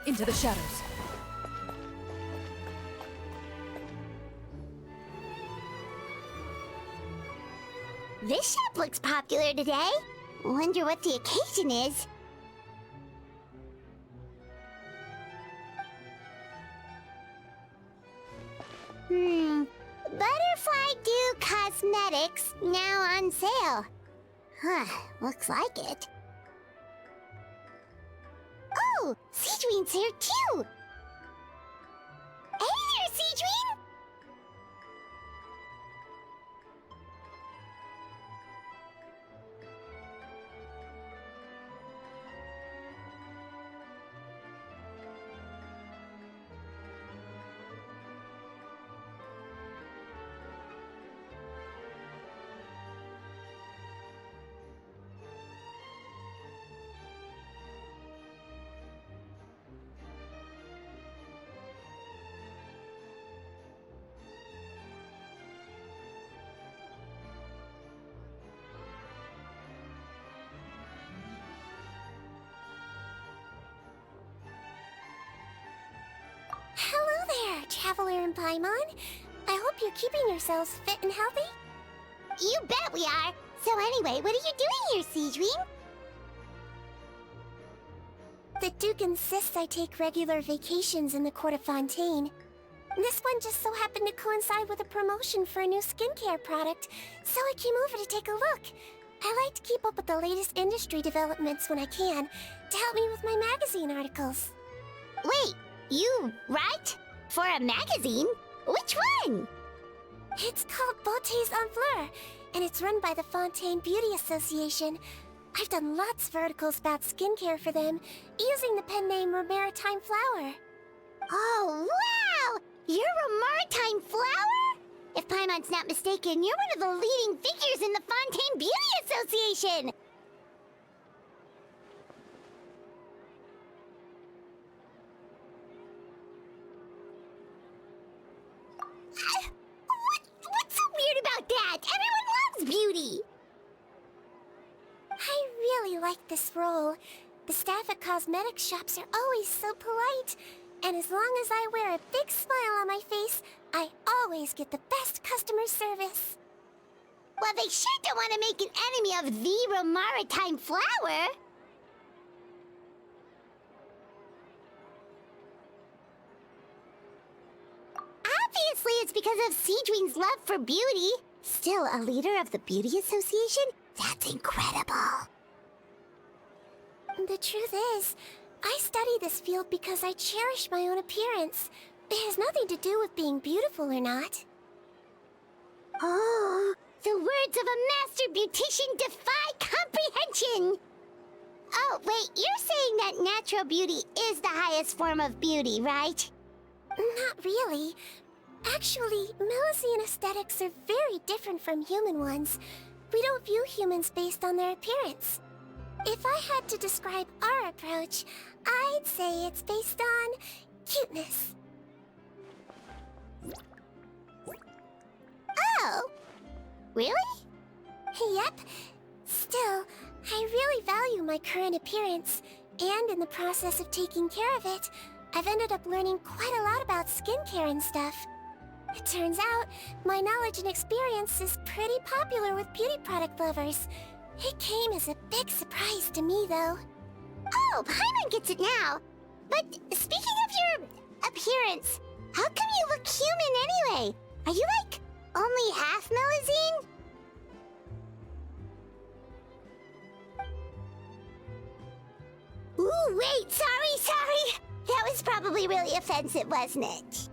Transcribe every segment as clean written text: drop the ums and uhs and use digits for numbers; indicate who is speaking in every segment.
Speaker 1: Into the shadows.
Speaker 2: This shop looks popular today. Wonder what the occasion is. Butterfly Dew Cosmetics now on sale. Huh, looks like it. Oh, Sigewinne's here too! Hey there, Sigewinne! Hello there, Traveler and Paimon. I hope you're keeping yourselves fit and healthy. You bet we are! So anyway, what are you doing here, Sigewinne? The Duke insists I take regular vacations in the Court of Fontaine. This one just so happened to coincide with a promotion for a new skincare product, so I came over to take a look. I like to keep up with the latest industry developments when I can, to help me with my magazine articles. Wait, you write? For a magazine? Which one? It's called Beautés en Fleur, and it's run by the Fontaine Beauty Association. I've done lots of articles about skincare for them, using the pen name Maritime Flower. Oh, wow! You're a Maritime Flower? If Paimon's not mistaken, you're one of the leading figures in the Fontaine Beauty Association! this role. The staff at cosmetic shops are always so polite. And as long as I wear a big smile on my face, I always get the best customer service.
Speaker 3: Well, they sure don't want to make an enemy of the Maritime Flower. Obviously, it's because of Sigewinne's love for beauty. Still a leader of the Beauty Association? That's incredible.
Speaker 2: The truth is, I study this field because I cherish my own appearance. It has nothing to do with being beautiful or not.
Speaker 3: Oh, the words of a master beautician defy comprehension! Oh, wait, you're saying that natural beauty is the highest form of beauty, right?
Speaker 2: Not really. Actually, Melusine aesthetics are very different from human ones. We don't view humans based on their appearance. If I had to describe our approach, I'd say it's based on cuteness.
Speaker 3: Oh, really?
Speaker 2: Yep. Still, I really value my current appearance, and in the process of taking care of it, I've ended up learning quite a lot about skincare and stuff. It turns out, my knowledge and experience is pretty popular with beauty product lovers. It came as a big surprise to me, though.
Speaker 3: Oh, Paimon gets it now. But speaking of your appearance, how come you look human anyway? Are you like only half Melusine? Ooh, wait, sorry. That was probably really offensive, wasn't it?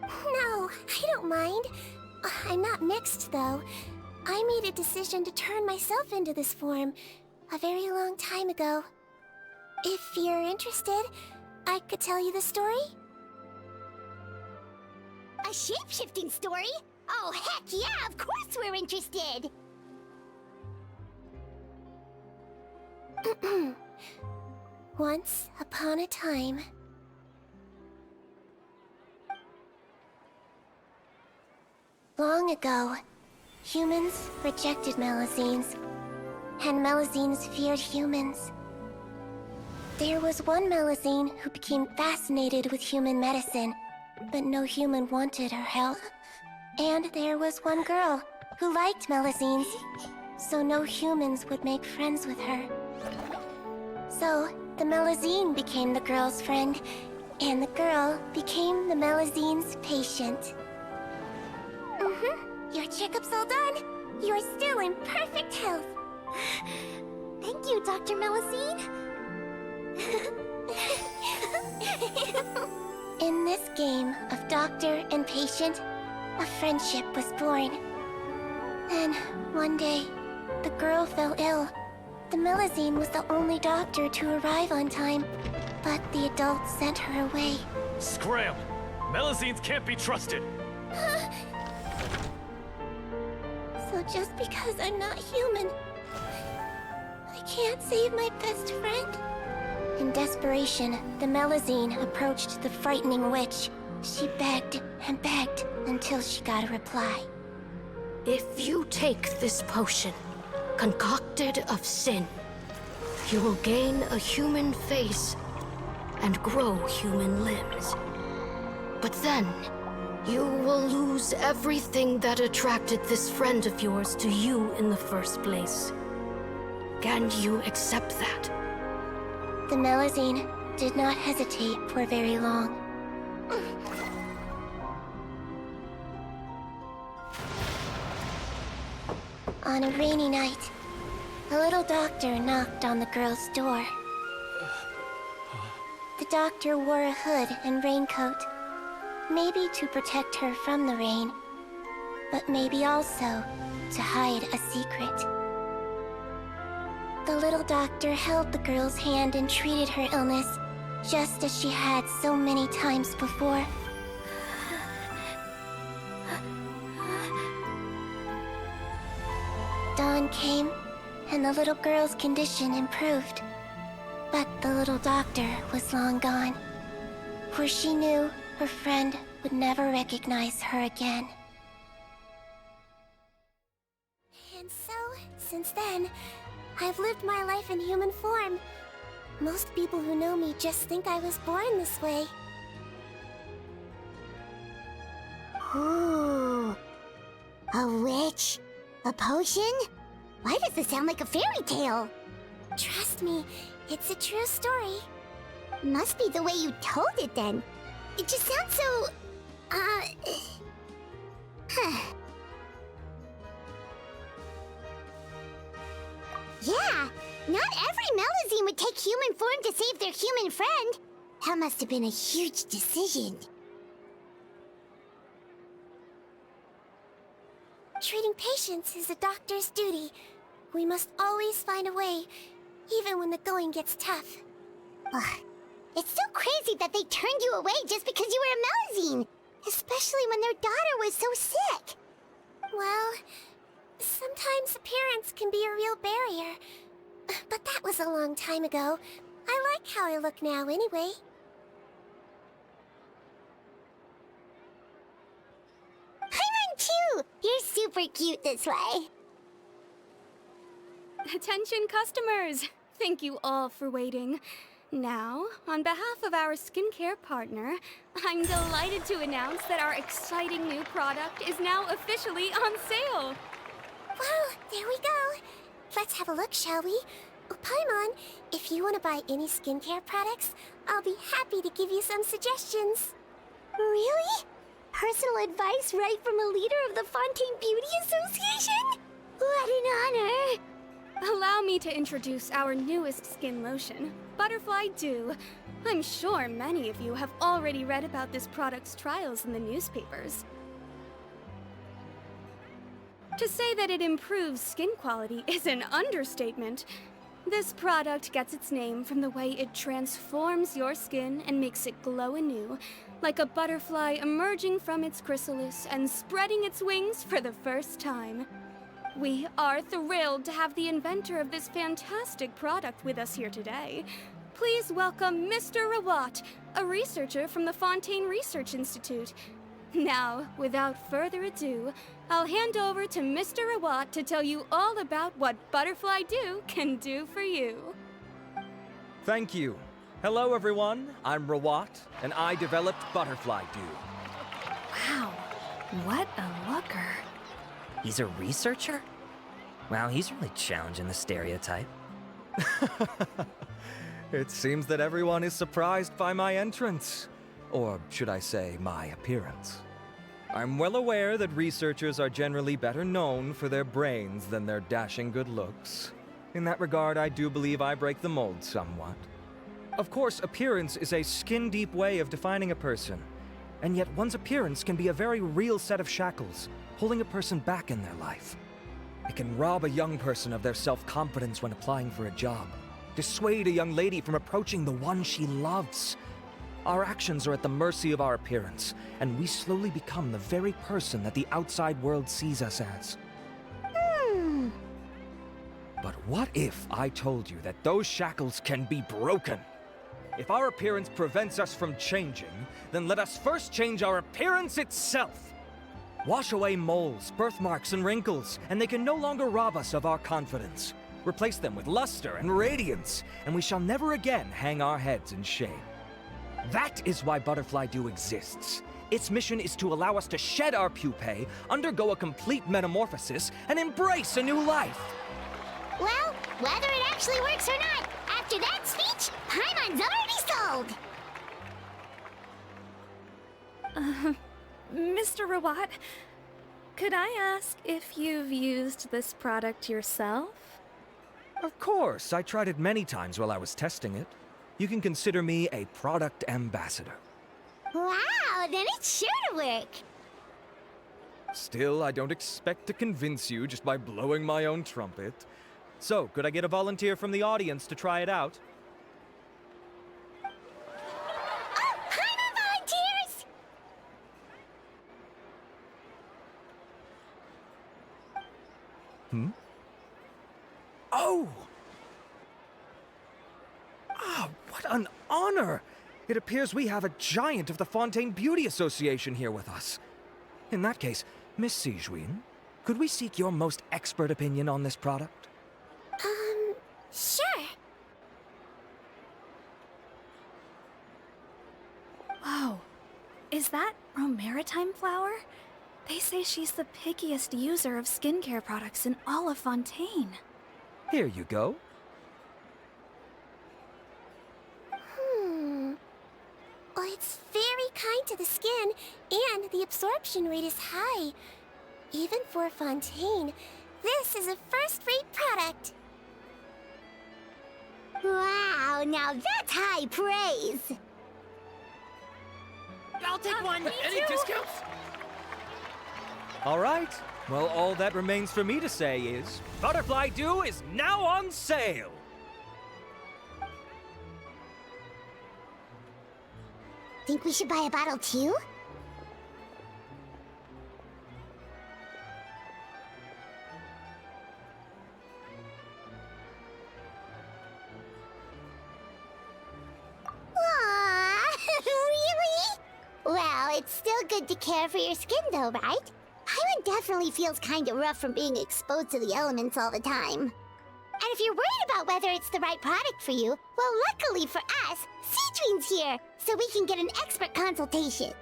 Speaker 2: No, I don't mind. I'm not mixed, though. I made a decision to turn myself into this form a very long time ago. If you're interested, I could tell you the story.
Speaker 3: A shape-shifting story? Oh, heck yeah, of course we're interested!
Speaker 2: Once upon a time... Long ago, humans rejected Melusines, and Melusines feared humans. There was one Melusine who became fascinated with human medicine, but no human wanted her help. And there was one girl who liked Melusines, so no humans would make friends with her. So, the Melusine became the girl's friend, and the girl became the Melusine's patient. Your checkup's all done. You're still in perfect health. Thank you, Dr. Melusine. In this game of doctor and patient, a friendship was born. Then, one day, the girl fell ill. The Melusine was the only doctor to arrive on time, but the adults sent her away.
Speaker 4: Scram! Melusines can't be trusted!
Speaker 2: So just because I'm not human, I can't save my best friend? In desperation, the Melusine approached the frightening witch. She begged and begged until she got a reply.
Speaker 1: If you take this potion, concocted of sin, you will gain a human face and grow human limbs. But then, you will lose everything that attracted this friend of yours to you in the first place. Can you accept that?
Speaker 2: The Melusine did not hesitate for very long. On a rainy night, a little doctor knocked on the girl's door. The doctor wore a hood and raincoat, maybe to protect her from the rain, but maybe also to hide a secret. The little doctor held the girl's hand and treated her illness, just as she had so many times before. Dawn came, and the little girl's condition improved. But the little doctor was long gone, for she knew her friend would never recognize her again. And so, since then, I've lived my life in human form. Most people who know me just think I was born this way.
Speaker 3: Ooh. A witch? A potion? Why does this sound like a fairy tale?
Speaker 2: Trust me, it's a true story.
Speaker 3: Must be the way you told it then. It just sounds so... Yeah, not every Melazine would take human form to save their human friend. That must have been a huge decision.
Speaker 2: Treating patients is a doctor's duty. We must always find a way, even when the going gets tough.
Speaker 3: Ugh. It's so crazy that they turned you away just because you were a Melazine, especially when their daughter was so sick.
Speaker 2: Well, sometimes appearance can be a real barrier. But that was a long time ago. I like how I look now anyway.
Speaker 3: Paimon too! You're super cute this way.
Speaker 5: Attention customers! Thank you all for waiting. Now, on behalf of our skincare partner, I'm delighted to announce that our exciting new product is now officially on sale.
Speaker 2: Well, there we go. Let's have a look, shall we? Oh, Paimon, if you want to buy any skincare products, I'll be happy to give you some suggestions.
Speaker 3: Really? Personal advice right from a leader of the Fontaine Beauty Association? What an honor!
Speaker 5: Allow me to introduce our newest skin lotion, Butterfly Dew. I'm sure many of you have already read about this product's trials in the newspapers. To say that it improves skin quality is an understatement. This product gets its name from the way it transforms your skin and makes it glow anew, like a butterfly emerging from its chrysalis and spreading its wings for the first time. We are thrilled to have the inventor of this fantastic product with us here today. Please welcome Mr. Rawat, a researcher from the Fontaine Research Institute. Now, without further ado, I'll hand over to Mr. Rawat to tell you all about what Butterfly Dew can do for you.
Speaker 6: Thank you. Hello, everyone. I'm Rawat, and I developed Butterfly Dew.
Speaker 7: Wow, what a looker. He's a researcher? Wow, he's really challenging the stereotype.
Speaker 6: It seems that everyone is surprised by my entrance. Or should I say, my appearance. I'm well aware that researchers are generally better known for their brains than their dashing good looks. In that regard, I do believe I break the mold somewhat. Of course, appearance is a skin-deep way of defining a person. And yet one's appearance can be a very real set of shackles, holding a person back in their life. It can rob a young person of their self-confidence when applying for a job, dissuade a young lady from approaching the one she loves. Our actions are at the mercy of our appearance, and we slowly become the very person that the outside world sees us as. But what if I told you that those shackles can be broken? If our appearance prevents us from changing, then let us first change our appearance itself. Wash away moles, birthmarks, and wrinkles, and they can no longer rob us of our confidence. Replace them with luster and radiance, and we shall never again hang our heads in shame. That is why Butterfly Dew exists. Its mission is to allow us to shed our pupae, undergo a complete metamorphosis, and embrace a new life.
Speaker 3: Well, whether it actually works or not, after that speech, Paimon's already sold!
Speaker 5: Mr. Rawat, could I ask if you've used this product yourself?
Speaker 6: Of course, I tried it many times while I was testing it. You can consider me a product ambassador.
Speaker 3: Wow, then it's sure to work!
Speaker 6: Still, I don't expect to convince you just by blowing my own trumpet. So, could I get a volunteer from the audience to try it out?
Speaker 3: Oh, Paimon volunteers!
Speaker 6: Oh! Ah, what an honor! It appears we have a giant of the Fontaine Beauty Association here with us. In that case, Miss Sigewinne, could we seek your most expert opinion on this product?
Speaker 2: Sure.
Speaker 8: Whoa. Is that Romaritime flower? They say she's the pickiest user of skincare products in all of Fontaine.
Speaker 6: Here you go.
Speaker 2: Well, it's very kind to the skin, and the absorption rate is high. Even for Fontaine, this is a first-rate product.
Speaker 3: Wow, now that's high praise.
Speaker 7: I'll take one.
Speaker 4: Any discounts?
Speaker 6: All right. Well, all that remains for me to say is, Butterfly Dew is now on sale!
Speaker 3: Think we should buy a bottle too? Aww, really? Well, it's still good to care for your skin though, right? Paimon definitely feels kinda rough from being exposed to the elements all the time. And if you're worried about whether it's the right product for you, well, luckily for us, Sigewinne's here, so we can get an expert consultation.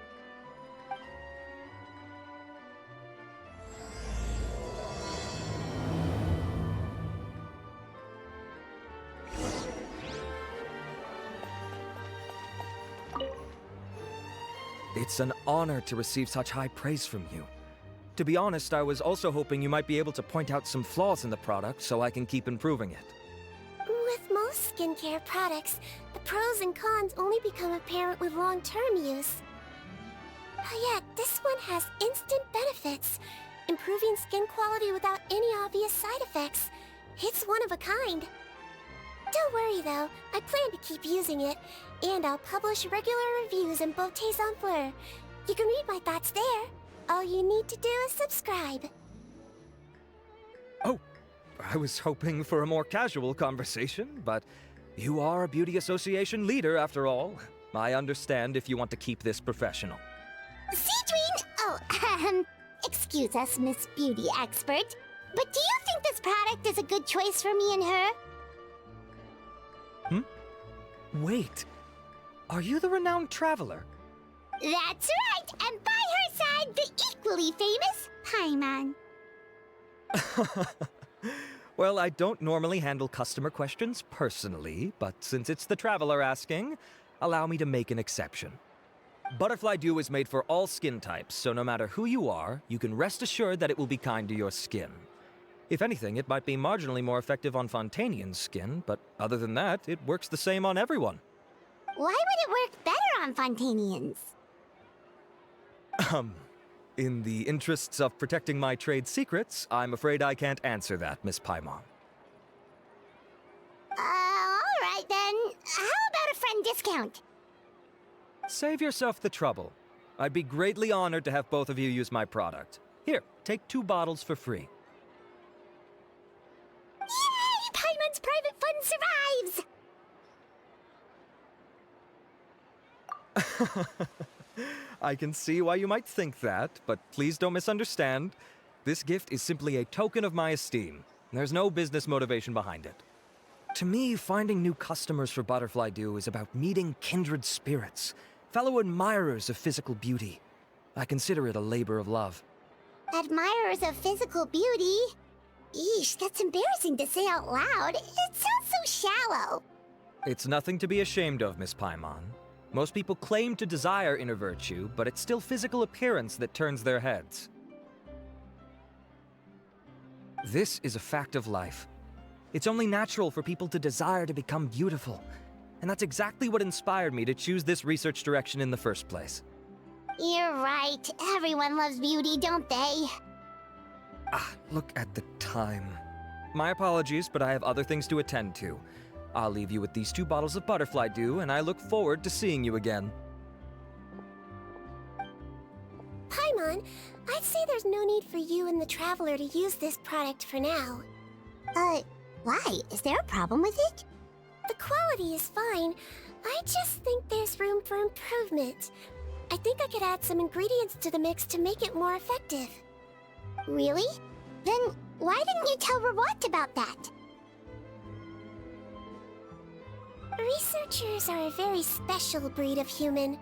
Speaker 6: It's an honor to receive such high praise from you. To be honest, I was also hoping you might be able to point out some flaws in the product so I can keep improving it.
Speaker 2: With most skincare products, the pros and cons only become apparent with long-term use. Yet, this one has instant benefits, improving skin quality without any obvious side effects. It's one of a kind. Don't worry though, I plan to keep using it, and I'll publish regular reviews in Beautés en Fleur. You can read my thoughts there. All you need to do is subscribe.
Speaker 6: Oh, I was hoping for a more casual conversation, but you are a beauty association leader after all. I understand if you want to keep this professional.
Speaker 3: Sigewinne! Oh, excuse us, Miss Beauty Expert, but do you think this product is a good choice for me and her?
Speaker 6: Wait, are you the renowned traveler?
Speaker 3: That's right, and by her side, the equally famous Paimon.
Speaker 6: Well, I don't normally handle customer questions personally, but since it's the traveler asking, allow me to make an exception. Butterfly Dew is made for all skin types, so no matter who you are, you can rest assured that it will be kind to your skin. If anything, it might be marginally more effective on Fontainian skin, but other than that, it works the same on everyone.
Speaker 3: Why would it work better on Fontainians?
Speaker 6: In the interests of protecting my trade secrets, I'm afraid I can't answer that, Miss Paimon.
Speaker 3: Alright then. How about a friend discount?
Speaker 6: Save yourself the trouble. I'd be greatly honored to have both of you use my product. Here, take 2 bottles for free.
Speaker 3: Yay! Paimon's private fund survives!
Speaker 6: I can see why you might think that, but please don't misunderstand. This gift is simply a token of my esteem. There's no business motivation behind it. To me, finding new customers for Butterfly Dew is about meeting kindred spirits, fellow admirers of physical beauty. I consider it a labor of love.
Speaker 3: Admirers of physical beauty? Eesh, that's embarrassing to say out loud. It sounds so shallow.
Speaker 6: It's nothing to be ashamed of, Miss Paimon. Most people claim to desire inner virtue, but it's still physical appearance that turns their heads. This is a fact of life. It's only natural for people to desire to become beautiful, and that's exactly what inspired me to choose this research direction in the first place.
Speaker 3: You're right. Everyone loves beauty, don't they?
Speaker 6: Look at the time. My apologies, but I have other things to attend to. I'll leave you with these 2 bottles of Butterfly Dew, and I look forward to seeing you again.
Speaker 2: Paimon, I'd say there's no need for you and the Traveler to use this product for now.
Speaker 3: Why? Is there a problem with it?
Speaker 2: The quality is fine. I just think there's room for improvement. I think I could add some ingredients to the mix to make it more effective.
Speaker 3: Really? Then why didn't you tell Rawat about that?
Speaker 2: Researchers are a very special breed of human.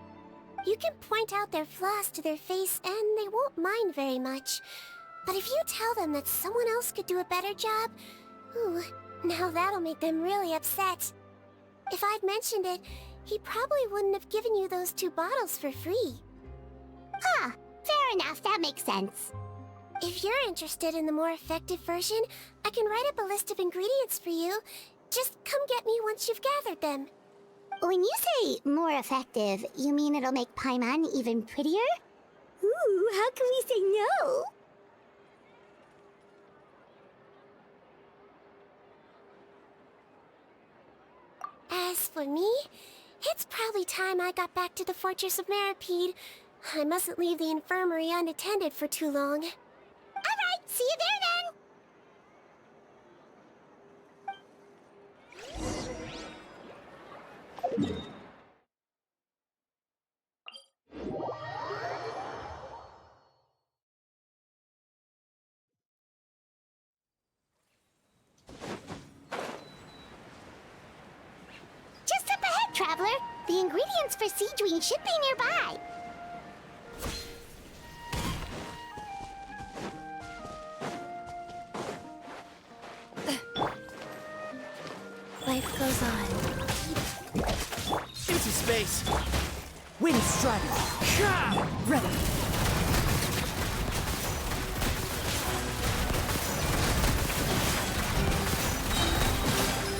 Speaker 2: You can point out their flaws to their face and they won't mind very much. But if you tell them that someone else could do a better job, ooh, now that'll make them really upset. If I'd mentioned it, he probably wouldn't have given you those 2 bottles for free.
Speaker 3: Huh, fair enough, that makes sense.
Speaker 2: If you're interested in the more effective version, I can write up a list of ingredients for you. Just come get me once you've gathered them.
Speaker 3: When you say more effective, you mean it'll make Paimon even prettier? Ooh, how can we say no?
Speaker 2: As for me, it's probably time I got back to the Fortress of Meripede. I mustn't leave the infirmary unattended for too long.
Speaker 3: Alright, see you there then! Just up ahead, traveler. The ingredients for Sigewinne should be nearby.
Speaker 1: Life goes on.
Speaker 9: Into space! Wind strider! Ha! Ready!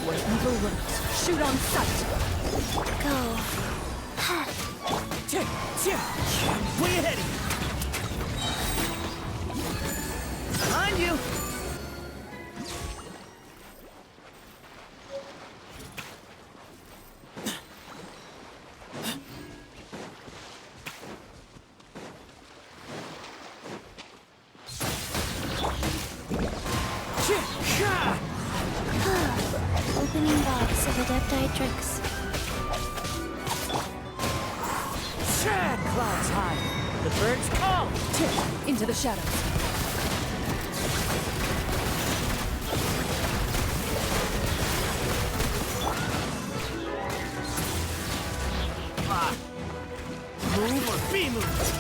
Speaker 9: Where evil lurks, shoot on sight!
Speaker 1: Go.
Speaker 9: Way ahead of you! Behind you!
Speaker 1: Opening box of Adepti tricks.
Speaker 9: Shad clouds high! The birds call! Tip into the shadows. Move or be moved!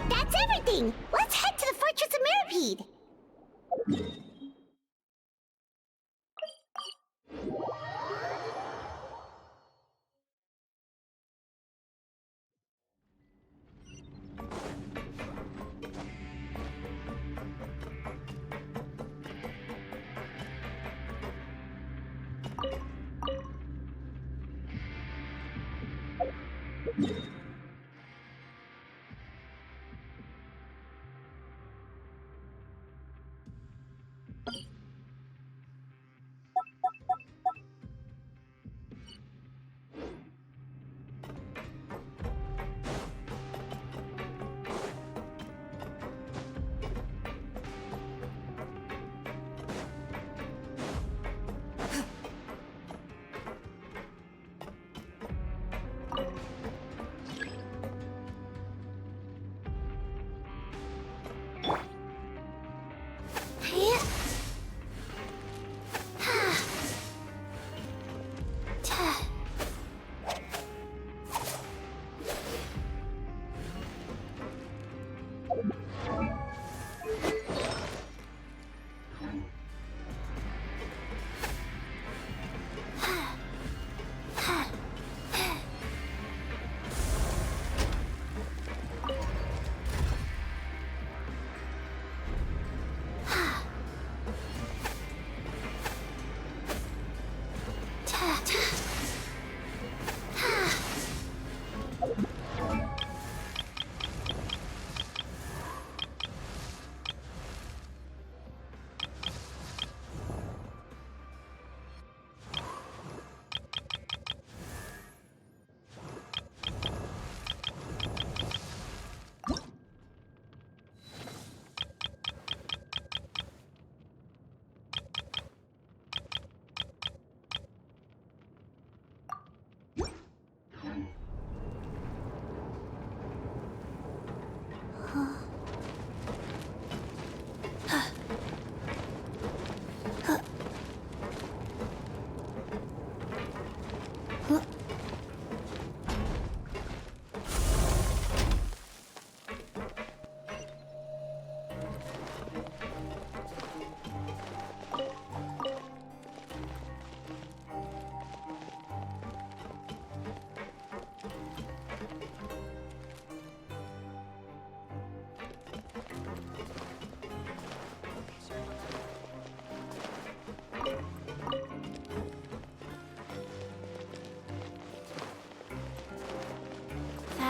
Speaker 3: That's everything! Let's head to the Fortress of Meripede!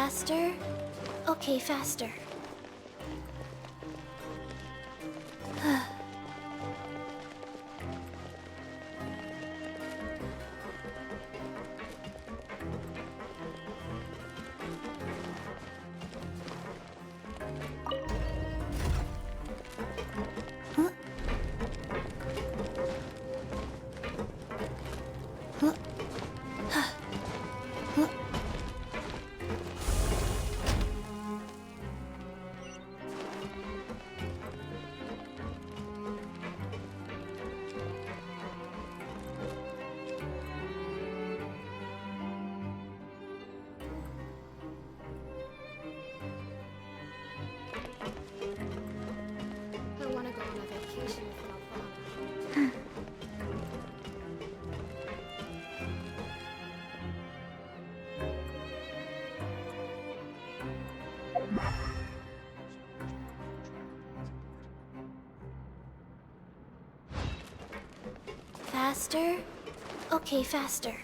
Speaker 1: Faster? Okay, faster. I want to go on a vacation with Malvana. Faster? Okay, faster.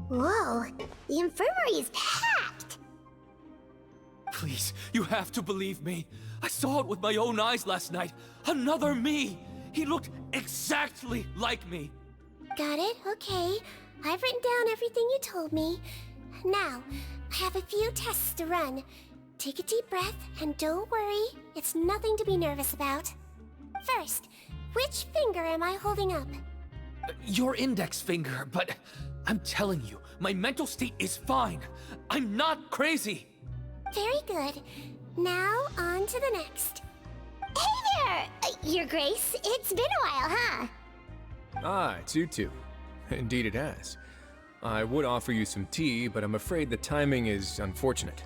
Speaker 3: Whoa, the infirmary is packed!
Speaker 10: Please, you have to believe me. I saw it with my own eyes last night. Another me! He looked exactly like me.
Speaker 2: Got it? Okay. I've written down everything you told me. Now, I have a few tests to run. Take a deep breath, and don't worry. It's nothing to be nervous about. First, which finger am I holding up?
Speaker 10: Your index finger, but I'm telling you, my mental state is fine. I'm not crazy.
Speaker 2: Very good. Now, on to the next.
Speaker 3: Hey there, Your Grace. It's been a while, huh?
Speaker 11: Ah, it's you two. Indeed it has. I would offer you some tea, but I'm afraid the timing is unfortunate.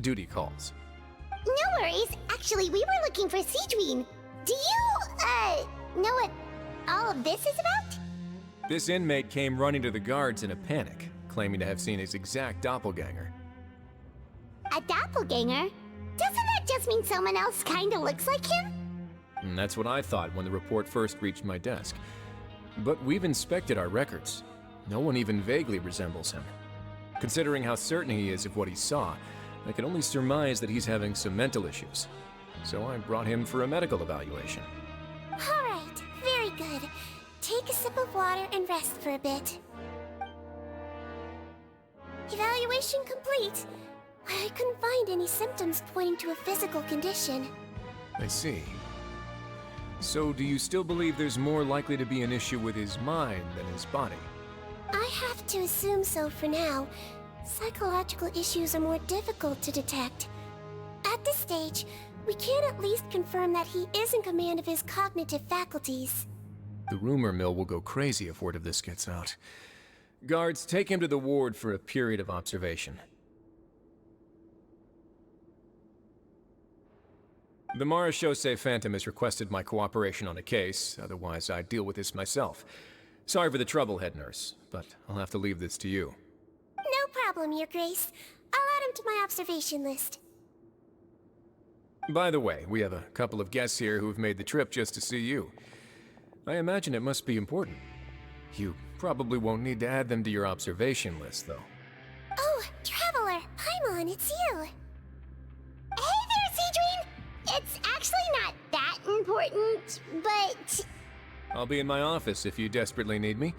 Speaker 11: Duty calls.
Speaker 3: No worries. Actually, we were looking for Sigewinne. Do you, know what all of this is about?
Speaker 11: This inmate came running to the guards in a panic, claiming to have seen his exact doppelganger.
Speaker 3: A doppelganger? Doesn't that just mean someone else kinda looks like him?
Speaker 11: And that's what I thought when the report first reached my desk. But we've inspected our records. No one even vaguely resembles him. Considering how certain he is of what he saw, I can only surmise that he's having some mental issues. So I brought him for a medical evaluation.
Speaker 2: Alright, very good. Take a sip of water and rest for a bit. Evaluation complete. I couldn't find any symptoms pointing to a physical condition.
Speaker 11: I see. So do you still believe there's more likely to be an issue with his mind than his body?
Speaker 2: I have to assume so for now. Psychological issues are more difficult to detect. At this stage, we can at least confirm that he is in command of his cognitive faculties.
Speaker 11: The rumor mill will go crazy if word of this gets out. Guards, take him to the ward for a period of observation. The Marechaussee Phantom has requested my cooperation on a case, otherwise I'd deal with this myself. Sorry for the trouble, head nurse, but I'll have to leave this to you.
Speaker 2: No problem, Your Grace. I'll add him to my observation list.
Speaker 11: By the way, we have a couple of guests here who've made the trip just to see you. I imagine it must be important. You probably won't need to add them to your observation list, though.
Speaker 2: Oh, Traveler! Paimon, it's you!
Speaker 3: Hey there, Sigewinne! It's actually not that important, but...
Speaker 11: I'll be in my office if you desperately need me.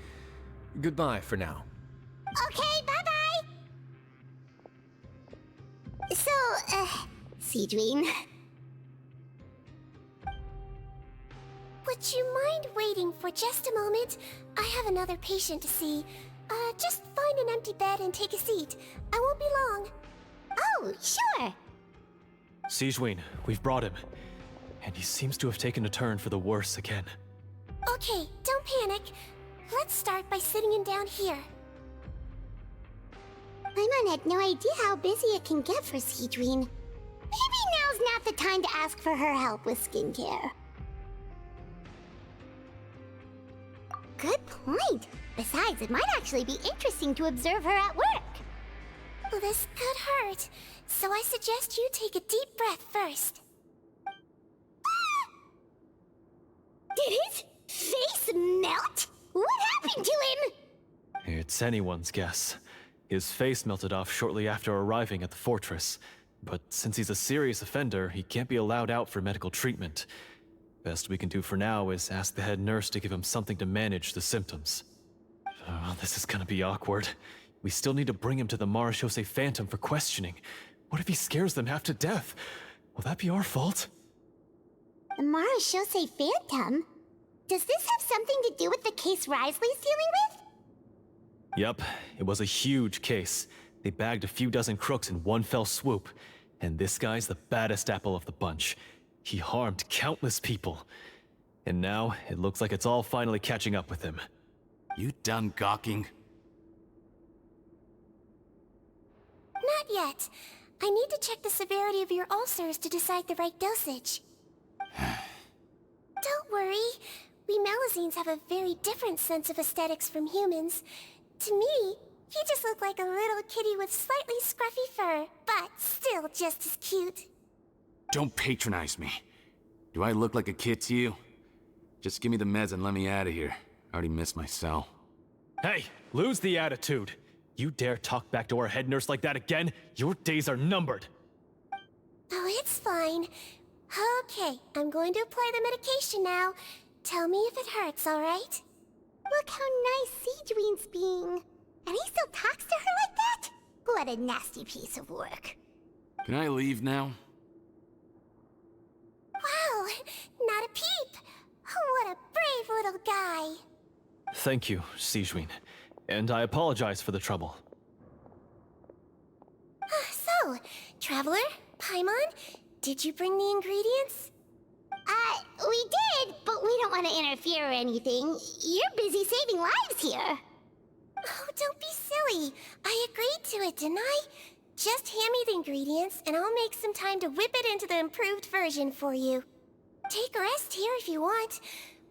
Speaker 11: Goodbye for now.
Speaker 3: Okay, bye-bye! So, Sigewinne...
Speaker 2: Would you mind waiting for just a moment? I have another patient to see. Just find an empty bed and take a seat. I won't be long.
Speaker 3: Oh, sure!
Speaker 4: Sigewinne, we've brought him. And he seems to have taken a turn for the worse again.
Speaker 2: Okay, don't panic. Let's start by sitting him down here.
Speaker 3: Paimon had no idea how busy it can get for Sigewinne. Maybe now's not the time to ask for her help with skincare. Good point. Besides, it might actually be interesting to observe her at work.
Speaker 2: Well, this could hurt, so I suggest you take a deep breath first.
Speaker 3: Did his face melt? What happened to him?
Speaker 4: It's anyone's guess. His face melted off shortly after arriving at the fortress. But since he's a serious offender, he can't be allowed out for medical treatment. Best we can do for now is ask the head nurse to give him something to manage the symptoms. Oh, this is gonna be awkward. We still need to bring him to the Marechaussee Phantom for questioning. What if he scares them half to death? Will that be our fault?
Speaker 3: The Marechaussee Phantom? Does this have something to do with the case Risley's dealing with?
Speaker 4: Yep, it was a huge case. They bagged a few dozen crooks in one fell swoop. And this guy's the baddest apple of the bunch. He harmed countless people. And now, it looks like it's all finally catching up with him.
Speaker 12: You done gawking?
Speaker 2: Not yet. I need to check the severity of your ulcers to decide the right dosage. Don't worry. We Melazines have a very different sense of aesthetics from humans. To me, he just looked like a little kitty with slightly scruffy fur, but still just as cute.
Speaker 12: Don't patronize me. Do I look like a kid to you? Just give me the meds and let me out of here. I already missed my cell.
Speaker 4: Hey, lose the attitude. You dare talk back to our head nurse like that again, your days are numbered.
Speaker 2: Oh, it's fine. Okay, I'm going to apply the medication now. Tell me if it hurts, alright?
Speaker 3: Look how nice Sigewinne's being. And he still talks to her like that? What a nasty piece of work.
Speaker 12: Can I leave now?
Speaker 2: Wow, not a peep. What a brave little guy.
Speaker 4: Thank you, Sigewinne. And I apologize for the trouble.
Speaker 2: So, Traveler, Paimon, did you bring the ingredients?
Speaker 3: We did, but we don't want to interfere or anything. You're busy saving lives here.
Speaker 2: Oh, don't be silly. I agreed to it, didn't I? Just hand me the ingredients, and I'll make some time to whip it into the improved version for you. Take a rest here if you want.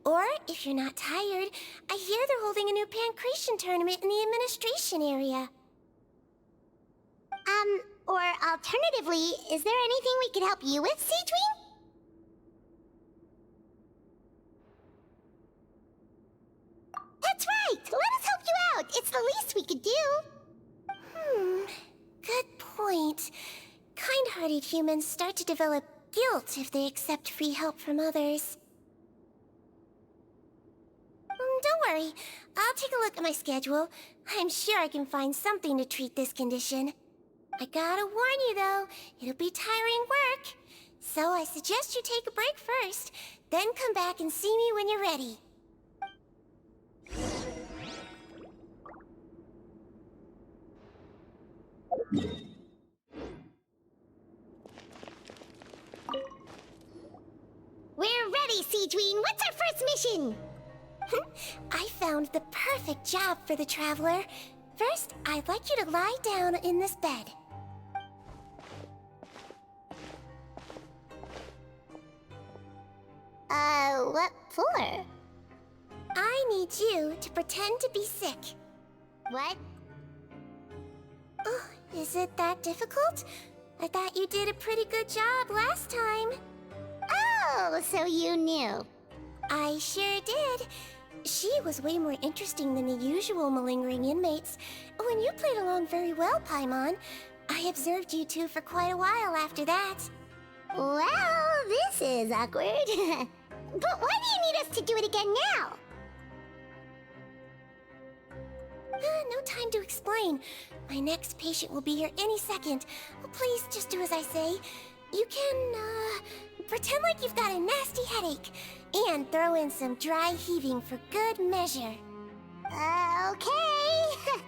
Speaker 2: Or, if you're not tired, I hear they're holding a new pancreation tournament in the administration area.
Speaker 3: Or alternatively, is there anything we could help you with, Sigewinne? That's right! Let us help you out! It's the least we could do!
Speaker 2: Good point. Kind-hearted humans start to develop guilt if they accept free help from others. Don't worry. I'll take a look at my schedule. I'm sure I can find something to treat this condition. I gotta warn you, though, it'll be tiring work. So I suggest you take a break first, then come back and see me when you're ready.
Speaker 3: We're ready, Sigewinne! What's our first mission?
Speaker 2: I found the perfect job for the Traveler. First, I'd like you to lie down in this bed.
Speaker 3: What for?
Speaker 2: I need you to pretend to be sick.
Speaker 3: What?
Speaker 2: Oh, is it that difficult? I thought you did a pretty good job last time.
Speaker 3: Oh, so you knew.
Speaker 2: I sure did. She was way more interesting than the usual malingering inmates. When you played along very well, Paimon, I observed you two for quite a while after that.
Speaker 3: Well, this is awkward. But why do you need us to do it again now?
Speaker 2: No time to explain. My next patient will be here any second. Please just do as I say. You can, pretend like you've got a nasty headache. And throw in some dry heaving for good measure.
Speaker 3: Okay.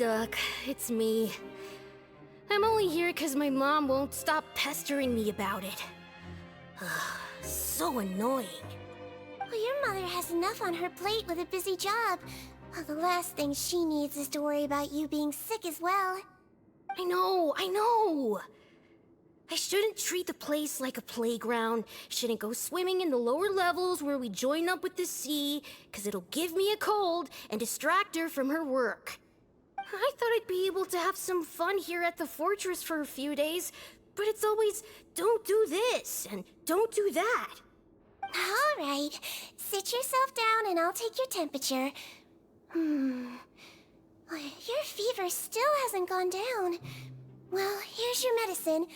Speaker 1: Duck. It's me. I'm only here because my mom won't stop pestering me about it. So annoying.
Speaker 2: Well, your mother has enough on her plate with a busy job. Well, the last thing she needs is to worry about you being sick as well.
Speaker 1: I know. I shouldn't treat the place like a playground. Shouldn't go swimming in the lower levels where we join up with the sea, because it'll give me a cold and distract her from her work. I thought I'd be able to have some fun here at the fortress for a few days, but it's always, don't do this and don't do that.
Speaker 2: All right, sit yourself down and I'll take your temperature. Your fever still hasn't gone down. Well, here's your medicine.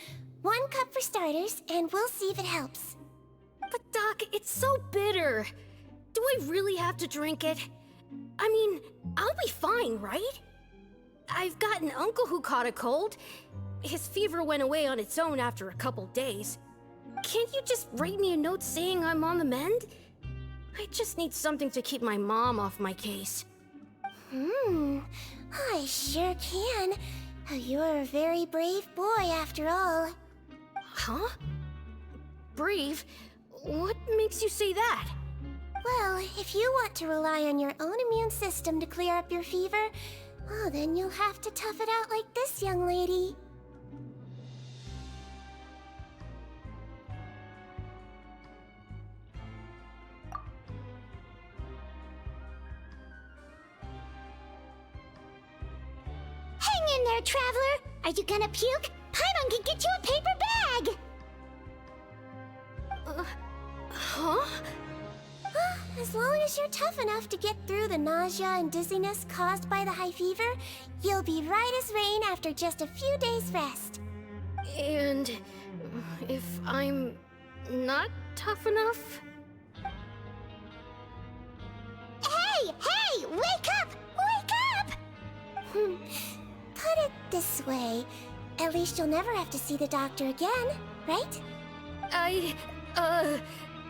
Speaker 2: 1 cup for starters, and we'll see if it helps.
Speaker 1: But Doc, it's so bitter. Do I really have to drink it? I mean, I'll be fine, right? I've got an uncle who caught a cold. His fever went away on its own after a couple days. Can't you just write me a note saying I'm on the mend? I just need something to keep my mom off my case.
Speaker 2: I sure can. You're a very brave boy after all.
Speaker 1: Huh? Brave? What makes you say that?
Speaker 2: Well, if you want to rely on your own immune system to clear up your fever, oh, then you'll have to tough it out like this young lady.
Speaker 3: Hang in there, traveler! Are you gonna puke? Paimon can get you a paper bag!
Speaker 1: Huh?
Speaker 2: As long as you're tough enough to get through the nausea and dizziness caused by the high fever, you'll be right as rain after just a few days' rest.
Speaker 1: And if I'm not tough enough?
Speaker 3: Hey! Wake up! Wake up!
Speaker 2: Put it this way. At least you'll never have to see the doctor again, right?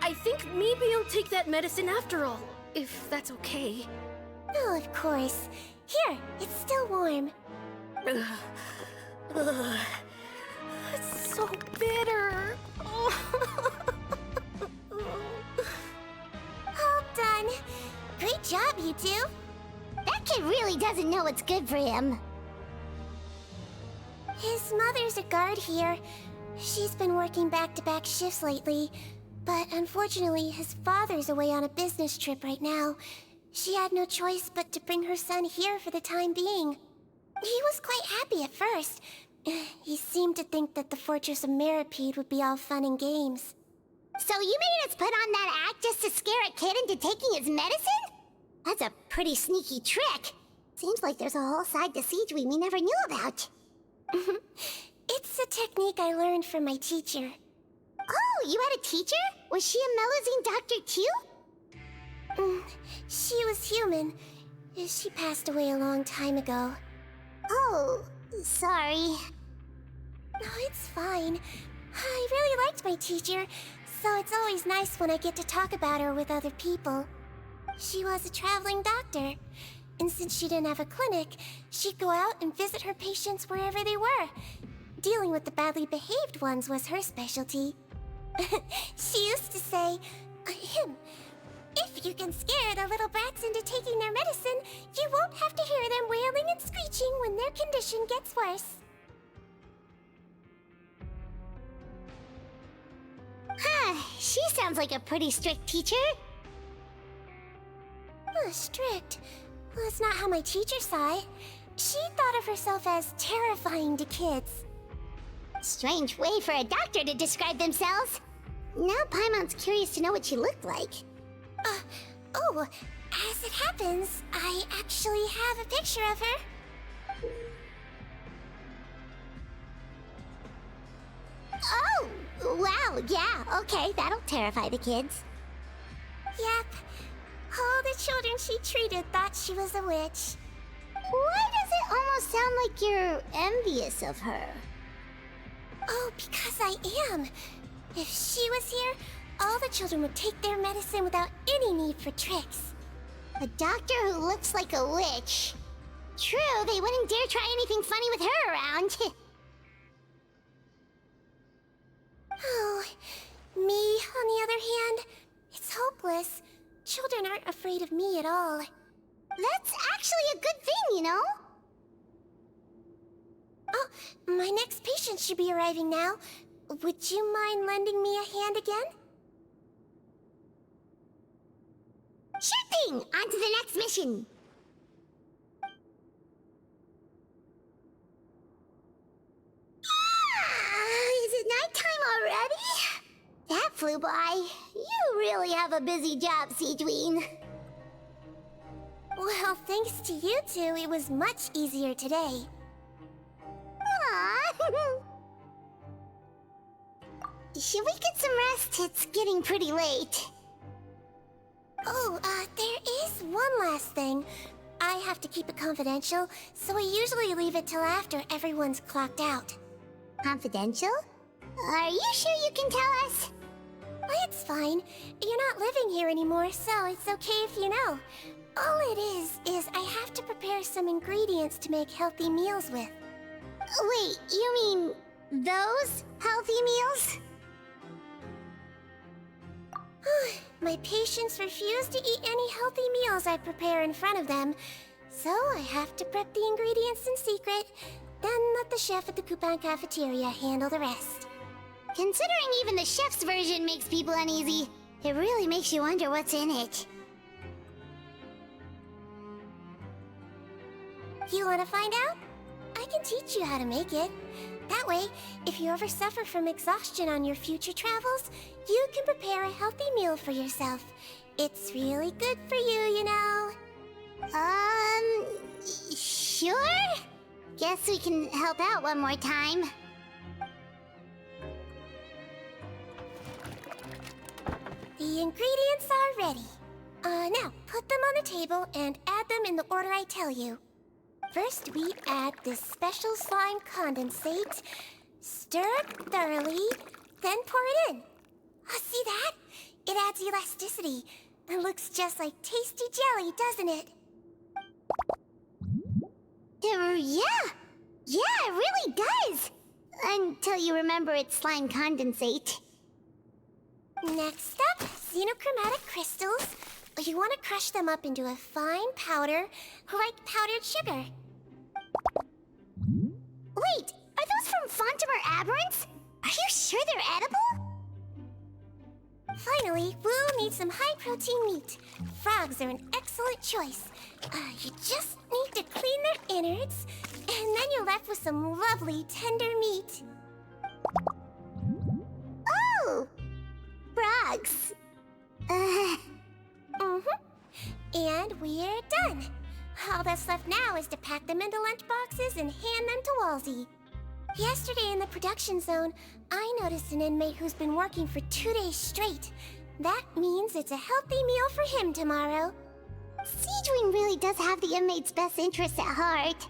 Speaker 1: I think maybe I'll take that medicine after all, if that's okay.
Speaker 2: Oh, of course. Here, it's still warm.
Speaker 1: It's so bitter.
Speaker 2: All done. Great job, you two.
Speaker 3: That kid really doesn't know what's good for him.
Speaker 2: His mother's a guard here. She's been working back-to-back shifts lately, but unfortunately his father's away on a business trip right now. She had no choice but to bring her son here for the time being. He was quite happy at first. He seemed to think that the Fortress of Meripede would be all fun and games.
Speaker 3: So you made us put on that act just to scare a kid into taking his medicine? That's a pretty sneaky trick. Seems like there's a whole side to Sigewinne we never knew about.
Speaker 2: It's a technique I learned from my teacher.
Speaker 3: Oh, you had a teacher? Was she a Mellowsine doctor too?
Speaker 2: She was human. She passed away a long time ago.
Speaker 3: Oh, sorry.
Speaker 2: No, it's fine. I really liked my teacher, so it's always nice when I get to talk about her with other people. She was a traveling doctor, and since she didn't have a clinic, she'd go out and visit her patients wherever they were. Dealing with the badly behaved ones was her specialty. She used to say, if you can scare the little brats into taking their medicine, you won't have to hear them wailing and screeching when their condition gets worse.
Speaker 3: She sounds like a pretty strict teacher.
Speaker 2: Strict? Well, that's not how my teacher saw it. She thought of herself as terrifying to kids.
Speaker 3: Strange way for a doctor to describe themselves. Now Paimon's curious to know what she looked like.
Speaker 2: As it happens, I actually have a picture of her.
Speaker 3: Oh, wow, yeah, okay, that'll terrify the kids.
Speaker 2: Yep. All the children she treated thought she was a witch.
Speaker 3: Why does it almost sound like you're envious of her?
Speaker 2: Oh, because I am. If she was here, all the children would take their medicine without any need for tricks.
Speaker 3: A doctor who looks like a witch. True, they wouldn't dare try anything funny with her around.
Speaker 2: Oh, me, on the other hand, it's hopeless. Children aren't afraid of me at all.
Speaker 3: That's actually a good thing, you know?
Speaker 2: Oh, my next patient should be arriving now. Would you mind lending me a hand again?
Speaker 3: Sure thing! On to the next mission! Is it nighttime already? That flew by. You really have a busy job, Sigewinne.
Speaker 2: Well, thanks to you two, it was much easier today.
Speaker 3: Aww. Should we get some rest? It's getting pretty late.
Speaker 2: Oh, there is one last thing. I have to keep it confidential, so I usually leave it till after everyone's clocked out.
Speaker 3: Confidential? Are you sure you can tell us?
Speaker 2: It's fine. You're not living here anymore, so it's okay if you know. All it is I have to prepare some ingredients to make healthy meals with.
Speaker 3: Wait, you mean those healthy meals?
Speaker 2: My patients refuse to eat any healthy meals I prepare in front of them, so I have to prep the ingredients in secret, then let the chef at the Coupon cafeteria handle the rest.
Speaker 3: Considering even the chef's version makes people uneasy, it really makes you wonder what's in it.
Speaker 2: You want to find out? I can teach you how to make it. That way, if you ever suffer from exhaustion on your future travels, you can prepare a healthy meal for yourself. It's really good for you, you know.
Speaker 3: Sure? Guess we can help out one more time.
Speaker 2: The ingredients are ready. Now, put them on the table and add them in the order I tell you. First, we add this special slime condensate, stir it thoroughly, then pour it in. See that? It adds elasticity. It looks just like tasty jelly, doesn't it?
Speaker 3: Yeah, it really does. Until you remember it's slime condensate.
Speaker 2: Next up, xenochromatic crystals. You want to crush them up into a fine powder, like powdered sugar.
Speaker 3: Wait, are those from Fontimer Aberrants? Are you sure they're edible?
Speaker 2: Finally, we'll need some high-protein meat. Frogs are an excellent choice. You just need to clean their innards, and then you're left with some lovely, tender meat.
Speaker 3: Oh! Frogs.
Speaker 2: And we're done. All that's left now is to pack them into lunchboxes and hand them to Walsey. Yesterday in the production zone, I noticed an inmate who's been working for 2 days straight. That means it's a healthy meal for him tomorrow.
Speaker 3: Sigewinne really does have the inmate's best interests at heart.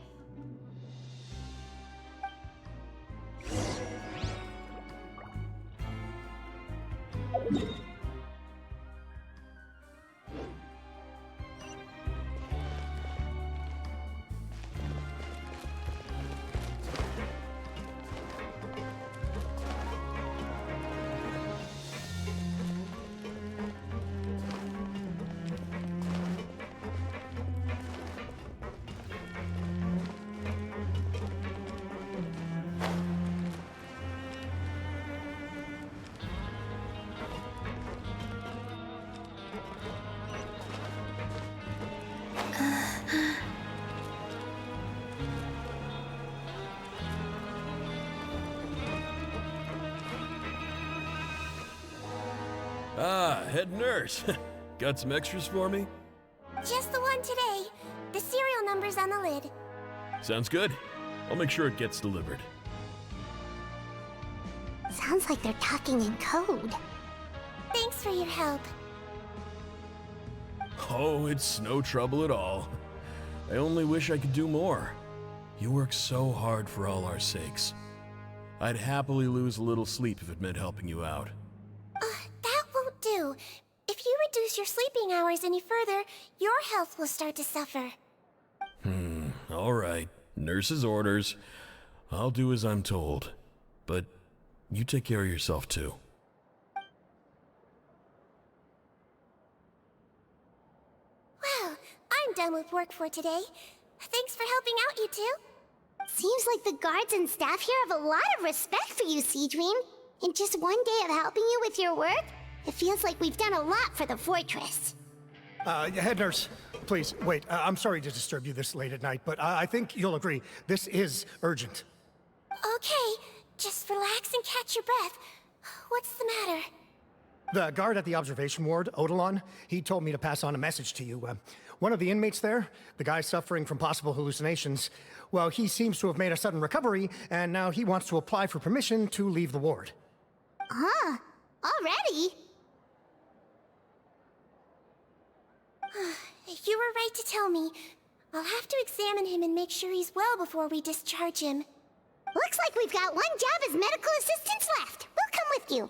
Speaker 13: Head nurse. Got some extras for me?
Speaker 2: Just the one today. The serial number's on the lid.
Speaker 13: Sounds good. I'll make sure it gets delivered.
Speaker 3: Sounds like they're talking in code.
Speaker 2: Thanks for your help.
Speaker 13: Oh, it's no trouble at all. I only wish I could do more. You work so hard for all our sakes. I'd happily lose a little sleep if it meant helping you out.
Speaker 2: That won't do. If you reduce your sleeping hours any further, your health will start to suffer.
Speaker 13: All right, nurse's orders. I'll do as I'm told. But you take care of yourself too.
Speaker 2: Well, I'm done with work for today. Thanks for helping out, you two.
Speaker 3: Seems like the guards and staff here have a lot of respect for you, Sigewinne. In just one day of helping you with your work, it feels like we've done a lot for the fortress.
Speaker 14: Head nurse, please, wait. I'm sorry to disturb you this late at night, but I think you'll agree. This is urgent.
Speaker 2: Okay, just relax and catch your breath. What's the matter?
Speaker 14: The guard at the observation ward, Odilon, he told me to pass on a message to you. One of the inmates there, the guy suffering from possible hallucinations, well, he seems to have made a sudden recovery, and now he wants to apply for permission to leave the ward.
Speaker 3: Huh? Already?
Speaker 2: You were right to tell me. I'll have to examine him and make sure he's well before we discharge him.
Speaker 3: Looks like we've got one job as medical assistants left. We'll come with you.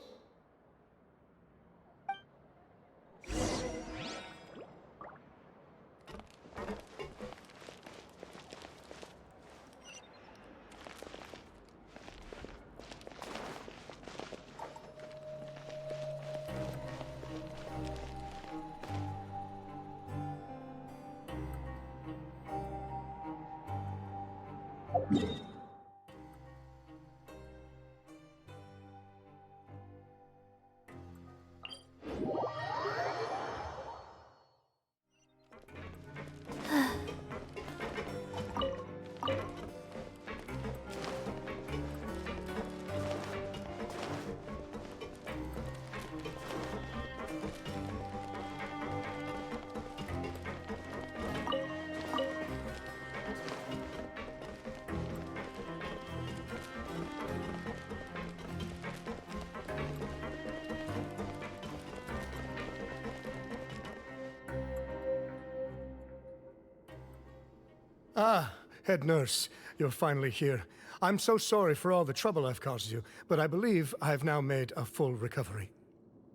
Speaker 14: Ah, head nurse, you're finally here. I'm so sorry for all the trouble I've caused you, but I believe I've now made a full recovery.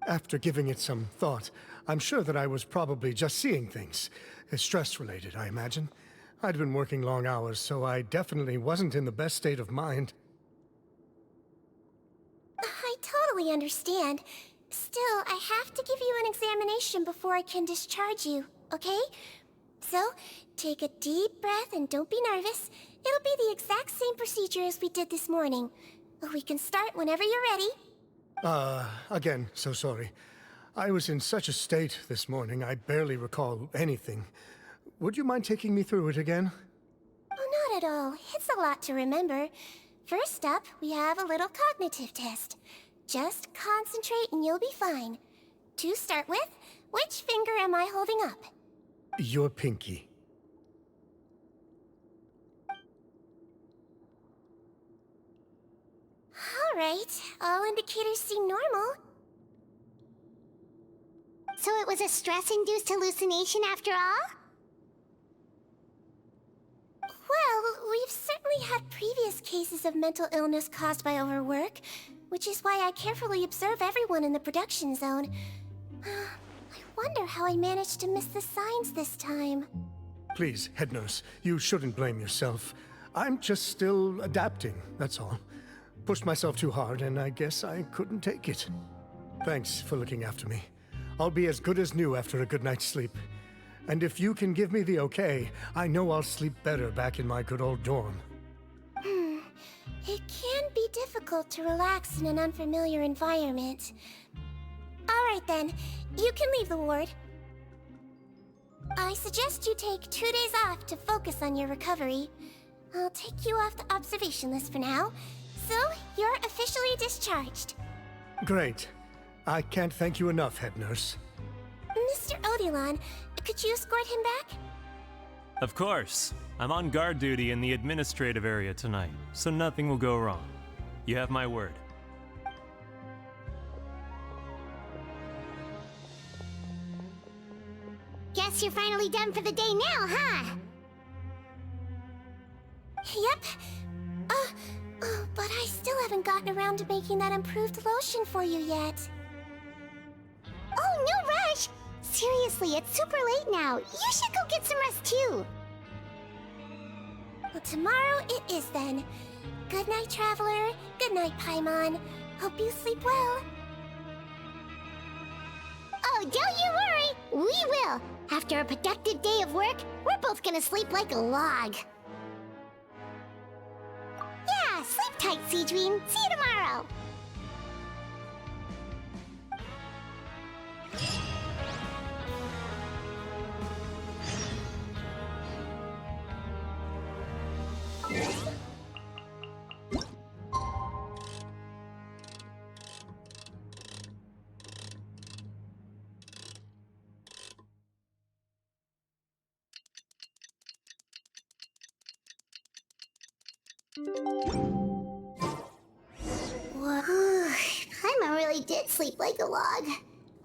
Speaker 14: After giving it some thought, I'm sure that I was probably just seeing things. Stress-related, I imagine. I'd been working long hours, so I definitely wasn't in the best state of mind.
Speaker 2: I totally understand. Still, I have to give you an examination before I can discharge you, okay? So, take a deep breath and don't be nervous. It'll be the exact same procedure as we did this morning. We can start whenever you're ready.
Speaker 14: Again, so sorry. I was in such a state this morning, I barely recall anything. Would you mind taking me through it again?
Speaker 2: Oh, not at all. It's a lot to remember. First up, we have a little cognitive test. Just concentrate and you'll be fine. To start with, which finger am I holding up?
Speaker 14: Your pinky.
Speaker 2: All right. All indicators seem normal.
Speaker 3: So it was a stress-induced hallucination after all?
Speaker 2: Well, we've certainly had previous cases of mental illness caused by overwork, which is why I carefully observe everyone in the production zone. I wonder how I managed to miss the signs this time.
Speaker 14: Please, head nurse, you shouldn't blame yourself. I'm just still adapting, that's all. Pushed myself too hard, and I guess I couldn't take it. Thanks for looking after me. I'll be as good as new after a good night's sleep. And if you can give me the okay, I know I'll sleep better back in my good old dorm.
Speaker 2: It can be difficult to relax in an unfamiliar environment. All right then, you can leave the ward. I suggest you take 2 days off to focus on your recovery. I'll take you off the observation list for now, so you're officially discharged.
Speaker 14: Great. I can't thank you enough, head nurse.
Speaker 2: Mr. Odilon, could you escort him back?
Speaker 15: Of course. I'm on guard duty in the administrative area tonight, so nothing will go wrong. You have my word.
Speaker 3: Guess you're finally done for the day now, huh?
Speaker 2: Yep. But I still haven't gotten around to making that improved lotion for you yet.
Speaker 3: Oh, no rush! Seriously, it's super late now. You should go get some rest too.
Speaker 2: Well, tomorrow it is then. Good night, Traveler. Good night, Paimon. Hope you sleep well.
Speaker 3: Oh, don't you worry! We will! After a productive day of work, we're both gonna sleep like a log. Yeah, sleep tight, Sigewinne. See you tomorrow! Paimon really did sleep like a log.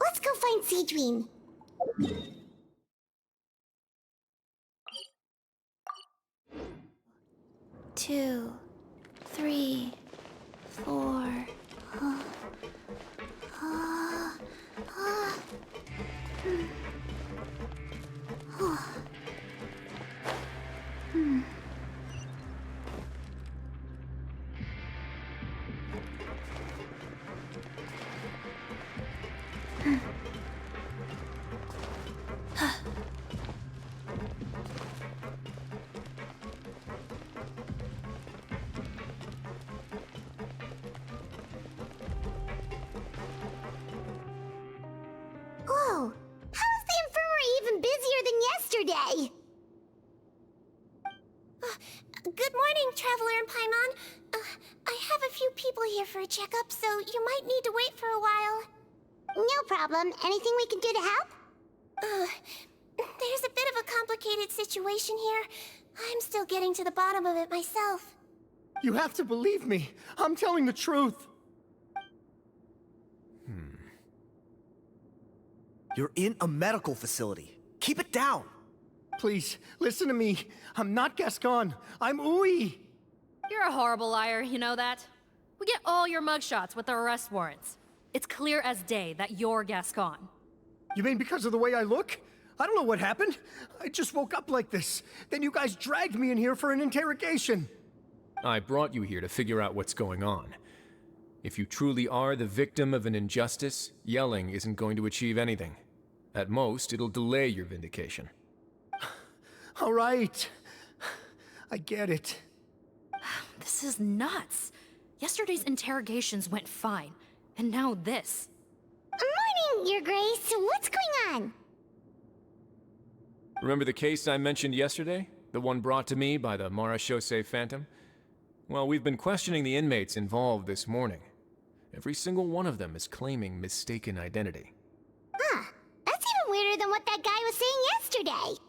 Speaker 3: Let's go find Sigewinne.
Speaker 8: 2, 3, 4.
Speaker 3: Whoa! How is the infirmary even busier than yesterday?
Speaker 2: Good morning, Traveler and Paimon. I have a few people here for a checkup, so you might need to wait for a while.
Speaker 3: No problem. Anything we can do to help?
Speaker 2: There's a bit of a complicated situation here. I'm still getting to the bottom of it myself.
Speaker 14: You have to believe me. I'm telling the truth.
Speaker 16: You're in a medical facility. Keep it down.
Speaker 14: Please, listen to me. I'm not Gascon. I'm Uy.
Speaker 17: You're a horrible liar, you know that? We get all your mugshots with the arrest warrants. It's clear as day that you're Gascon.
Speaker 14: You mean because of the way I look? I don't know what happened. I just woke up like this. Then you guys dragged me in here for an interrogation.
Speaker 11: I brought you here to figure out what's going on. If you truly are the victim of an injustice, yelling isn't going to achieve anything. At most, it'll delay your vindication.
Speaker 14: All right. I get it.
Speaker 17: This is nuts. Yesterday's interrogations went fine, and now this.
Speaker 3: Morning, Your Grace. What's going on?
Speaker 11: Remember the case I mentioned yesterday? The one brought to me by the Marechaussee Phantom? Well, we've been questioning the inmates involved this morning. Every single one of them is claiming mistaken identity.
Speaker 3: Huh. That's even weirder than what that guy was saying yesterday.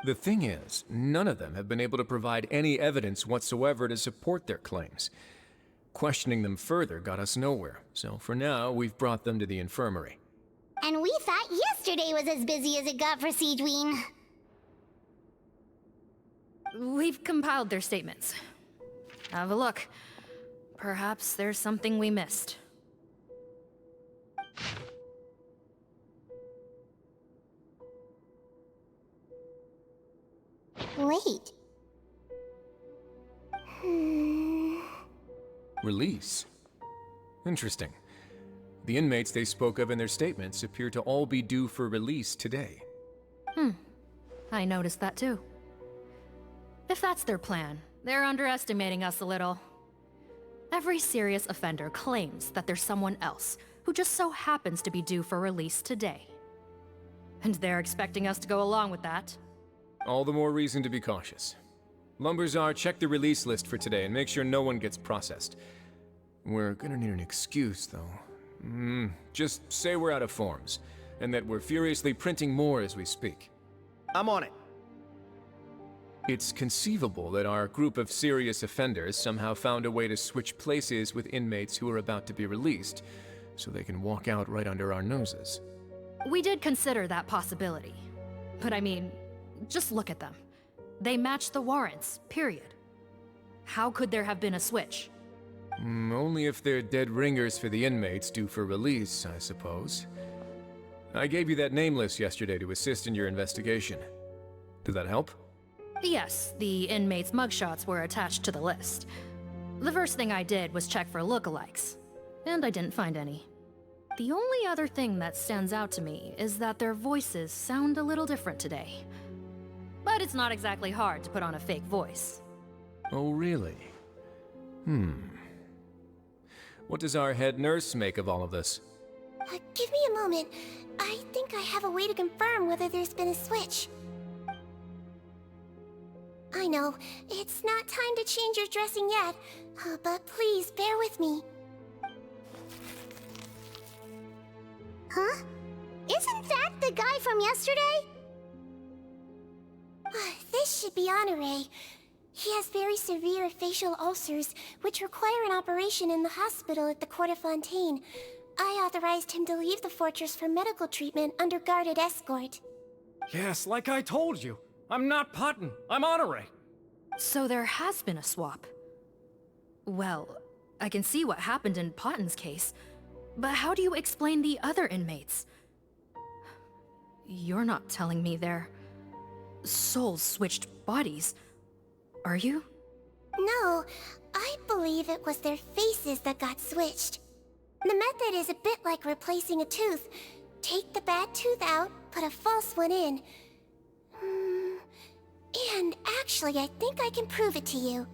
Speaker 11: The thing is, none of them have been able to provide any evidence whatsoever to support their claims. Questioning them further got us nowhere, so for now, we've brought them to the infirmary.
Speaker 3: And we thought yesterday was as busy as it got for Sigewinne.
Speaker 17: We've compiled their statements. Have a look. Perhaps there's something we missed.
Speaker 3: Wait.
Speaker 11: Release? Interesting. The inmates they spoke of in their statements appear to all be due for release today.
Speaker 17: I noticed that too. If that's their plan, they're underestimating us a little. Every serious offender claims that there's someone else who just so happens to be due for release today. And they're expecting us to go along with that.
Speaker 11: All the more reason to be cautious. Lumberzar, check the release list for today and make sure no one gets processed. We're gonna need an excuse, though. Just say we're out of forms, and that we're furiously printing more as we speak.
Speaker 16: I'm on it.
Speaker 11: It's conceivable that our group of serious offenders somehow found a way to switch places with inmates who are about to be released, so they can walk out right under our noses.
Speaker 17: We did consider that possibility. But I mean, just look at them. They match the warrants, period. How could there have been a switch?
Speaker 11: Only if they're dead ringers for the inmates due for release, I suppose. I gave you that name list yesterday to assist in your investigation. Did that help?
Speaker 17: Yes, the inmates' mugshots were attached to the list. The first thing I did was check for lookalikes, and I didn't find any. The only other thing that stands out to me is that their voices sound a little different today. But it's not exactly hard to put on a fake voice.
Speaker 11: Oh, really? What does our head nurse make of all of this?
Speaker 2: Give me a moment. I think I have a way to confirm whether there's been a switch. I know, it's not time to change your dressing yet, but please bear with me.
Speaker 3: Huh? Isn't that the guy from yesterday?
Speaker 2: This should be Honore. He has very severe facial ulcers, which require an operation in the hospital at the Court of Fontaine. I authorized him to leave the fortress for medical treatment under guarded escort.
Speaker 18: Yes, like I told you. I'm not Putton. I'm Honore.
Speaker 17: So there has been a swap. Well, I can see what happened in Potton's case, but how do you explain the other inmates? You're not telling me their souls switched bodies, are you?
Speaker 2: No, I believe it was their faces that got switched. The method is a bit like replacing a tooth. Take the bad tooth out, put a false one in. And actually, I think I can prove it to you.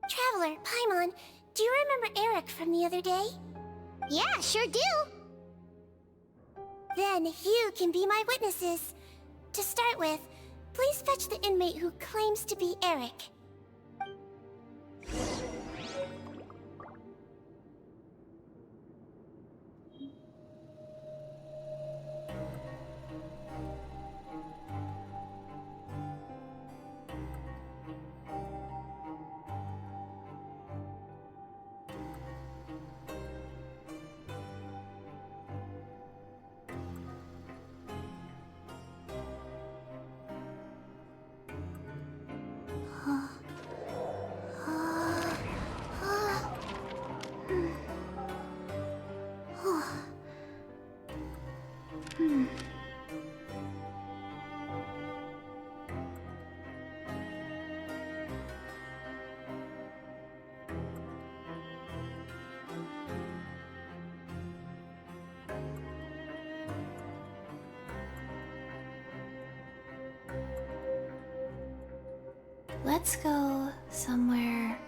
Speaker 2: Traveler, Paimon, do you remember Eric from the other day?
Speaker 3: Yeah, sure do.
Speaker 2: Then you can be my witnesses. To start with, please fetch the inmate who claims to be Eric.
Speaker 8: Let's go somewhere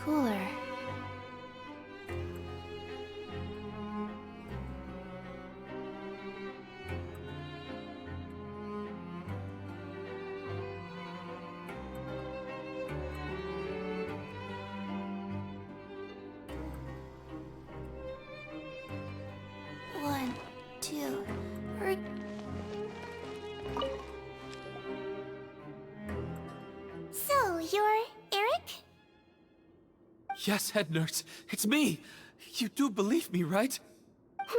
Speaker 8: cooler. One, two, three.
Speaker 2: So, you're Eric?
Speaker 10: Yes, head nurse. It's me. You do believe me, right?
Speaker 2: I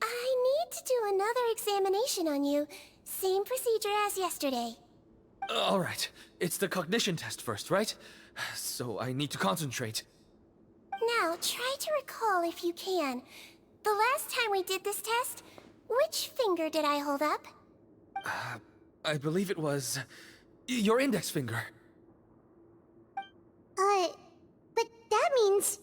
Speaker 2: need to do another examination on you. Same procedure as yesterday.
Speaker 10: All right. It's the cognition test first, right? So I need to concentrate.
Speaker 2: Now, try to recall if you can. The last time we did this test, which finger did I hold up?
Speaker 10: I believe it was your index finger.
Speaker 3: But that means...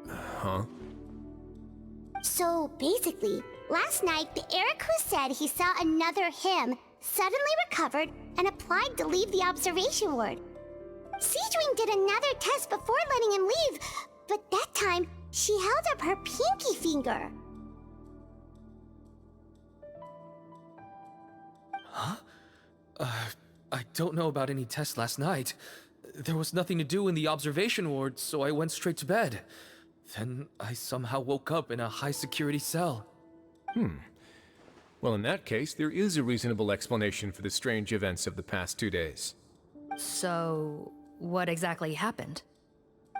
Speaker 11: Huh?
Speaker 3: So basically, last night the Eric who said he saw another him suddenly recovered and applied to leave the observation ward. Sigewinne did another test before letting him leave, but that time she held up her pinky finger.
Speaker 10: Huh? I don't know about any tests last night. There was nothing to do in the observation ward, so I went straight to bed. Then I somehow woke up in a high-security cell.
Speaker 11: Well, in that case, there is a reasonable explanation for the strange events of the past 2 days.
Speaker 17: So, what exactly happened?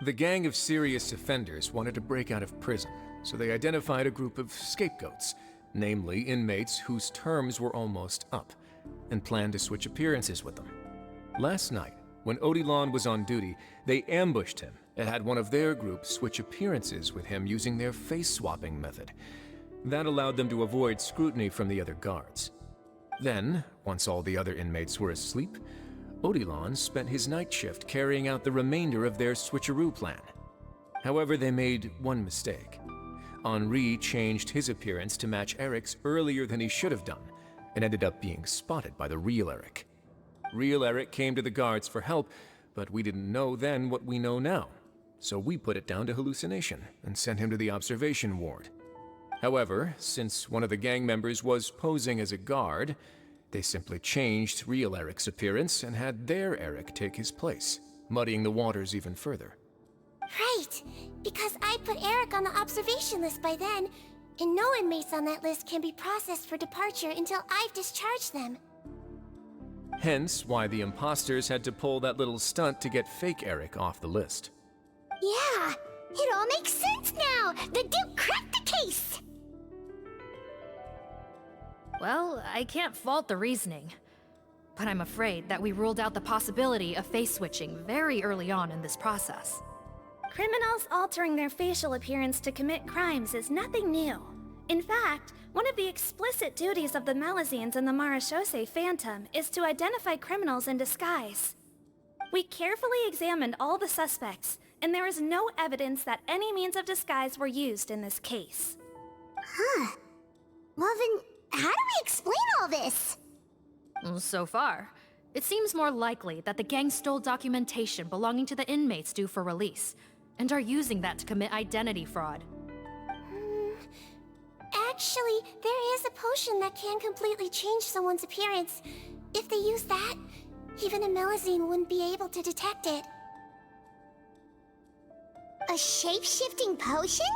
Speaker 11: The gang of serious offenders wanted to break out of prison, so they identified a group of scapegoats, namely inmates whose terms were almost up, and planned to switch appearances with them. Last night, when Odilon was on duty, they ambushed him and had one of their group switch appearances with him using their face-swapping method. That allowed them to avoid scrutiny from the other guards. Then, once all the other inmates were asleep, Odilon spent his night shift carrying out the remainder of their switcheroo plan. However, they made one mistake. Henri changed his appearance to match Eric's earlier than he should have done, and ended up being spotted by the real Eric. Real Eric came to the guards for help, but we didn't know then what we know now, so we put it down to hallucination and sent him to the observation ward. However, since one of the gang members was posing as a guard, they simply changed real Eric's appearance and had their Eric take his place, muddying the waters even further.
Speaker 2: Right, because I put Eric on the observation list by then, and no inmates on that list can be processed for departure until I've discharged them.
Speaker 11: Hence why the imposters had to pull that little stunt to get fake Eric off the list.
Speaker 3: Yeah, it all makes sense now! The Duke cracked the case!
Speaker 17: Well, I can't fault the reasoning. But I'm afraid that we ruled out the possibility of face switching very early on in this process.
Speaker 8: Criminals altering their facial appearance to commit crimes is nothing new. In fact, one of the explicit duties of the Malazines and the Marechaussee Phantom is to identify criminals in disguise. We carefully examined all the suspects, and there is no evidence that any means of disguise were used in this case.
Speaker 3: Huh. Well then, how do we explain all this?
Speaker 17: So far, it seems more likely that the gang stole documentation belonging to the inmates due for release, and are using that to commit identity fraud.
Speaker 2: Actually, there is a potion that can completely change someone's appearance. If they use that, even a Malazine wouldn't be able to detect it.
Speaker 3: A shape-shifting potion?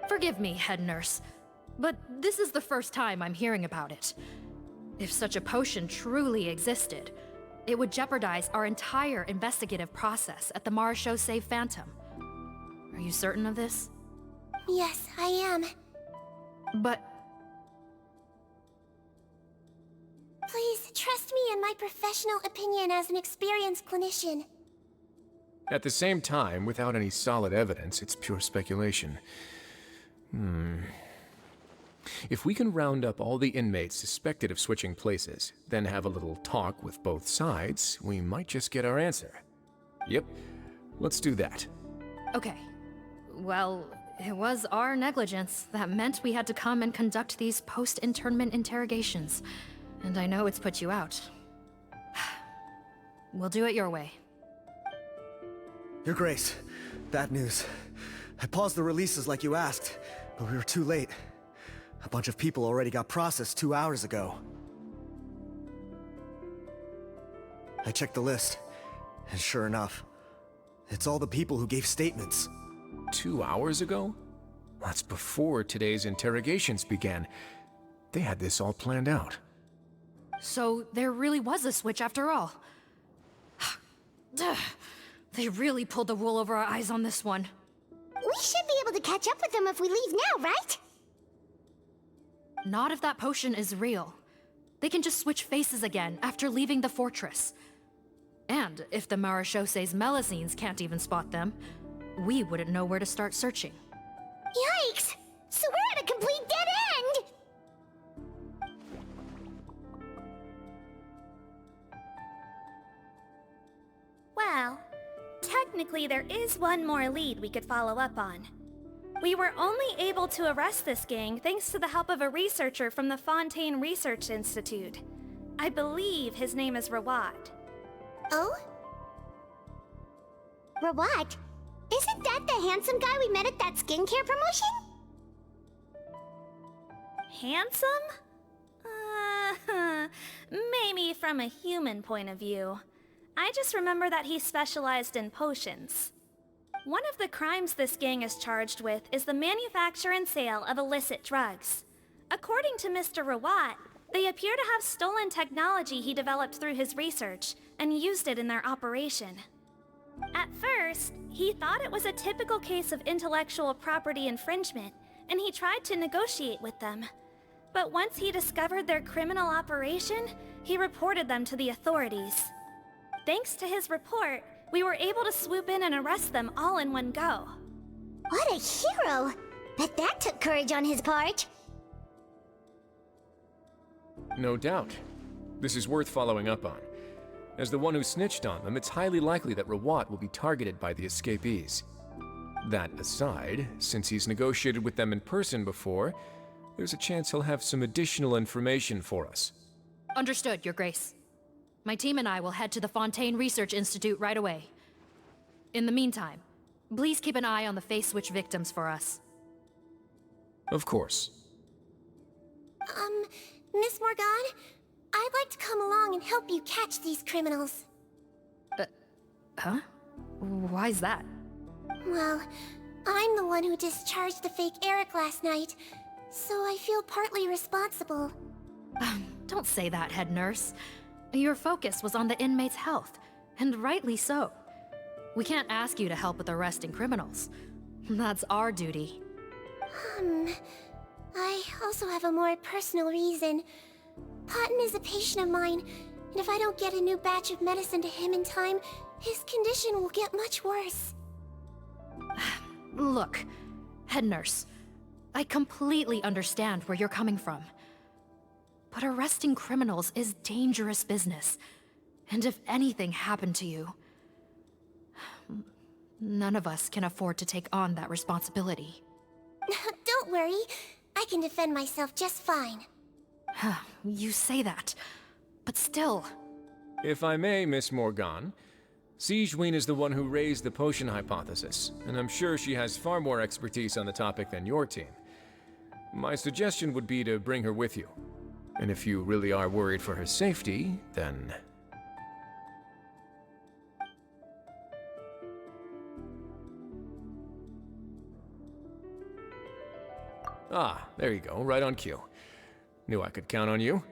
Speaker 17: Forgive me, head nurse, but this is the first time I'm hearing about it. If such a potion truly existed, it would jeopardize our entire investigative process at the Marechaussee Phantom. Are you certain of this?
Speaker 2: Yes, I am.
Speaker 17: But...
Speaker 2: Please, trust me in my professional opinion as an experienced clinician.
Speaker 11: At the same time, without any solid evidence, it's pure speculation. If we can round up all the inmates suspected of switching places, then have a little talk with both sides, we might just get our answer. Yep, let's do that.
Speaker 17: Okay. Well, it was our negligence that meant we had to come and conduct these post-internment interrogations. And I know it's put you out. We'll do it your way.
Speaker 16: Your Grace, bad news. I paused the releases like you asked, but we were too late. A bunch of people already got processed 2 hours ago. I checked the list, and sure enough, it's all the people who gave statements.
Speaker 11: 2 hours ago? That's before today's interrogations began. They had this all planned out.
Speaker 17: So there really was a switch after all. They really pulled the wool over our eyes on this one.
Speaker 3: We should be able to catch up with them if we leave now, right?
Speaker 17: Not if that potion is real. They can just switch faces again after leaving the fortress. And if the Marechaussee's Malazines can't even spot them, we wouldn't know where to start searching.
Speaker 3: Yikes! So we're at a complete dead end!
Speaker 8: Well, technically there is one more lead we could follow up on. We were only able to arrest this gang thanks to the help of a researcher from the Fontaine Research Institute. I believe his name is Rawat.
Speaker 2: Oh?
Speaker 3: Rawat? Isn't that the handsome guy we met at that skincare promotion?
Speaker 8: Handsome? Maybe from a human point of view. I just remember that he specialized in potions. One of the crimes this gang is charged with is the manufacture and sale of illicit drugs. According to Mr. Rawat, they appear to have stolen technology he developed through his research and used it in their operation. At first, he thought it was a typical case of intellectual property infringement, and he tried to negotiate with them. But once he discovered their criminal operation, he reported them to the authorities. Thanks to his report, we were able to swoop in and arrest them all in one go.
Speaker 3: What a hero! Bet that took courage on his part.
Speaker 11: No doubt. This is worth following up on. As the one who snitched on them, it's highly likely that Rawat will be targeted by the escapees. That aside, since he's negotiated with them in person before, there's a chance he'll have some additional information for us.
Speaker 17: Understood, Your Grace. My team and I will head to the Fontaine Research Institute right away. In the meantime, please keep an eye on the face switch victims for us.
Speaker 11: Of course.
Speaker 2: Miss Morgan, I'd like to come along and help you catch these criminals.
Speaker 17: Huh? Why's that?
Speaker 2: Well, I'm the one who discharged the fake Eric last night, so I feel partly responsible.
Speaker 17: Don't say that, head nurse. Your focus was on the inmates' health, and rightly so. We can't ask you to help with arresting criminals. That's our duty.
Speaker 2: I also have a more personal reason. Patton is a patient of mine, and if I don't get a new batch of medicine to him in time, his condition will get much worse.
Speaker 17: Look, head nurse, I completely understand where you're coming from. But arresting criminals is dangerous business. And if anything happened to you, none of us can afford to take on that responsibility.
Speaker 2: Don't worry, I can defend myself just fine.
Speaker 17: You say that, but still...
Speaker 11: If I may, Miss Morgan, Sigewinne is the one who raised the potion hypothesis, and I'm sure she has far more expertise on the topic than your team. My suggestion would be to bring her with you. And if you really are worried for her safety, then... Ah, there you go, right on cue. Knew I could count on you.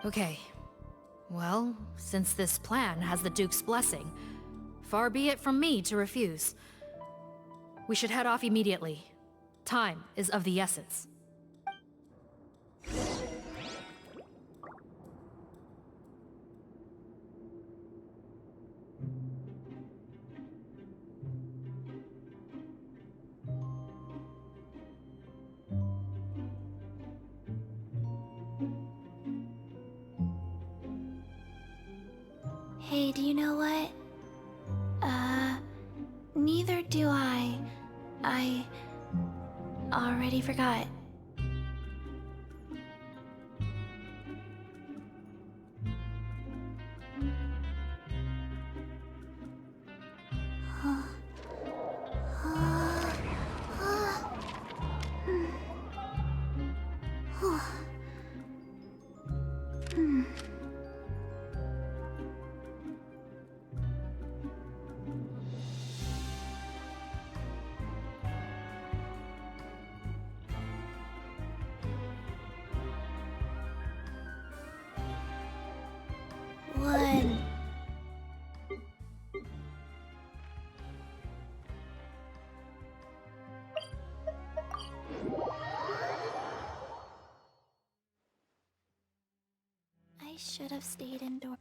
Speaker 17: Okay. Well, since this plan has the Duke's blessing, far be it from me to refuse. We should head off immediately. Time is of the essence.
Speaker 19: Hey, do you know what? Neither do I. I already forgot.
Speaker 2: One.
Speaker 19: I should have stayed indoors.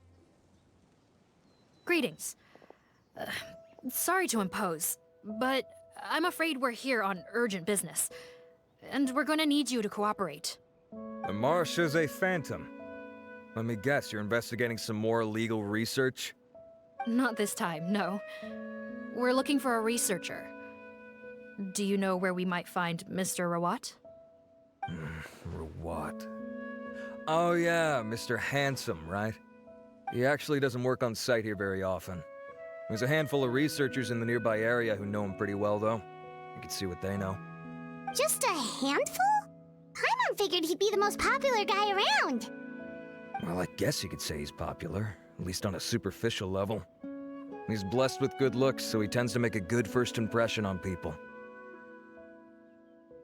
Speaker 17: Greetings. Sorry to impose, but I'm afraid we're here on urgent business. And we're gonna need you to cooperate.
Speaker 6: The Marechaussee Phantom. Let me guess, you're investigating some more illegal research?
Speaker 17: Not this time, no. We're looking for a researcher. Do you know where we might find Mr. Rawat?
Speaker 6: Rawat. Oh yeah, Mr. Handsome, right? He actually doesn't work on site here very often. There's a handful of researchers in the nearby area who know him pretty well, though. You can see what they know.
Speaker 3: Just a handful? Paimon figured he'd be the most popular guy around.
Speaker 6: Well, I guess you could say he's popular. at least on a superficial level. He's blessed with good looks, so he tends to make a good first impression on people.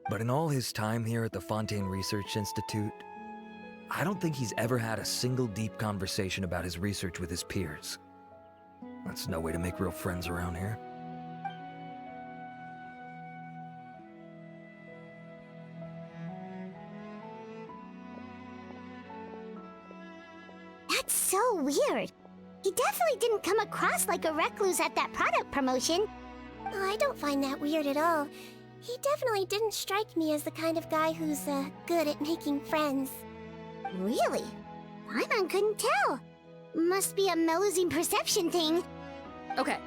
Speaker 6: But in all his time here at the Fontaine Research Institute, I don't think he's ever had a single deep conversation about his research with his peers. That's no way to make real friends around here.
Speaker 3: That's so weird. He definitely didn't come across like a recluse at that product promotion.
Speaker 2: Oh, I don't find that weird at all. He definitely didn't strike me as the kind of guy who's, good at making friends.
Speaker 3: Really? Paimon couldn't tell. Must be a Melusine perception thing.
Speaker 17: Okay,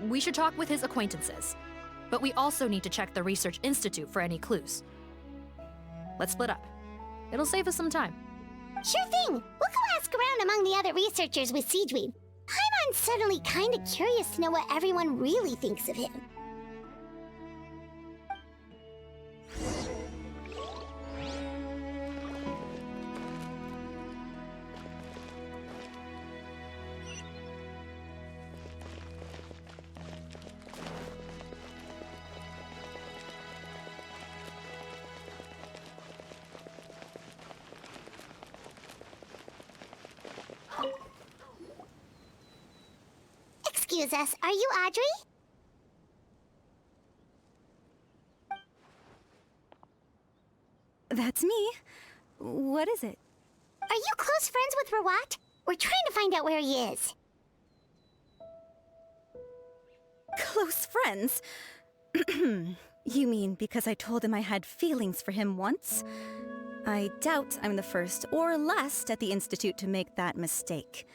Speaker 17: we should talk with his acquaintances. But we also need to check the Research Institute for any clues. Let's split up. It'll save us some time.
Speaker 3: Sure thing. We'll go ask around among the other researchers with Sigewinne. Paimon's suddenly kinda curious to know what everyone really thinks of him. Excuse us, are you Audrey?
Speaker 20: That's me. What is it?
Speaker 3: Are you close friends with Rawat? We're trying to find out where he is.
Speaker 20: Close friends? You mean because I told him I had feelings for him once? I doubt I'm the first or last at the Institute to make that mistake.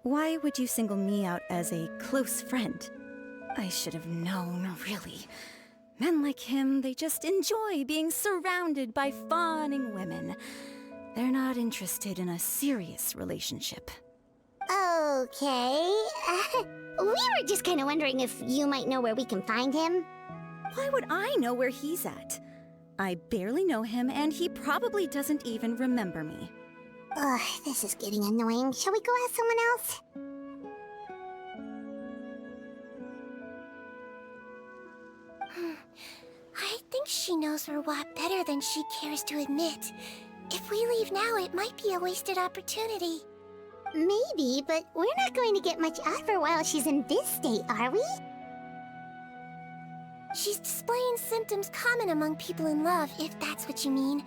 Speaker 20: Why would you single me out as a close friend? I should have known, really. Men like him, they just enjoy being surrounded by fawning women. They're not interested in a serious relationship.
Speaker 3: Okay. We were just kind of wondering if you might know where we can find him.
Speaker 20: Why would I know where he's at? I barely know him, and he probably doesn't even remember me.
Speaker 3: Ugh, this is getting annoying. Shall we go ask someone else?
Speaker 2: I think she knows Rawat better than she cares to admit. If we leave now, it might be a wasted opportunity.
Speaker 3: Maybe, but we're not going to get much out of her while she's in this state, are we?
Speaker 2: She's displaying symptoms common among people in love, if that's what you mean.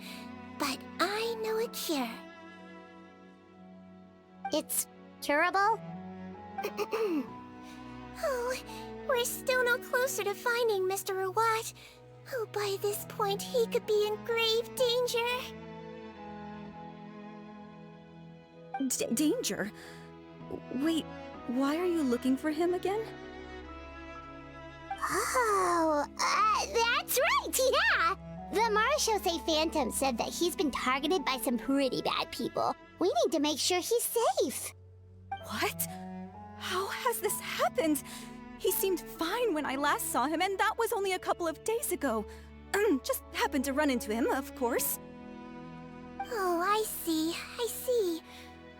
Speaker 2: But I know a cure.
Speaker 3: It's curable?
Speaker 2: Oh, we're still no closer to finding Mr. Rawat. Oh, by this point, he could be in grave danger.
Speaker 20: Danger? Wait, why are you looking for him again?
Speaker 3: Oh, that's right, yeah! The Marechaussee Phantom said that he's been targeted by some pretty bad people. We need to make sure he's safe.
Speaker 20: What? How has this happened? He seemed fine when I last saw him, and that was only a couple of days ago. Just happened to run into him, of course.
Speaker 2: Oh, I see.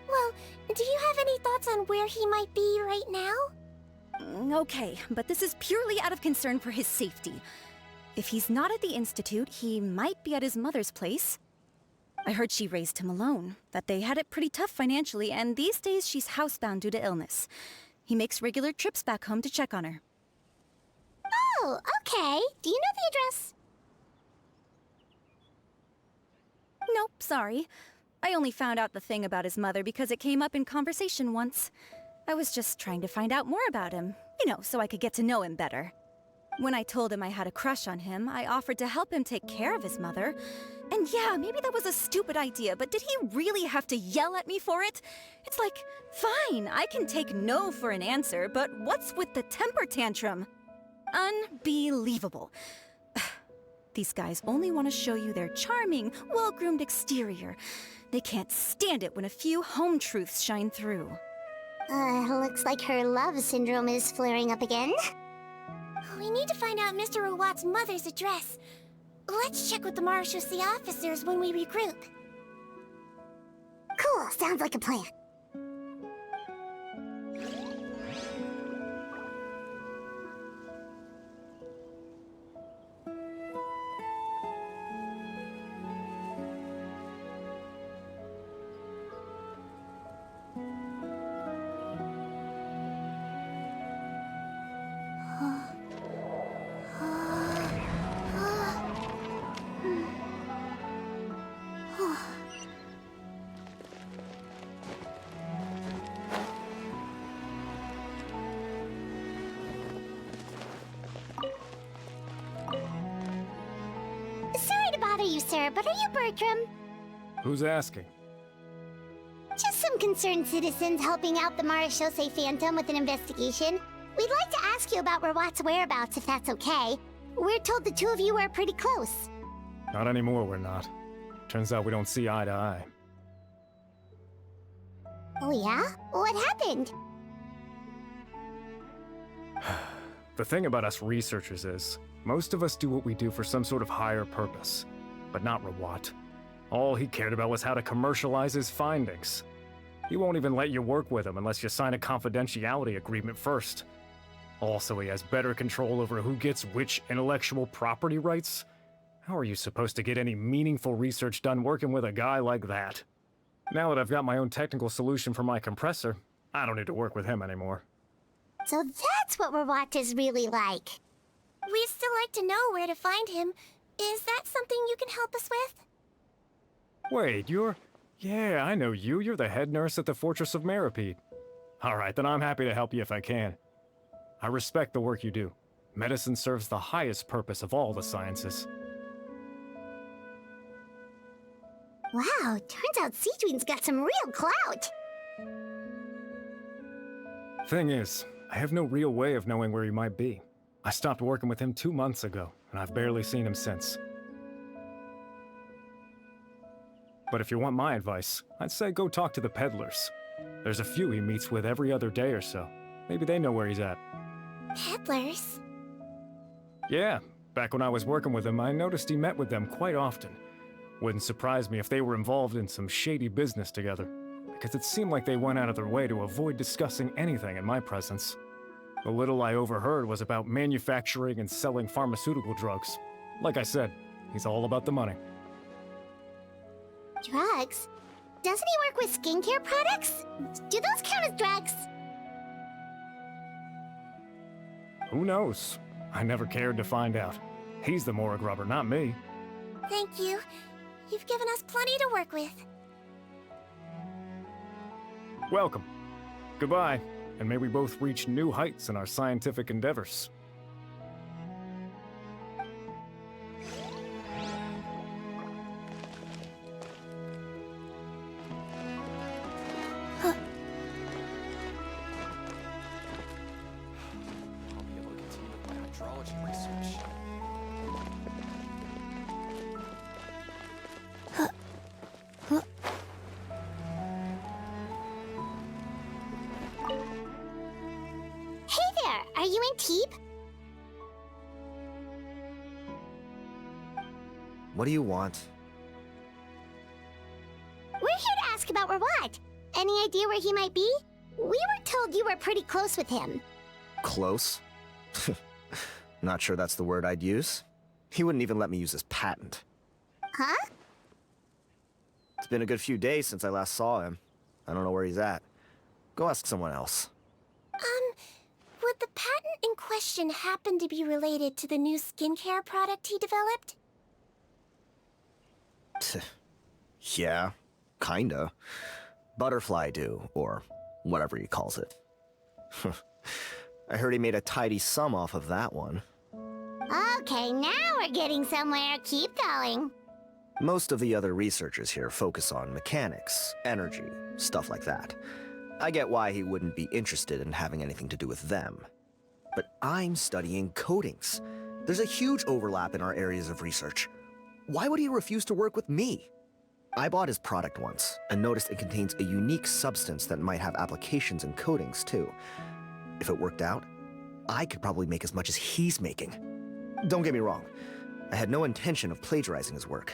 Speaker 2: Well, do you have any thoughts on where he might be right now?
Speaker 20: Okay, but this is purely out of concern for his safety. If he's not at the Institute, he might be at his mother's place. I heard she raised him alone, that they had it pretty tough financially, and these days she's housebound due to illness. He makes regular trips back home to check on her.
Speaker 3: Oh, okay. Do you know the address?
Speaker 20: Nope, sorry. I only found out the thing about his mother because it came up in conversation once. I was just trying to find out more about him, so I could get to know him better. When I told him I had a crush on him, I offered to help him take care of his mother. And yeah, maybe that was a stupid idea, but did he really have to yell at me for it? It's like, fine, I can take no for an answer, but what's with the temper tantrum? Unbelievable. These guys only want to show you their charming, well-groomed exterior. They can't stand it when a few home truths shine through.
Speaker 3: Looks like her love syndrome is flaring up again.
Speaker 2: We need to find out Mr. Rawat's mother's address. Let's check with the Marechaussee officers when we regroup.
Speaker 3: Cool, sounds like a plan. sir, but are you Bertram?
Speaker 18: Who's asking?
Speaker 3: Just some concerned citizens helping out the Marashose Phantom with an investigation. We'd like to ask you about Rawat's whereabouts, if that's okay. We're told the two of you are pretty close.
Speaker 18: Not anymore, we're not. Turns out we don't see eye to eye.
Speaker 3: Oh yeah? What happened?
Speaker 18: The thing about us researchers is, most of us do what we do for some sort of higher purpose. But not Rawat. All he cared about was how to commercialize his findings. He won't even let you work with him unless you sign a confidentiality agreement first. Also, he has better control over who gets which intellectual property rights. How are you supposed to get any meaningful research done working with a guy like that? Now that I've got my own technical solution for my compressor, I don't need to work with him anymore.
Speaker 3: So that's what Rawat is really like.
Speaker 2: We'd still like to know where to find him. Is that something you can help us with?
Speaker 18: Wait, you're... Yeah, I know you. You're the head nurse at the Fortress of Meripede. Alright, then I'm happy to help you if I can. I respect the work you do. Medicine serves the highest purpose of all the sciences.
Speaker 3: Wow, turns out Sigewinne's got some real clout.
Speaker 18: Thing is, I have no real way of knowing where he might be. I stopped working with him 2 months ago, and I've barely seen him since. But if you want my advice, I'd say go talk to the peddlers. There's a few he meets with every other day or so. Maybe they know where he's at.
Speaker 2: Peddlers?
Speaker 18: Yeah, back when I was working with him, I noticed he met with them quite often. Wouldn't surprise me if they were involved in some shady business together, because it seemed like they went out of their way to avoid discussing anything in my presence. The little I overheard was about manufacturing and selling pharmaceutical drugs. Like I said, he's all about the money.
Speaker 3: Drugs? Doesn't he work with skincare products? Do those count as drugs?
Speaker 18: Who knows? I never cared to find out. He's the Morag rubber, not me.
Speaker 2: Thank you. You've given us plenty to work with.
Speaker 18: Welcome. Goodbye, and may we both reach new heights in our scientific endeavors.
Speaker 3: Are you in Teep?
Speaker 16: What do you want?
Speaker 3: We're here to ask about Rawat. Any idea where he might be? We were told you were pretty close with him.
Speaker 16: Close? Not sure that's the word I'd use. He wouldn't even let me use his patent.
Speaker 3: Huh?
Speaker 16: It's been a good few days since I last saw him. I don't know where he's at. Go ask someone else.
Speaker 2: Would the patent in question happen to be related to the new skincare product he developed?
Speaker 16: Yeah, kinda. Butterfly dew, or whatever he calls it. I heard he made a tidy sum off of that one.
Speaker 3: Okay, now we're getting somewhere. Keep going.
Speaker 16: Most of the other researchers here focus on mechanics, energy, stuff like that. I get why he wouldn't be interested in having anything to do with them. But I'm studying coatings. There's a huge overlap in our areas of research. Why would he refuse to work with me? I bought his product once, and noticed it contains a unique substance that might have applications in coatings, too. If it worked out, I could probably make as much as he's making. Don't get me wrong, I had no intention of plagiarizing his work.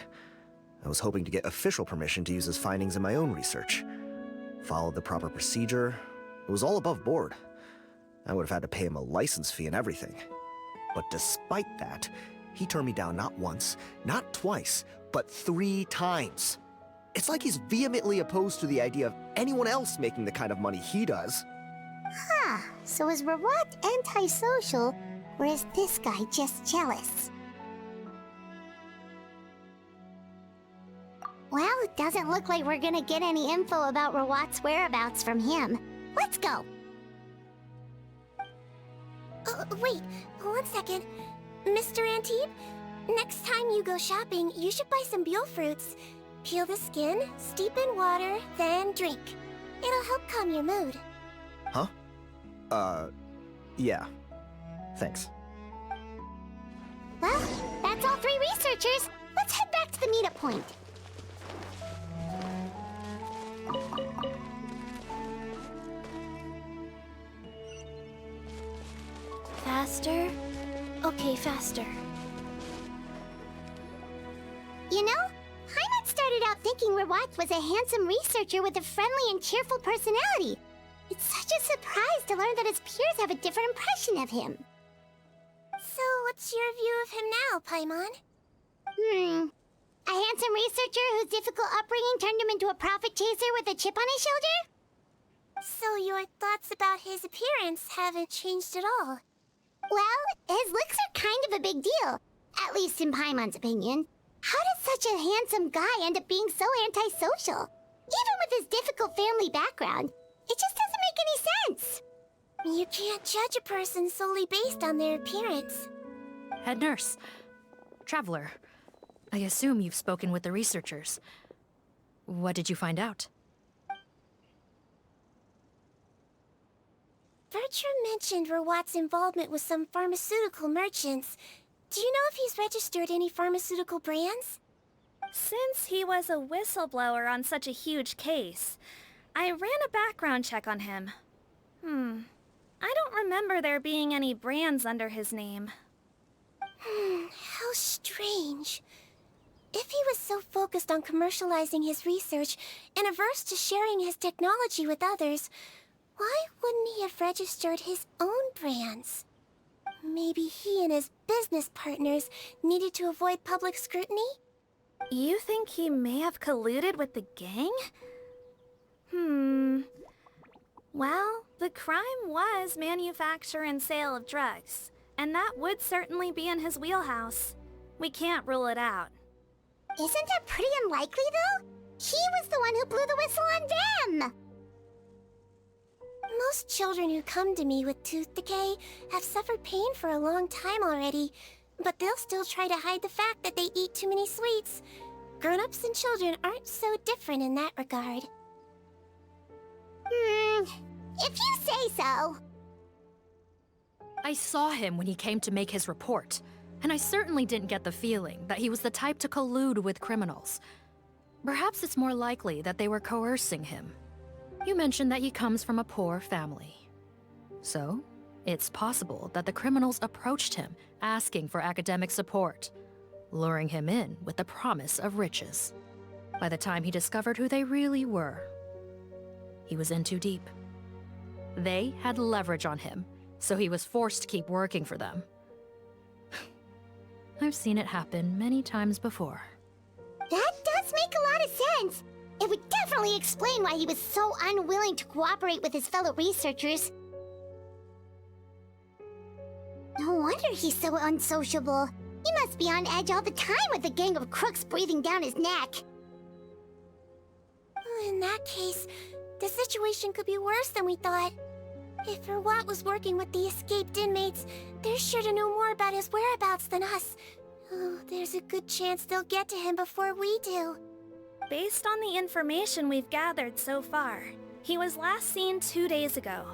Speaker 16: I was hoping to get official permission to use his findings in my own research. Followed the proper procedure. It was all above board. I would have had to pay him a license fee and everything. But despite that, he turned me down not once, not twice, but 3 times. It's like he's vehemently opposed to the idea of anyone else making the kind of money he does.
Speaker 3: Huh, so is Rawat antisocial, or is this guy just jealous? Well, it doesn't look like we're gonna get any info about Rawat's whereabouts from him. Let's go!
Speaker 2: Wait, 1 second. Mr. Antibes, Next time you go shopping, you should buy some Buell fruits. Peel the skin, steep in water, then drink. It'll help calm your mood.
Speaker 16: Huh? Yeah. Thanks.
Speaker 3: Well, that's all 3 researchers. Let's head back to the meetup point.
Speaker 19: Faster? Okay, faster.
Speaker 3: You know, Paimon started out thinking Rawat was a handsome researcher with a friendly and cheerful personality. It's such a surprise to learn that his peers have a different impression of him.
Speaker 2: So, what's your view of him now, Paimon?
Speaker 3: A handsome researcher whose difficult upbringing turned him into a profit chaser with a chip on his shoulder?
Speaker 2: So your thoughts about his appearance haven't changed at all?
Speaker 3: Well, his looks are kind of a big deal. At least in Paimon's opinion. How does such a handsome guy end up being so antisocial? Even with his difficult family background, it just doesn't make any sense.
Speaker 2: You can't judge a person solely based on their appearance.
Speaker 17: Head nurse. Traveler. I assume you've spoken with the researchers. What did you find out?
Speaker 2: Bertram mentioned Rawat's involvement with some pharmaceutical merchants. Do you know if he's registered any pharmaceutical brands?
Speaker 8: Since he was a whistleblower on such a huge case, I ran a background check on him. I don't remember there being any brands under his name.
Speaker 2: How strange. If he was so focused on commercializing his research and averse to sharing his technology with others, why wouldn't he have registered his own brands? Maybe he and his business partners needed to avoid public scrutiny?
Speaker 8: You think he may have colluded with the gang? Well, the crime was manufacture and sale of drugs, and that would certainly be in his wheelhouse. We can't rule it out.
Speaker 3: Isn't that pretty unlikely, though? He was the one who blew the whistle on them!
Speaker 2: Most children who come to me with tooth decay have suffered pain for a long time already, but they'll still try to hide the fact that they eat too many sweets. Grown-ups and children aren't so different in that regard.
Speaker 3: If you say so.
Speaker 17: I saw him when he came to make his report, and I certainly didn't get the feeling that he was the type to collude with criminals. Perhaps it's more likely that they were coercing him. You mentioned that he comes from a poor family. So, it's possible that the criminals approached him asking for academic support, luring him in with the promise of riches. By the time he discovered who they really were, he was in too deep. They had leverage on him, so he was forced to keep working for them. I've seen it happen many times before.
Speaker 3: That does make a lot of sense. It would definitely explain why he was so unwilling to cooperate with his fellow researchers. No wonder he's so unsociable. He must be on edge all the time with a gang of crooks breathing down his neck.
Speaker 2: In that case, the situation could be worse than we thought. If Rawat was working with the escaped inmates, they're sure to know more about his whereabouts than us. Oh, there's a good chance they'll get to him before we do.
Speaker 8: Based on the information we've gathered so far, he was last seen 2 days ago.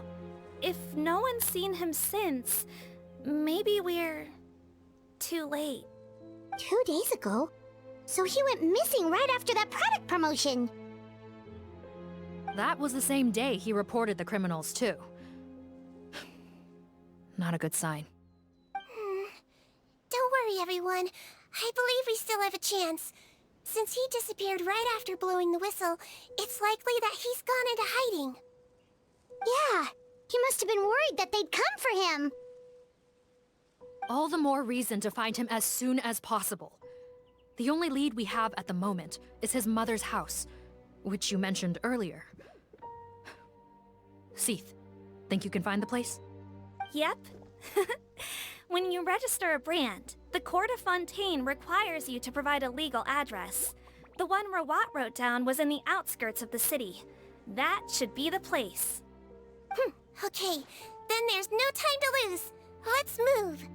Speaker 8: If no one's seen him since, maybe we're too late.
Speaker 3: 2 days ago? So he went missing right after that product promotion.
Speaker 17: That was the same day he reported the criminals, too. Not a good sign.
Speaker 2: Don't worry, everyone. I believe we still have a chance. Since he disappeared right after blowing the whistle, it's likely that he's gone into hiding.
Speaker 3: Yeah, he must have been worried that they'd come for him.
Speaker 17: All the more reason to find him as soon as possible. The only lead we have at the moment is his mother's house, which you mentioned earlier. Seath, think you can find the place?
Speaker 8: Yep. When you register a brand, the Court of Fontaine requires you to provide a legal address. The one Rawat wrote down was in the outskirts of the city. That should be the place.
Speaker 2: Okay, then there's no time to lose. Let's move.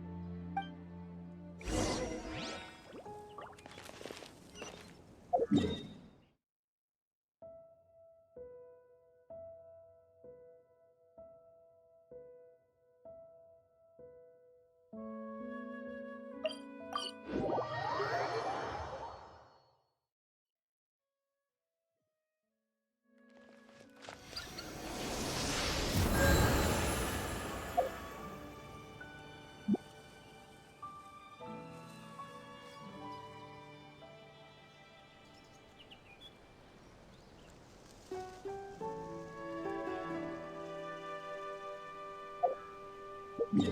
Speaker 19: One,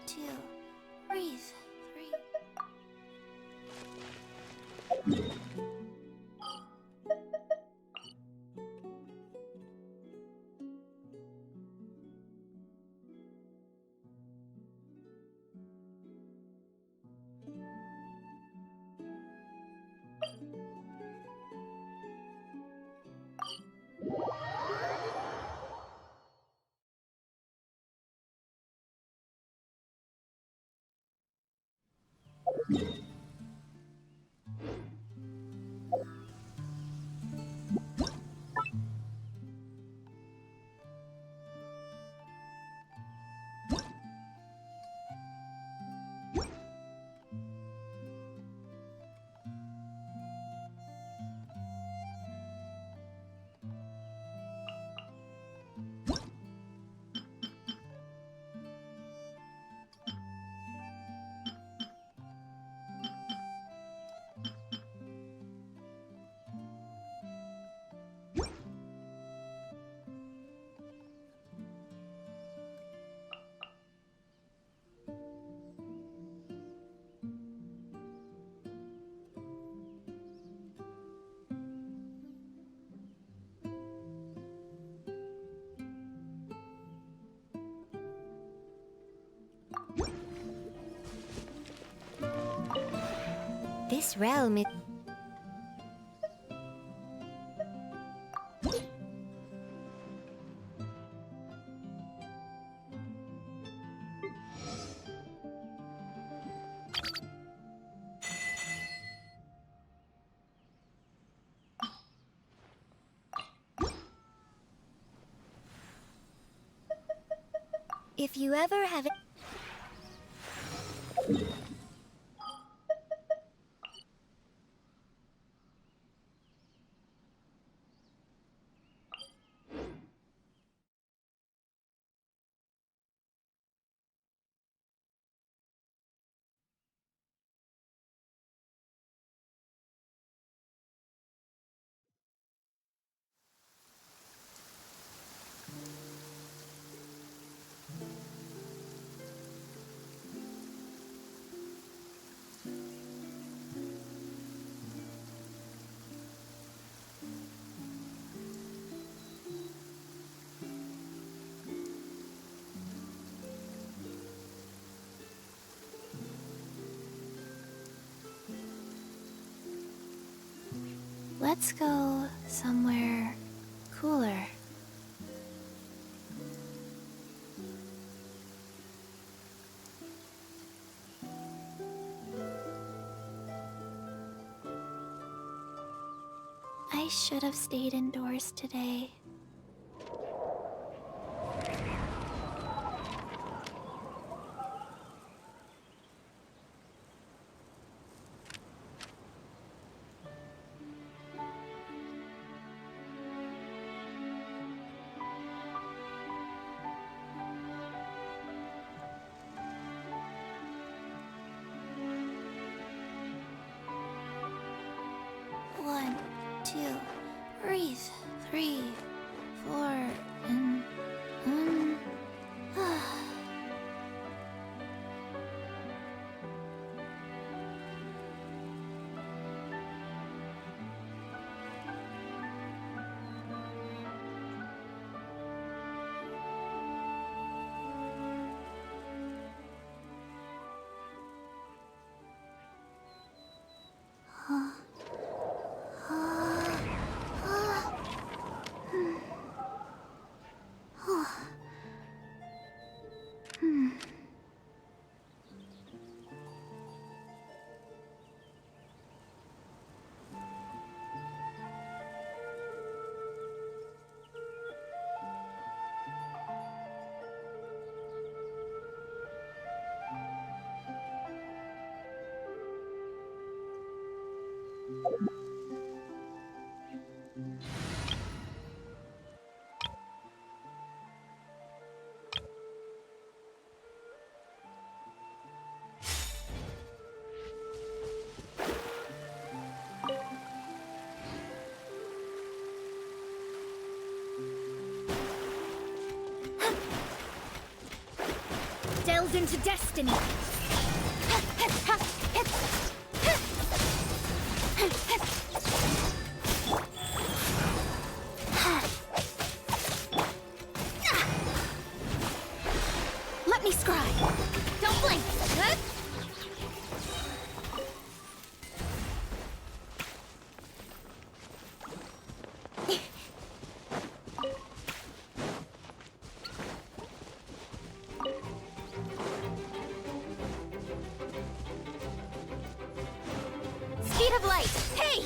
Speaker 19: two, breathe. Three.
Speaker 3: This realm is... If you ever have it... Let's go somewhere cooler. I should have stayed indoors today. One, two, breathe. 3, 4, and...
Speaker 8: delved into destiny.
Speaker 19: Let me scry. Don't blink. Speed of light. Hey!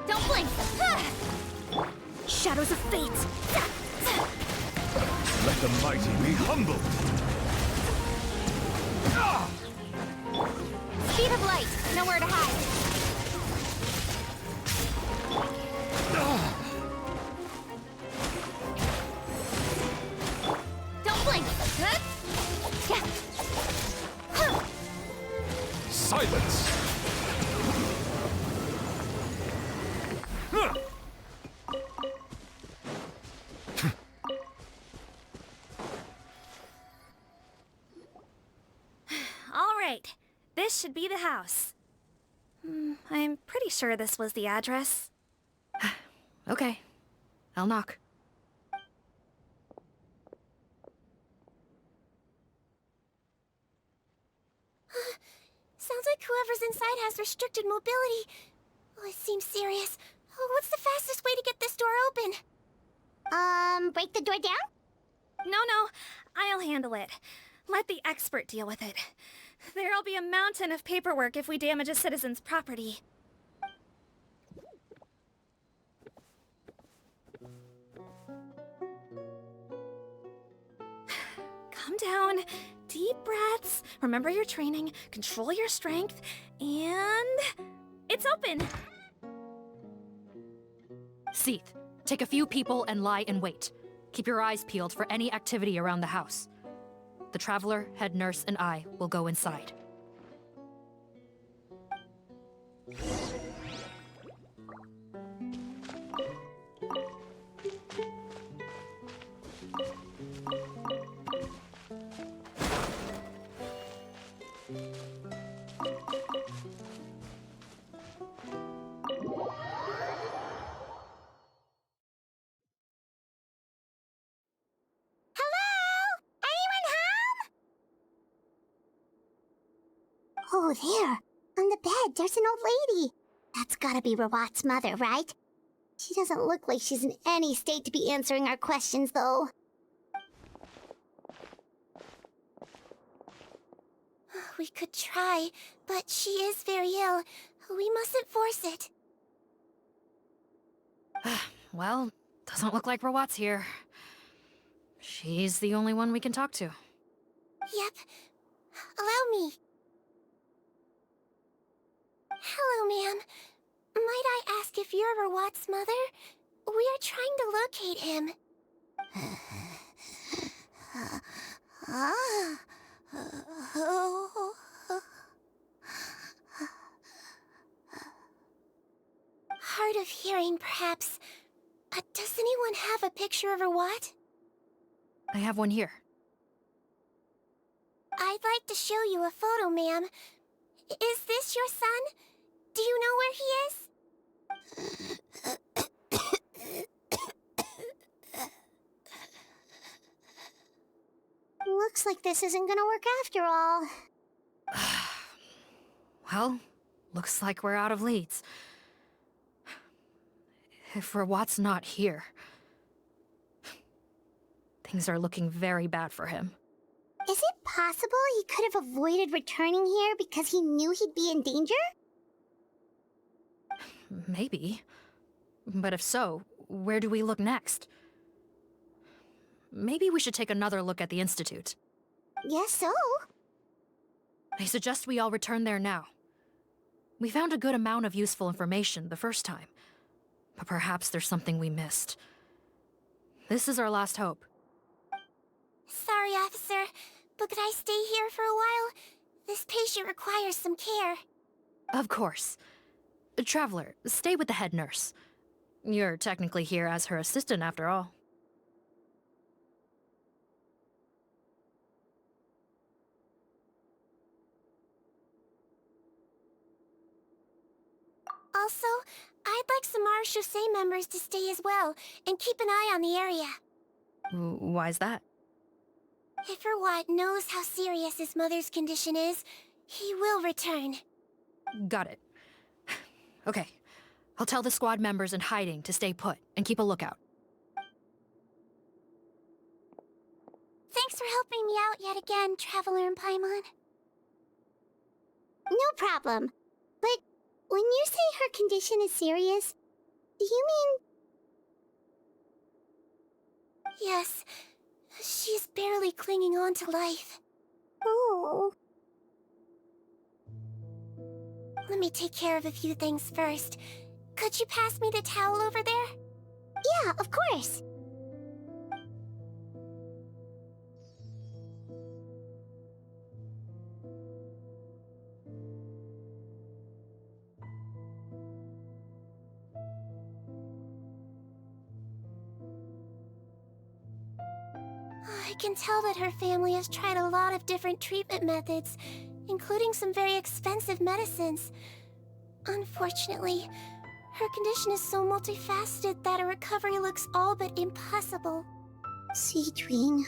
Speaker 19: Don't blink! Shadows of fate!
Speaker 13: Let the mighty be humbled!
Speaker 19: Speed of light! Nowhere to hide! Don't blink!
Speaker 13: Silence!
Speaker 8: All right, this should be the house. I'm pretty sure this was the address.
Speaker 17: Okay, I'll knock.
Speaker 2: Sounds like whoever's inside has restricted mobility. Oh, it seems serious. Oh, what's the fastest way to get this door open?
Speaker 3: Break the door down?
Speaker 8: No, I'll handle it. Let the expert deal with it. There'll be a mountain of paperwork if we damage a citizen's property. Calm down. Deep breaths. Remember your training. Control your strength. And... it's open!
Speaker 17: Seath, take a few people and lie in wait. Keep your eyes peeled for any activity around the house. The Traveler, head nurse, and I will go inside.
Speaker 3: Oh, there. On the bed, there's an old lady. That's gotta be Rawat's mother, right? She doesn't look like she's in any state to be answering our questions, though.
Speaker 2: We could try, but she is very ill. We mustn't force it.
Speaker 17: Well, doesn't look like Rawat's here. She's the only one we can talk to.
Speaker 2: Yep. Allow me. Hello, ma'am. Might I ask if you're Rawat's mother? We are trying to locate him. Hard of hearing, perhaps. Does anyone have a picture of Rawat?
Speaker 17: I have one here.
Speaker 2: I'd like to show you a photo, ma'am. Is this your son? Do you know where he is?
Speaker 3: Looks like this isn't gonna work after all.
Speaker 17: Well, looks like we're out of leads. If Rawat's not here, things are looking very bad for him.
Speaker 3: Is it possible he could have avoided returning here because he knew he'd be in danger?
Speaker 17: Maybe. But if so, where do we look next? maybe we should take another look at the Institute.
Speaker 3: Yes, so?
Speaker 17: I suggest we all return there now. We found a good amount of useful information the first time, but perhaps there's something we missed. This is our last hope.
Speaker 2: Sorry, officer, but could I stay here for a while? This patient requires some care.
Speaker 17: Of course. Traveler, stay with the head nurse. You're technically here as her assistant after all.
Speaker 2: Also, I'd like some Marechaussee members to stay as well, and keep an eye on the area.
Speaker 17: Why's that?
Speaker 2: If Rawat knows how serious his mother's condition is, he will return.
Speaker 17: Got it. Okay. I'll tell the squad members in hiding to stay put and keep a lookout.
Speaker 2: Thanks for helping me out yet again, Traveler and Paimon.
Speaker 3: No problem. But when you say her condition is serious, do you mean...
Speaker 2: Yes. She's barely clinging on to life.
Speaker 3: Oh.
Speaker 2: Let me take care of a few things first. Could you pass me the towel over there?
Speaker 3: Yeah, of course.
Speaker 2: I can tell that her family has tried a lot of different treatment methods, including some very expensive medicines. Unfortunately, her condition is so multifaceted that a recovery looks all but impossible.
Speaker 3: Sigewinne.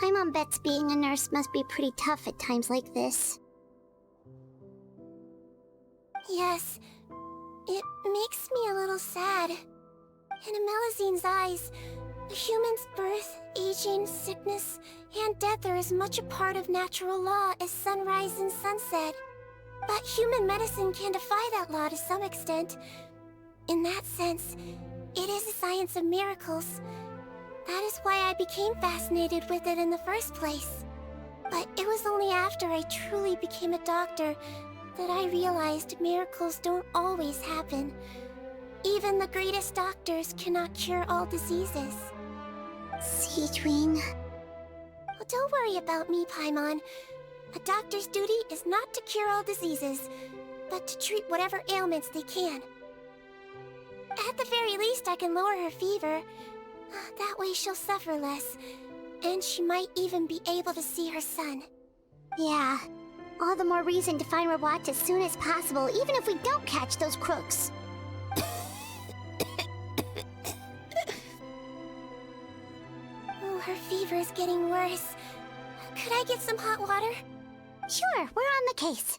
Speaker 3: Paimon bets being a nurse must be pretty tough at times like this.
Speaker 2: Yes, it makes me a little sad. In Amelizine's eyes, a human's birth, aging, sickness, and death are as much a part of natural law as sunrise and sunset. But human medicine can defy that law to some extent. In that sense, it is a science of miracles. That is why I became fascinated with it in the first place. But it was only after I truly became a doctor that I realized miracles don't always happen. Even the greatest doctors cannot cure all diseases.
Speaker 3: Sigewinne.
Speaker 2: Oh, don't worry about me, Paimon. A doctor's duty is not to cure all diseases, but to treat whatever ailments they can. At the very least, I can lower her fever. That way she'll suffer less, and she might even be able to see her son.
Speaker 3: Yeah, all the more reason to find Rawat as soon as possible, even if we don't catch those crooks.
Speaker 2: Oh, her fever is getting worse. Could I get some hot water?
Speaker 3: Sure, we're on the case.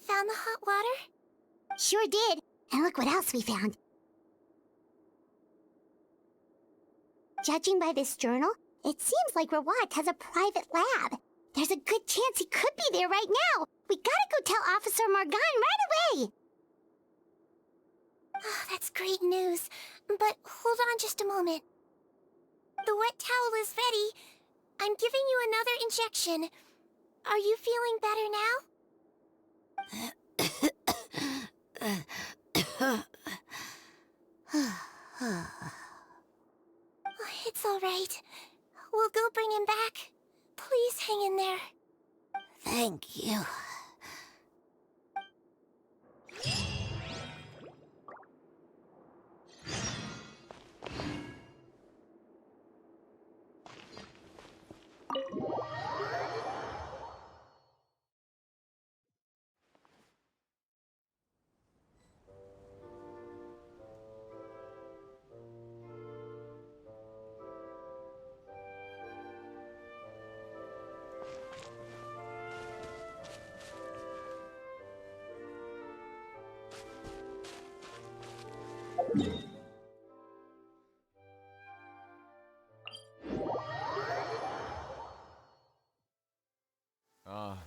Speaker 2: Found the hot water?
Speaker 3: Sure did. And look what else we found. Judging by this journal, it seems like Rawat has a private lab. There's a good chance he could be there right now. We gotta go tell Officer Morgan right away.
Speaker 2: Oh, that's great news. But hold on just a moment. The wet towel is ready. I'm giving you another injection. Are you feeling better now? It's all right. We'll go bring him back. Please hang in there.
Speaker 3: Thank you.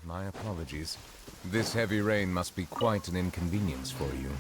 Speaker 2: My apologies. This heavy rain must be quite an inconvenience for you.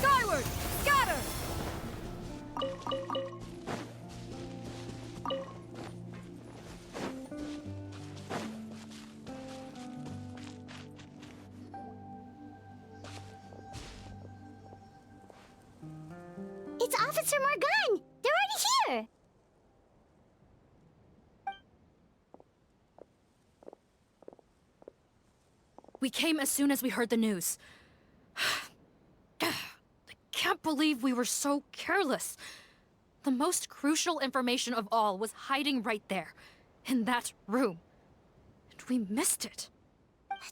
Speaker 19: Skyward! Scatter!
Speaker 3: It's Officer Morgan! They're already here!
Speaker 17: We came as soon as we heard the news. I can't believe we were so careless. The most crucial information of all was hiding right there, in that room. And we missed it.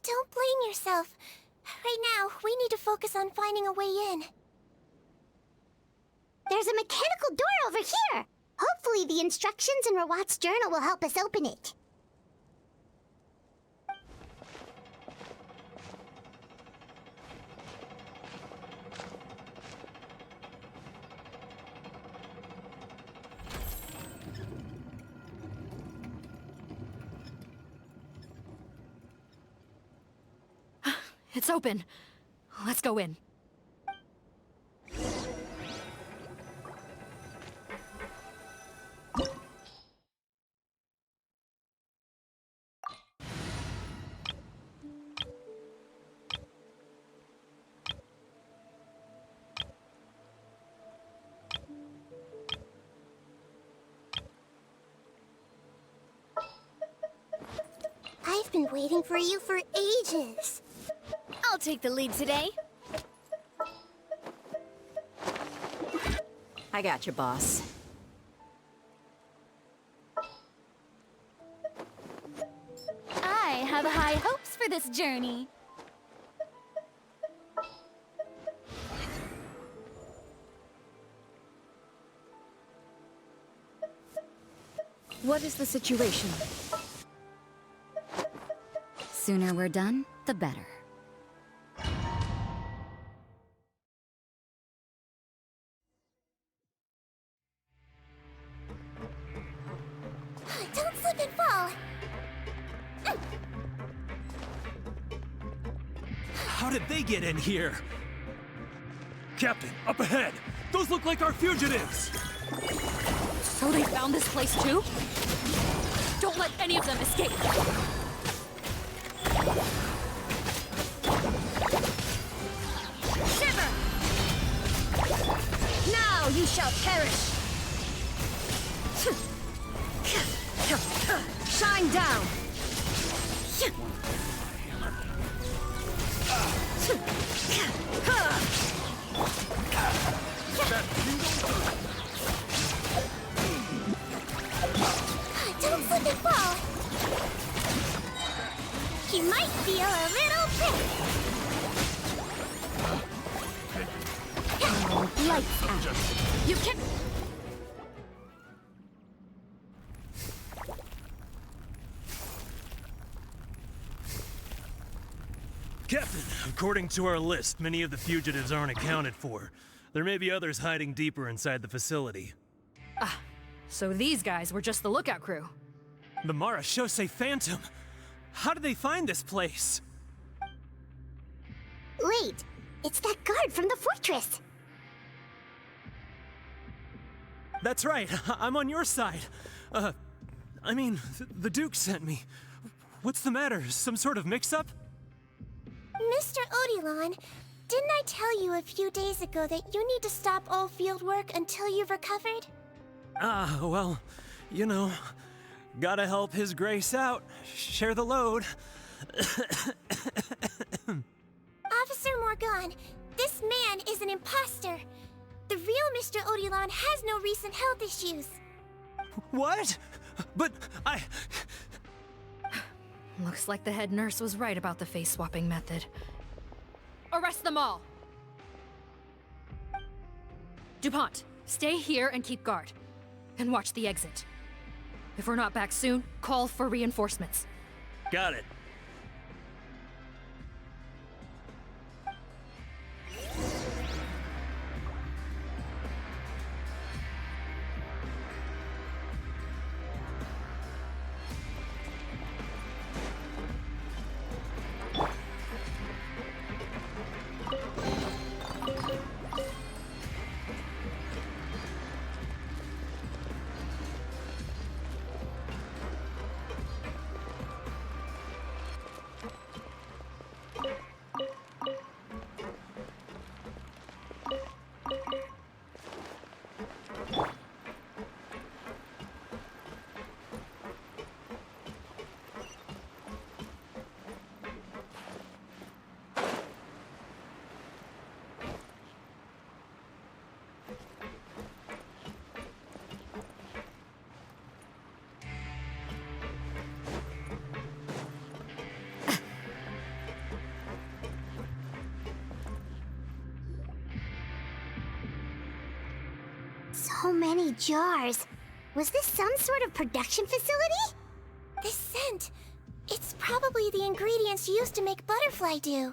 Speaker 2: Don't blame yourself. Right now, we need to focus on finding a way in.
Speaker 3: There's a mechanical door over here! Hopefully the instructions in Rawat's journal will help us open it.
Speaker 17: It's open. Let's go in.
Speaker 2: I've been waiting for you for ages.
Speaker 19: I'll take the lead today.
Speaker 9: I got you, boss.
Speaker 19: I have high hopes for this journey.
Speaker 9: What is the situation?
Speaker 19: Sooner we're done, the better.
Speaker 2: Don't slip and fall.
Speaker 15: How did they get in here? Captain, up ahead! Those look like our fugitives!
Speaker 17: So they found this place too? Don't let any of them escape!
Speaker 19: Shiver! Now you shall perish! Shine down!
Speaker 2: Don't slip and fall. You might feel a little bit.
Speaker 19: Lights out.
Speaker 17: You can...
Speaker 15: Captain, according to our list, many of the fugitives aren't accounted for. There may be others hiding deeper inside the facility.
Speaker 17: Ah, so these guys were just the lookout crew.
Speaker 15: The Marashose Phantom! How did they find this place?
Speaker 3: Wait, it's that guard from the fortress!
Speaker 15: That's right, I'm on your side. I mean, the Duke sent me. What's the matter? Some sort of mix-up?
Speaker 2: Mr. Odilon, Didn't I tell you a few days ago that you need to stop all field work until you've recovered?
Speaker 15: Well, you know, gotta help His Grace out. Share the load.
Speaker 2: Officer Morgan, this man is an imposter. The real Mr. Odilon has no recent health issues.
Speaker 15: What? But I...
Speaker 17: Looks like the head nurse was right about the face-swapping method. Arrest them all! DuPont, stay here and keep guard. And watch the exit. If we're not back soon, call for reinforcements.
Speaker 15: Got it.
Speaker 3: So many jars. Was this some sort of production facility?
Speaker 2: This scent, it's probably the ingredients used to make butterfly dew.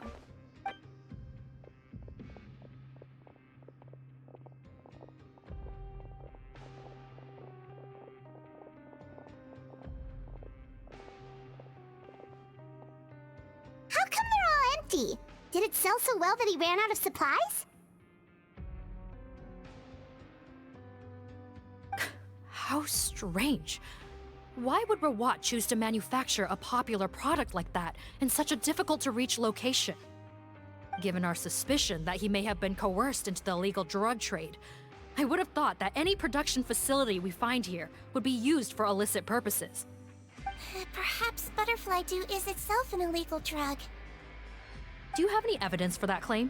Speaker 3: How come they're all empty? Did it sell so well that he ran out of supplies?
Speaker 17: How strange. Why would Rawat choose to manufacture a popular product like that in such a difficult-to-reach location? Given our suspicion that he may have been coerced into the illegal drug trade, I would have thought that any production facility we find here would be used for illicit purposes.
Speaker 2: Perhaps butterfly dew is itself an illegal drug.
Speaker 17: Do you have any evidence for that claim?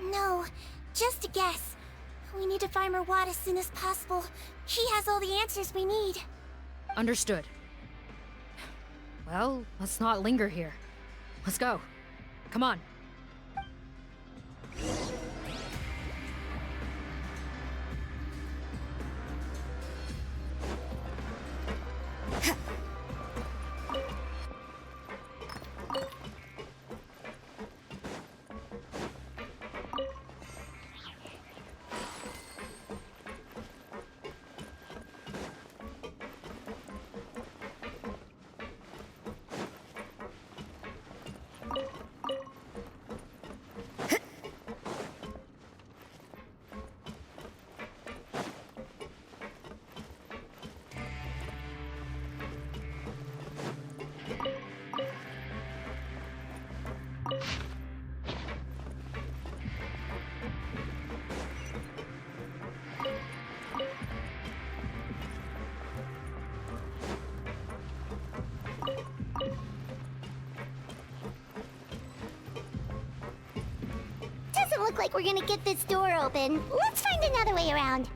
Speaker 2: No, just a guess. We need to find Rawat as soon as possible. He has all the answers we need.
Speaker 17: Understood. Well, let's not linger here. Let's go. Come on.
Speaker 3: Doesn't look like we're gonna get this door open. Let's find another way around.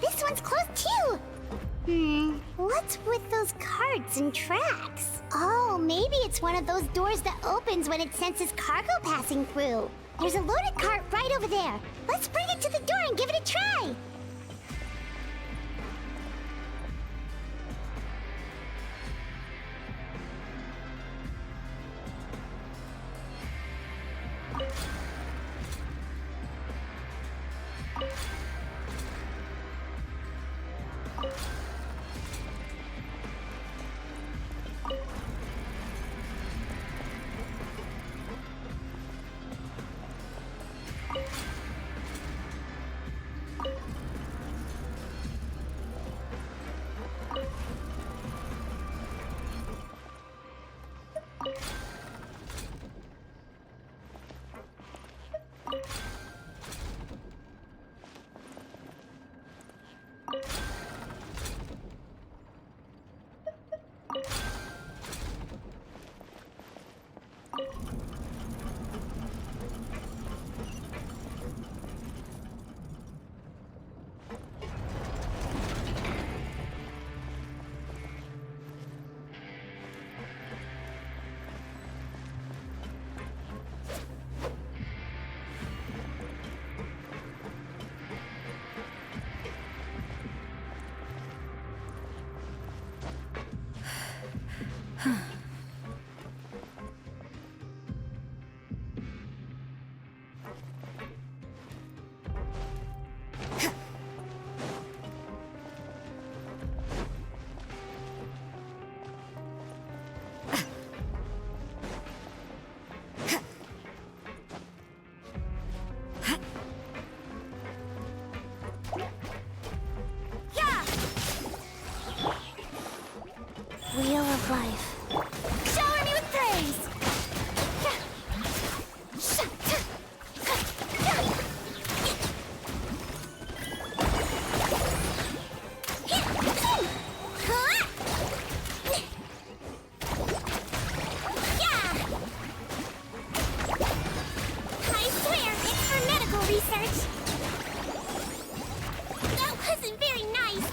Speaker 3: This one's closed too. What's with those carts and tracks? Oh, maybe it's one of those doors that opens when it senses cargo passing through. There's a loaded cart right over there. Let's bring it to the door and give it a try.
Speaker 2: research. That wasn't very nice.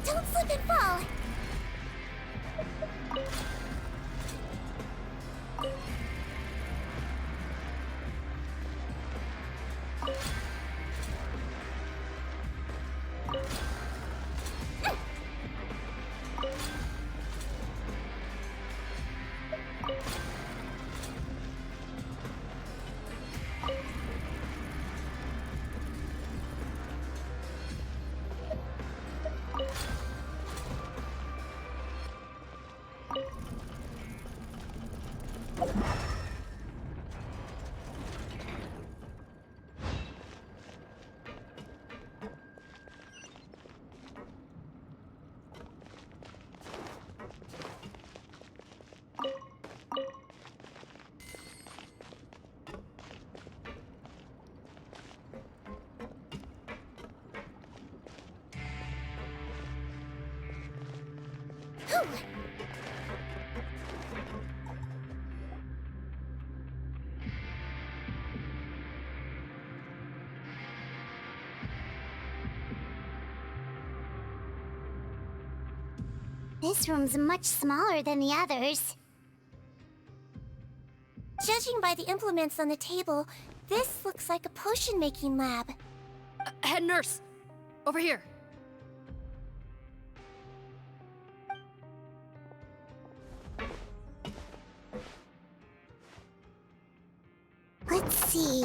Speaker 2: Don't slip and fall!
Speaker 3: This room's much smaller than the others.
Speaker 2: Judging by the implements on the table, this looks like a potion-making lab.
Speaker 17: Head nurse! Over here!
Speaker 3: see.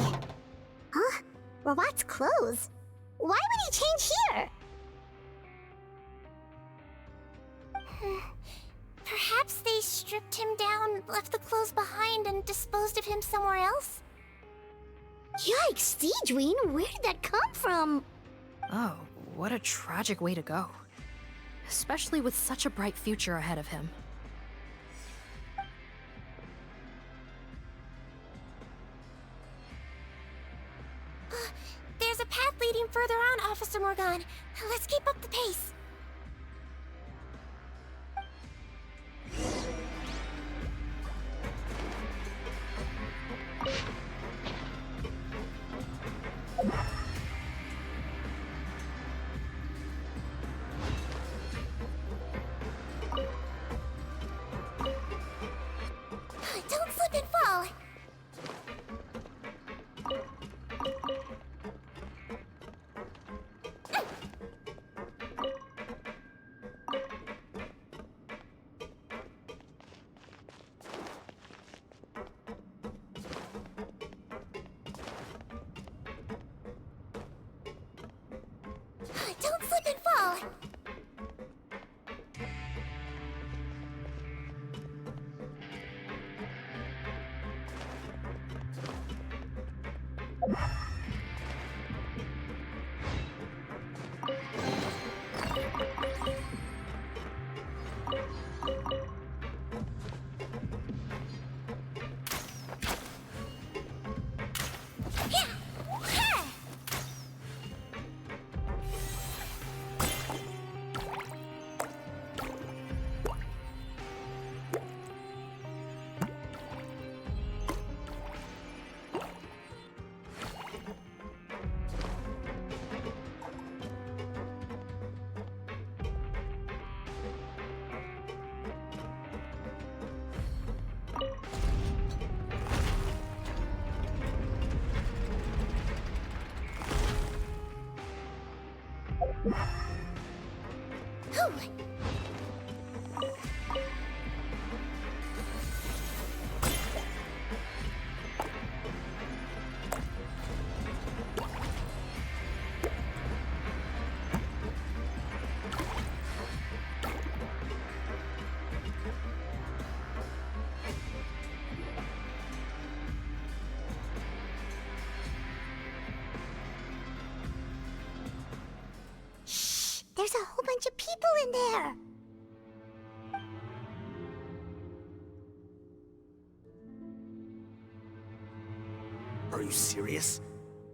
Speaker 3: Huh? Robot's clothes? Why would he change here?
Speaker 2: Perhaps they stripped him down, left the clothes behind, and disposed of him somewhere else?
Speaker 3: Yikes, Sigewinne, where did that come from?
Speaker 17: Oh, what a tragic way to go. Especially with such a bright future ahead of him.
Speaker 2: There's a path leading further on, Officer Morgan. Let's keep up the pace. Don't slip and fall. Don't slip and fall.
Speaker 3: There's a whole bunch of people in there.
Speaker 16: Are you serious?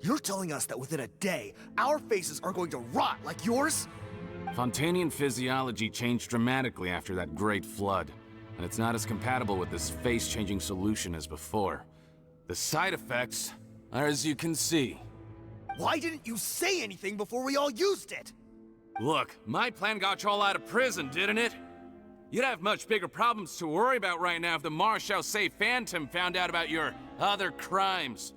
Speaker 16: You're telling us that within a day, our faces are going to rot like yours?
Speaker 12: Fontanian physiology changed dramatically after that great flood, and it's not as compatible with this face-changing solution as before. The side effects are as you can see.
Speaker 16: Why didn't you say anything before we all used it?
Speaker 12: Look, my plan got you all out of prison, didn't it? You'd have much bigger problems to worry about right now if the Marechaussee Phantom found out about your other crimes.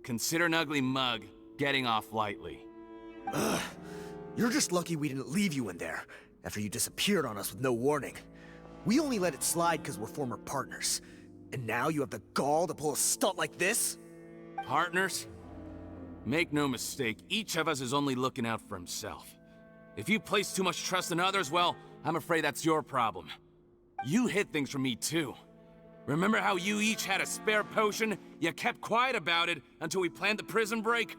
Speaker 12: Consider an ugly mug getting off lightly.
Speaker 16: Ugh. You're just lucky we didn't leave you in there after you disappeared on us with no warning. We only let it slide because we're former partners. And now you have the gall to pull a stunt like this?
Speaker 12: Partners? Make no mistake, each of us is only looking out for himself. If you place too much trust in others, well, I'm afraid that's your problem. You hid things from me too. Remember how you each had a spare potion? You kept quiet about it until we planned the prison break?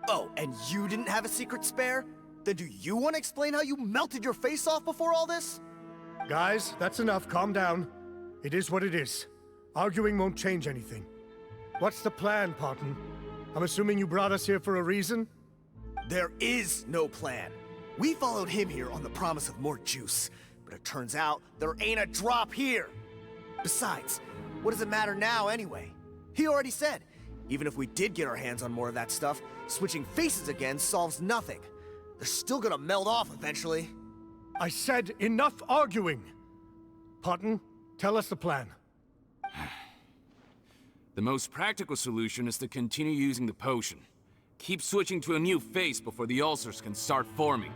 Speaker 16: Oh, and you didn't have a secret spare? Then do you want to explain how you melted your face off before all this?
Speaker 14: Guys, that's enough. Calm down. It is what it is. Arguing won't change anything. What's the plan, Parton? I'm assuming you brought us here for a reason?
Speaker 16: There is no plan. We followed him here on the promise of more juice, but it turns out there ain't a drop here. Besides, what does it matter now anyway? He already said, even if we did get our hands on more of that stuff, switching faces again solves nothing. They're still gonna melt off eventually.
Speaker 14: I said enough arguing! Parton, tell us the plan.
Speaker 12: The most practical solution is to continue using the potion. Keep switching to a new face before the ulcers can start forming.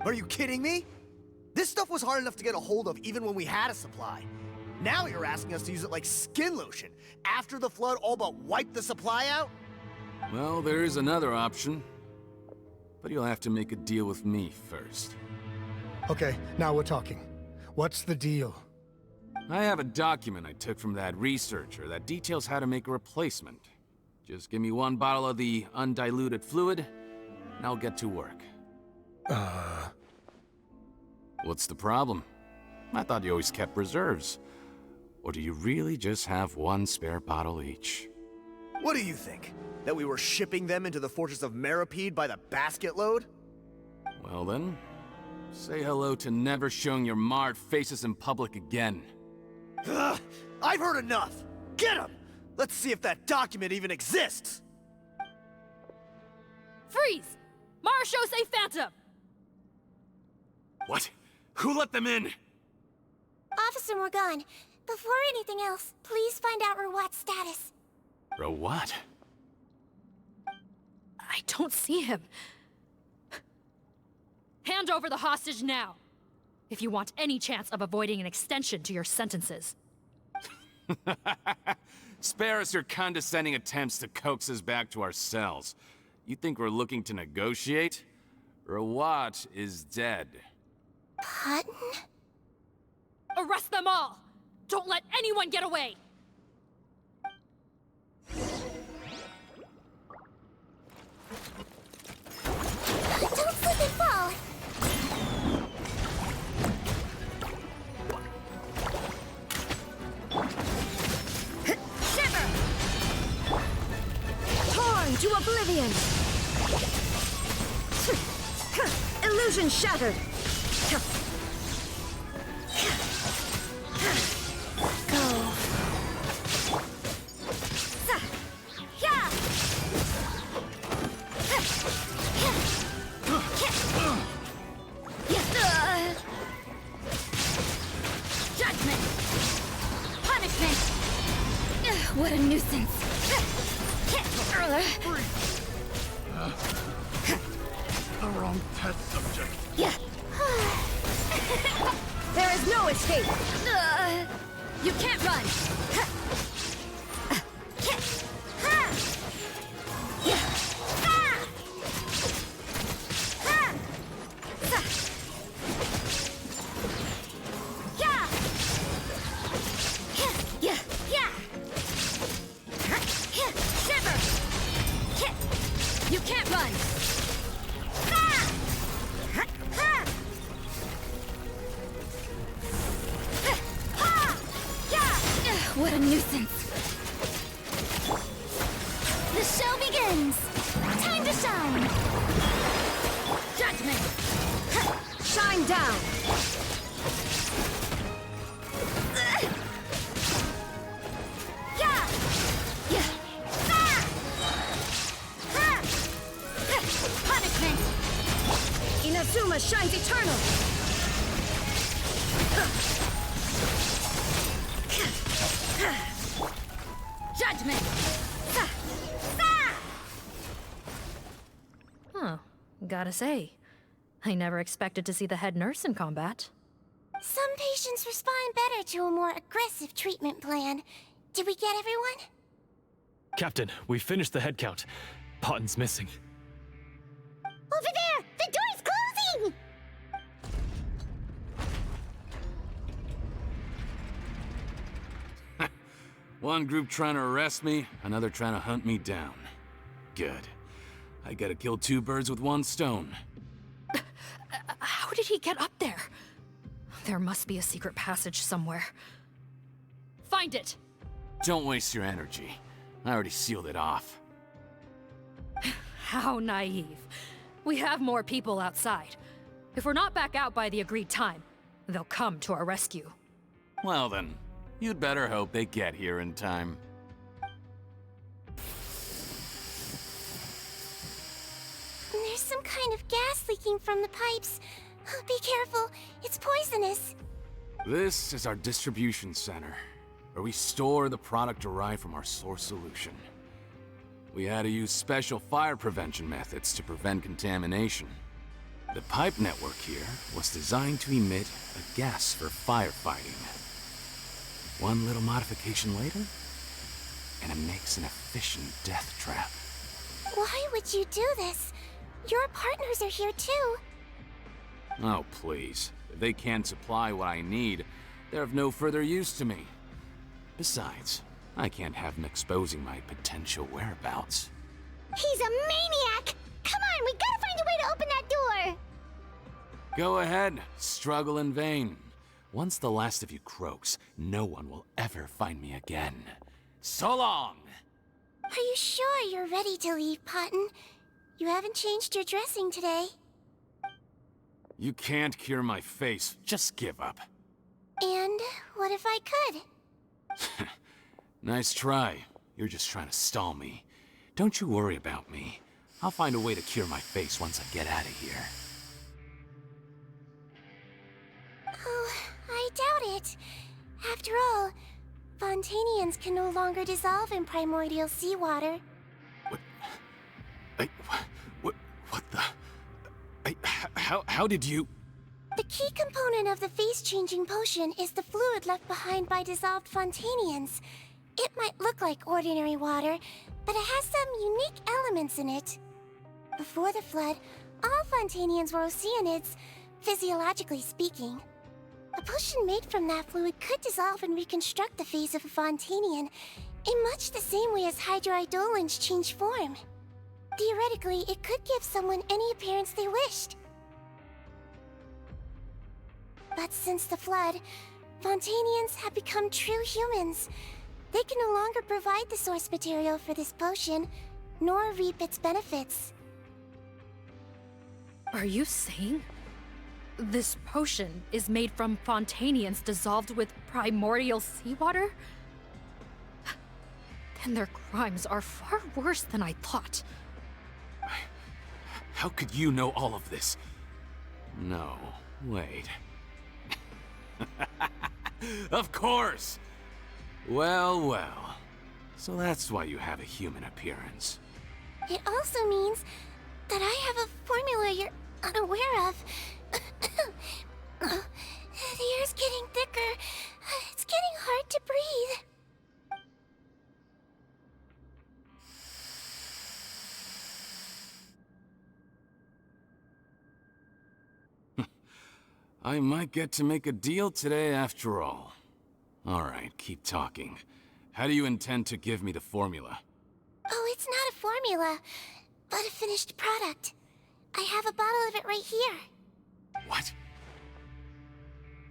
Speaker 16: Are you kidding me? This stuff was hard enough to get a hold of even when we had a supply.
Speaker 21: Now you're asking us to use it like skin lotion, after the flood all but wiped the supply out?
Speaker 12: Well, there is another option. But you'll have to make a deal with me first.
Speaker 14: Okay, now we're talking. What's the deal?
Speaker 12: I have a document I took from that researcher that details how to make a replacement. Just give me one bottle of the undiluted fluid, and I'll get to work. What's the problem? I thought you always kept reserves. Or do you really just have one spare bottle each?
Speaker 21: What do you think? That we were shipping them into the Fortress of Meripede by the basket load?
Speaker 12: Well then, say hello to never showing your marred faces in public again.
Speaker 21: Ugh, I've heard enough! Get him! Let's see if that document even exists!
Speaker 17: Freeze! Marashosei Phantom!
Speaker 12: What? Who let them in?
Speaker 2: Officer Morgan, before anything else, please find out Rawat's status.
Speaker 12: Rawat?
Speaker 17: I don't see him. Hand over the hostage now, if you want any chance of avoiding an extension to your sentences.
Speaker 12: Spare us your condescending attempts to coax us back to our cells. You think we're looking to negotiate? Rawat is dead.
Speaker 2: Pardon?
Speaker 17: Arrest them all! Don't let anyone get away!
Speaker 2: Don't slip and fall!
Speaker 19: Shiver! Torn to oblivion! Illusion shattered! Go.
Speaker 3: Judgment! Punishment! What a nuisance!
Speaker 13: The wrong test subject.
Speaker 3: Yeah.
Speaker 19: There is no escape!
Speaker 3: You can't run! You can't run! What a nuisance! The show begins! Time to shine! Judgment!
Speaker 19: Shine down!
Speaker 3: Punishment!
Speaker 19: Inazuma shines eternal!
Speaker 3: Judgment!
Speaker 17: Huh. Gotta say, I never expected to see the head nurse in combat.
Speaker 2: Some patients respond better to a more aggressive treatment plan. Did we get everyone?
Speaker 4: Captain, we finished the head count. Potten's missing.
Speaker 3: Over there! The door's closing!
Speaker 12: One group trying to arrest me, another trying to hunt me down. Good. I gotta kill two birds with one stone.
Speaker 17: How did he get up there? There must be a secret passage somewhere. Find it!
Speaker 12: Don't waste your energy. I already sealed it off.
Speaker 17: How naive. We have more people outside. If we're not back out by the agreed time, they'll come to our rescue.
Speaker 12: Well then, you'd better hope they get here in time.
Speaker 2: There's some kind of gas leaking from the pipes. Be careful, it's poisonous.
Speaker 12: This is our distribution center, where we store the product derived from our source solution. We had to use special fire prevention methods to prevent contamination. The pipe network here was designed to emit a gas for firefighting. One little modification later, and it makes an efficient death trap.
Speaker 2: Why would you do this? Your partners are here too.
Speaker 12: Oh, please. If they can't supply what I need, they're of no further use to me. Besides, I can't have him exposing my potential whereabouts.
Speaker 3: He's a maniac! Come on, we gotta find a way to open that door!
Speaker 12: Go ahead, struggle in vain. Once the last of you croaks, no one will ever find me again. So long!
Speaker 2: Are you sure you're ready to leave, Potton? You haven't changed your dressing today.
Speaker 12: You can't cure my face, just give up.
Speaker 2: And what if I could?
Speaker 12: Nice try. You're just trying to stall me. Don't you worry about me. I'll find a way to cure my face once I get out of here.
Speaker 2: Oh, I doubt it. After all, Fontanians can no longer dissolve in primordial seawater.
Speaker 12: What the... How did you...
Speaker 2: The key component of the face-changing potion is the fluid left behind by dissolved Fontanians. It might look like ordinary water, but it has some unique elements in it. Before the flood, all Fontanians were oceanids, physiologically speaking. A potion made from that fluid could dissolve and reconstruct the face of a Fontanian in much the same way as hydroidolins change form. Theoretically, it could give someone any appearance they wished. But since the flood, Fontanians have become true humans. They can no longer provide the source material for this potion, nor reap its benefits.
Speaker 17: Are you saying this potion is made from Fontanians dissolved with primordial seawater? Then their crimes are far worse than I thought.
Speaker 12: How could you know all of this? No, wait. Of course! Well, well. So that's why you have a human appearance.
Speaker 2: It also means that I have a formula you're unaware of. The air's getting thicker. It's getting hard to breathe.
Speaker 12: I might get to make a deal today after all. Alright, keep talking. How do you intend to give me the formula?
Speaker 2: Oh, it's not a formula, but a finished product. I have a bottle of it right here.
Speaker 12: What?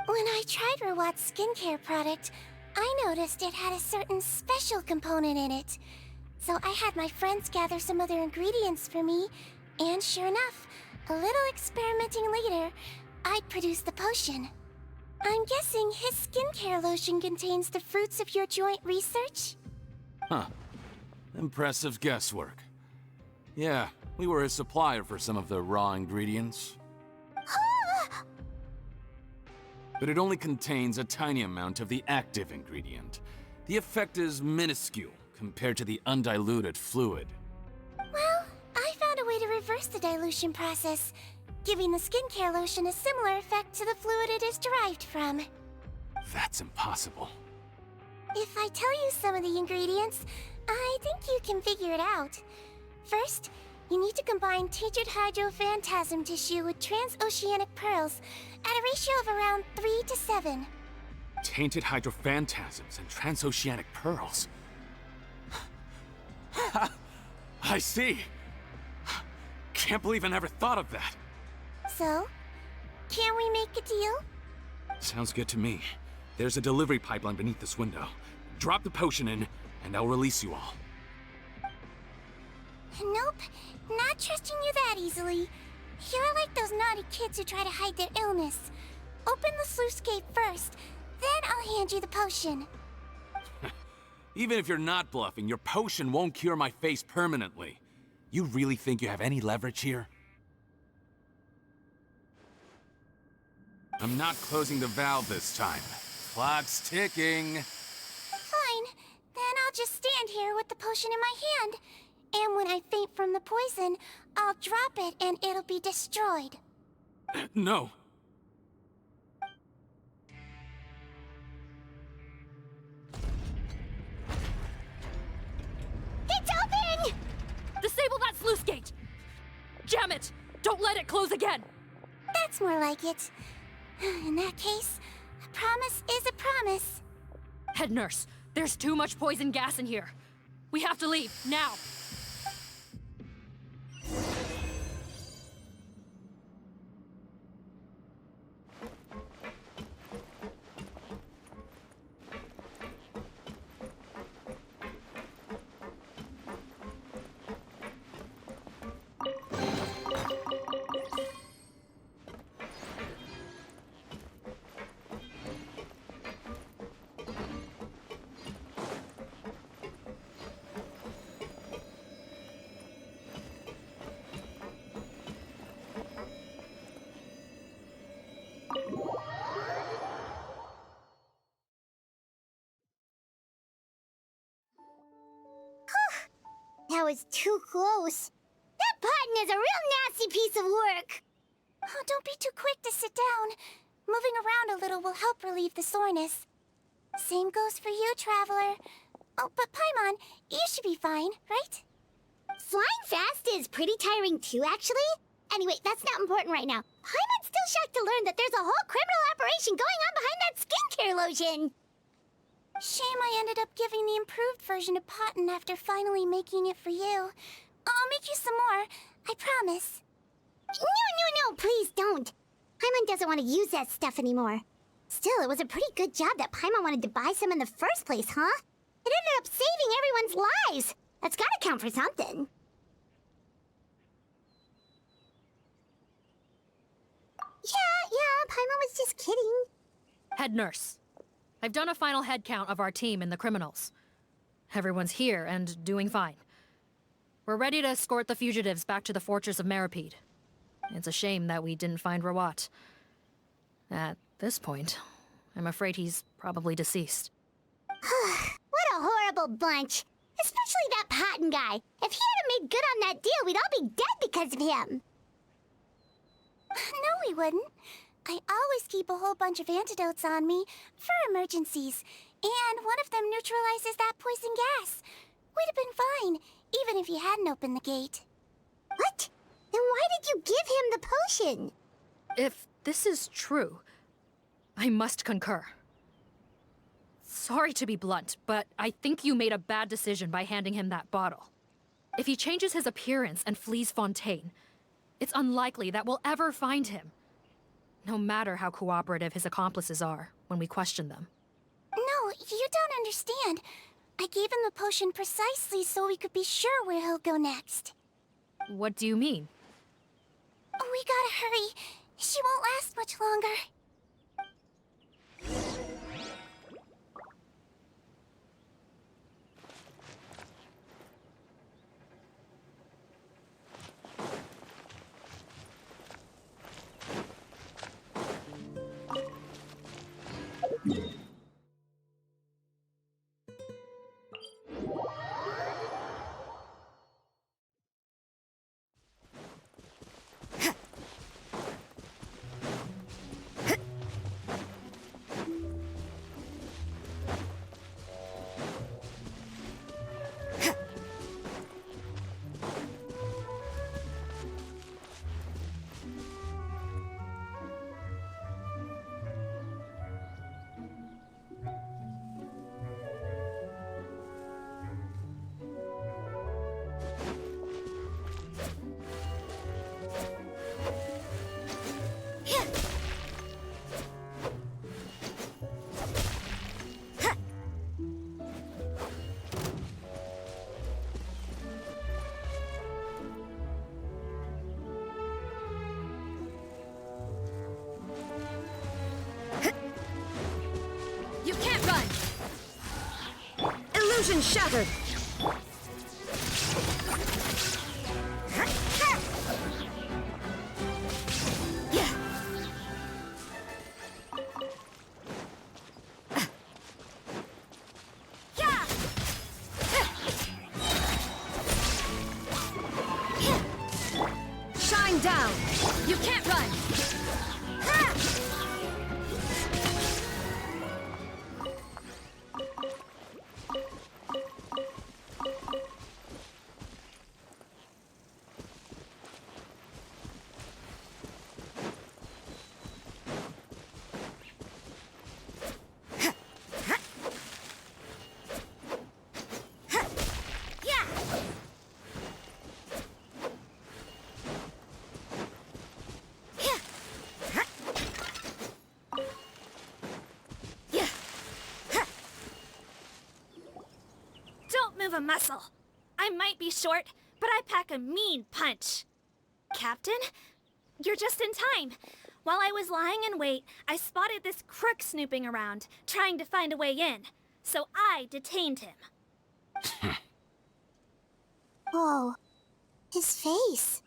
Speaker 2: When I tried Rawat's skincare product, I noticed it had a certain special component in it. So I had my friends gather some other ingredients for me, and sure enough, a little experimenting later, I'd produced the potion. I'm guessing his skincare lotion contains the fruits of your joint research?
Speaker 12: Huh. Impressive guesswork. Yeah, we were a supplier for some of the raw ingredients. But it only contains a tiny amount of the active ingredient. The effect is minuscule compared to the undiluted fluid.
Speaker 2: Well, I found a way to reverse the dilution process, giving the skincare lotion a similar effect to the fluid it is derived from.
Speaker 12: That's impossible.
Speaker 2: If I tell you some of the ingredients, I think you can figure it out. First, you need to combine tainted hydrophantasm tissue with transoceanic pearls at a ratio of around 3 to 7.
Speaker 12: Tainted hydrophantasms and transoceanic pearls. I see. Can't believe I never thought of that.
Speaker 2: So, can we make a deal?
Speaker 12: Sounds good to me. There's a delivery pipeline beneath this window. Drop the potion in, and I'll release you all.
Speaker 2: Nope, not trusting you that easily. You're like those naughty kids who try to hide their illness. Open the sluice gate first, then I'll hand you the potion.
Speaker 12: Even if you're not bluffing, your potion won't cure my face permanently. You really think you have any leverage here? I'm not closing the valve this time. Clock's ticking.
Speaker 2: Fine, then I'll just stand here with the potion in my hand. And when I faint from the poison, I'll drop it and it'll be destroyed.
Speaker 12: No.
Speaker 17: this gate! Jam it! Don't let it close again!
Speaker 2: That's more like it. In that case, a promise is a promise.
Speaker 17: Head nurse, there's too much poison gas in here. We have to leave, now!
Speaker 3: That was too close. That button is a real nasty piece of work.
Speaker 2: Oh, don't be too quick to sit down. Moving around a little will help relieve the soreness. Same goes for you, Traveler. Oh, but Paimon, you should be fine, right?
Speaker 3: Flying fast is pretty tiring too, actually. Anyway, that's not important right now. Paimon's still shocked to learn that there's a whole criminal operation going on behind that skincare lotion.
Speaker 2: Shame I ended up giving the improved version to Potten after finally making it for you. I'll make you some more, I promise.
Speaker 3: No, please don't. Paimon doesn't want to use that stuff anymore. Still, it was a pretty good job that Paimon wanted to buy some in the first place, huh? It ended up saving everyone's lives. That's gotta count for something. Yeah, Paimon was just kidding.
Speaker 17: Head nurse, I've done a final head count of our team and the criminals. Everyone's here and doing fine. We're ready to escort the fugitives back to the fortress of Meripede. It's a shame that we didn't find Rawat. At this point, I'm afraid he's probably deceased.
Speaker 3: What a horrible bunch. Especially that Potten guy. If he hadn't made good on that deal, we'd all be dead because of him.
Speaker 2: No, we wouldn't. I always keep a whole bunch of antidotes on me for emergencies, and one of them neutralizes that poison gas. We'd have been fine, even if you hadn't opened the gate.
Speaker 3: What? Then why did you give him the potion?
Speaker 17: If this is true, I must concur. Sorry to be blunt, but I think you made a bad decision by handing him that bottle. If he changes his appearance and flees Fontaine, it's unlikely that we'll ever find him. No matter how cooperative his accomplices are when we question them.
Speaker 2: No, you don't understand. I gave him the potion precisely so we could be sure where he'll go next.
Speaker 17: What do you mean?
Speaker 2: We gotta hurry. She won't last much longer.
Speaker 19: You can't run! Illusion shattered! Shine down! You can't run!
Speaker 8: move a muscle. I might be short, but I pack a mean punch. Captain? You're just in time. While I was lying in wait, I spotted this crook snooping around, trying to find a way in. So I detained him.
Speaker 3: Oh, his face.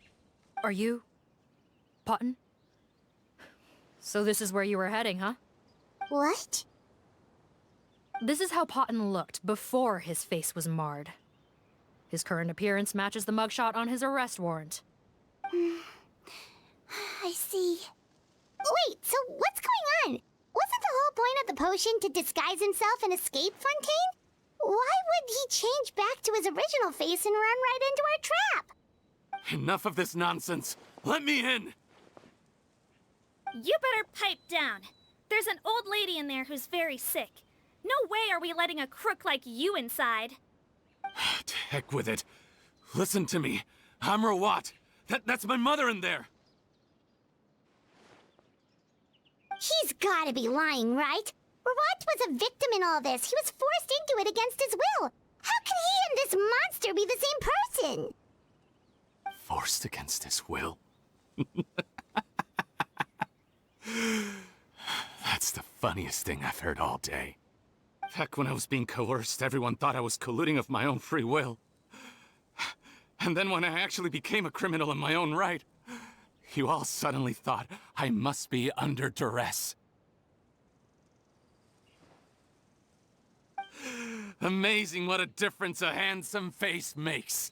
Speaker 17: Are you... Potton? So this is where you were heading, huh?
Speaker 3: What?
Speaker 17: This is how Potton looked before his face was marred. His current appearance matches the mugshot on his arrest warrant.
Speaker 3: I see. Wait, so what's going on? Wasn't the whole point of the potion to disguise himself and escape Fontaine? Why would he change back to his original face and run right into our trap?
Speaker 12: Enough of this nonsense. Let me in.
Speaker 8: You better pipe down. There's an old lady in there who's very sick. No way are we letting a crook like you inside.
Speaker 12: To heck with it. Listen to me. I'm Rawat. That's my mother in there.
Speaker 3: He's gotta be lying, right? Rawat was a victim in all this. He was forced into it against his will. How can he and this monster be the same person?
Speaker 12: Forced against his will? That's the funniest thing I've heard all day. Back when I was being coerced, everyone thought I was colluding of my own free will. And then when I actually became a criminal in my own right, you all suddenly thought I must be under duress. Amazing what a difference a handsome face makes.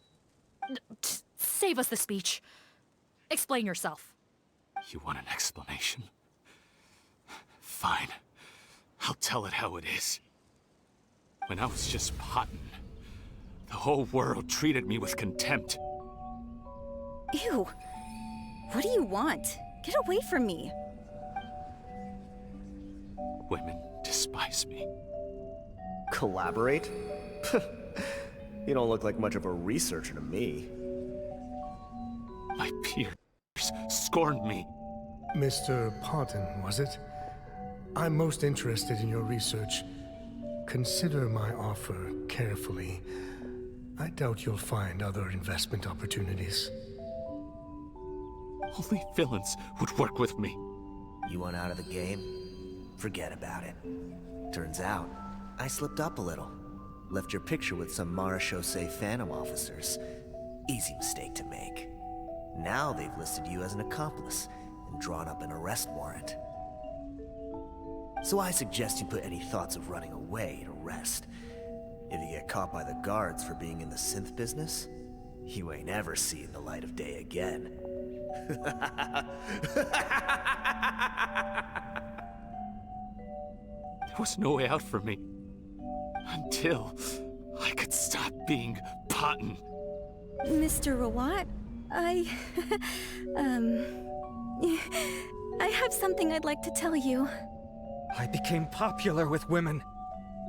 Speaker 17: Save us the speech. Explain yourself.
Speaker 12: You want an explanation? Fine. I'll tell it how it is. When I was just Potton, the whole world treated me with contempt.
Speaker 20: Ew. What do you want? Get away from me.
Speaker 12: Women despise me.
Speaker 16: Collaborate? You don't look like much of a researcher to me.
Speaker 12: My peers scorned me.
Speaker 14: Mr. Potton, was it? I'm most interested in your research. Consider my offer carefully. I doubt you'll find other investment opportunities.
Speaker 12: Only villains would work with me.
Speaker 16: You want out of the game? Forget about it. Turns out, I slipped up a little. Left your picture with some Marechaussee Phantom officers. Easy mistake to make. Now they've listed you as an accomplice and drawn up an arrest warrant. So I suggest you put any thoughts of running away to rest. If you get caught by the guards for being in the synth business, you ain't ever seeing the light of day again.
Speaker 12: There was no way out for me. Until I could stop being Potton.
Speaker 20: Mr. Rawat, I have something I'd like to tell you.
Speaker 6: I became popular with women.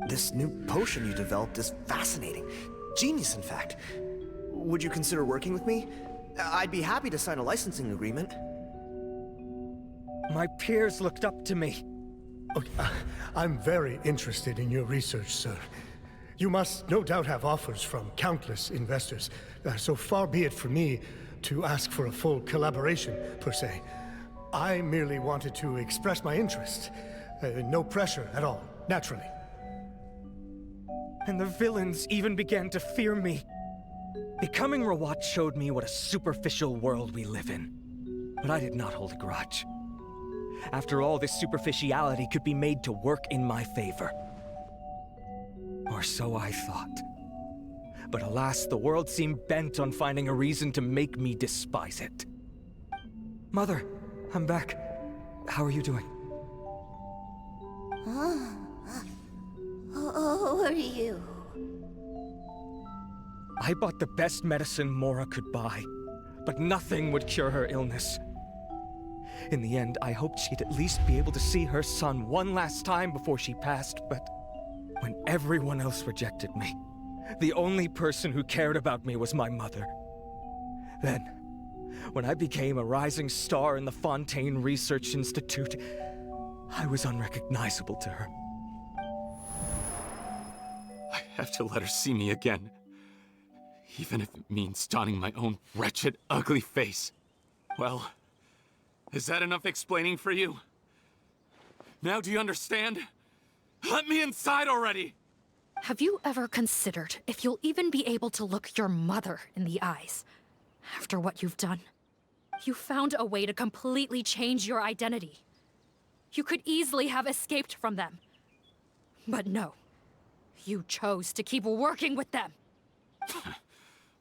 Speaker 16: This new potion you developed is fascinating. Genius, in fact. Would you consider working with me? I'd be happy to sign a licensing agreement.
Speaker 6: My peers looked up to me.
Speaker 14: Okay, I'm very interested in your research, sir. You must no doubt have offers from countless investors. So far be it from me to ask for a full collaboration, per se. I merely wanted to express my interest. No pressure at all, naturally.
Speaker 6: And the villains even began to fear me. Becoming Rawat showed me what a superficial world we live in. But I did not hold a grudge. After all, this superficiality could be made to work in my favor. Or so I thought. But alas, the world seemed bent on finding a reason to make me despise it. Mother, I'm back. How are you doing?
Speaker 3: Who are you?
Speaker 6: I bought the best medicine Mora could buy, but nothing would cure her illness. In the end, I hoped she'd at least be able to see her son one last time before she passed, but when everyone else rejected me, the only person who cared about me was my mother. Then, when I became a rising star in the Fontaine Research Institute, I was unrecognizable to her.
Speaker 12: I have to let her see me again. Even if it means donning my own wretched, ugly face. Well, is that enough explaining for you? Now do you understand? Let me inside already!
Speaker 17: Have you ever considered if you'll even be able to look your mother in the eyes after what you've done? You found a way to completely change your identity. You could easily have escaped from them. But no, you chose to keep working with them.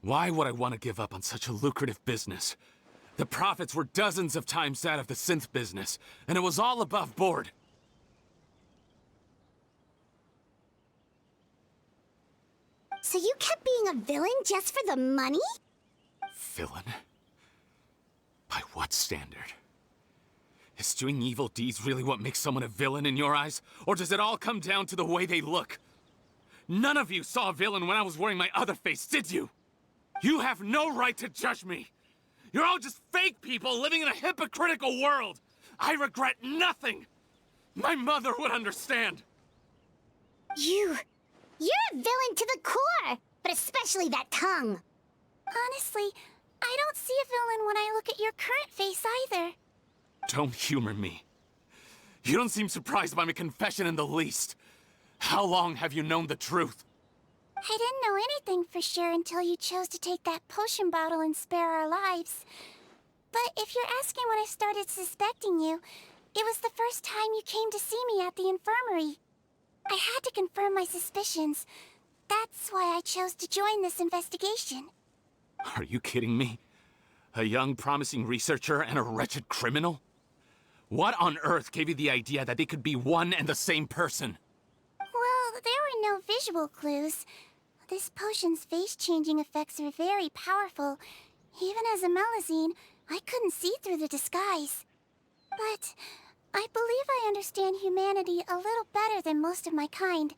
Speaker 12: Why would I want to give up on such a lucrative business? The profits were dozens of times that of the synth business, and it was all above board.
Speaker 3: So you kept being a villain just for the money?
Speaker 12: Villain? By what standard? Is doing evil deeds really what makes someone a villain in your eyes? Or does it all come down to the way they look? None of you saw a villain when I was wearing my other face, did you? You have no right to judge me! You're all just fake people living in a hypocritical world! I regret nothing! My mother would understand!
Speaker 3: You're a villain to the core! But especially that tongue!
Speaker 2: Honestly, I don't see a villain when I look at your current face either.
Speaker 12: Don't humor me. You don't seem surprised by my confession in the least. How long have you known the truth?
Speaker 2: I didn't know anything for sure until you chose to take that potion bottle and spare our lives. But if you're asking when I started suspecting you, it was the first time you came to see me at the infirmary. I had to confirm my suspicions. That's why I chose to join this investigation.
Speaker 12: Are you kidding me? A young, promising researcher and a wretched criminal? What on earth gave you the idea that they could be one and the same person?
Speaker 2: Well, there were no visual clues. This potion's face-changing effects are very powerful. Even as a Melazine, I couldn't see through the disguise. But I believe I understand humanity a little better than most of my kind.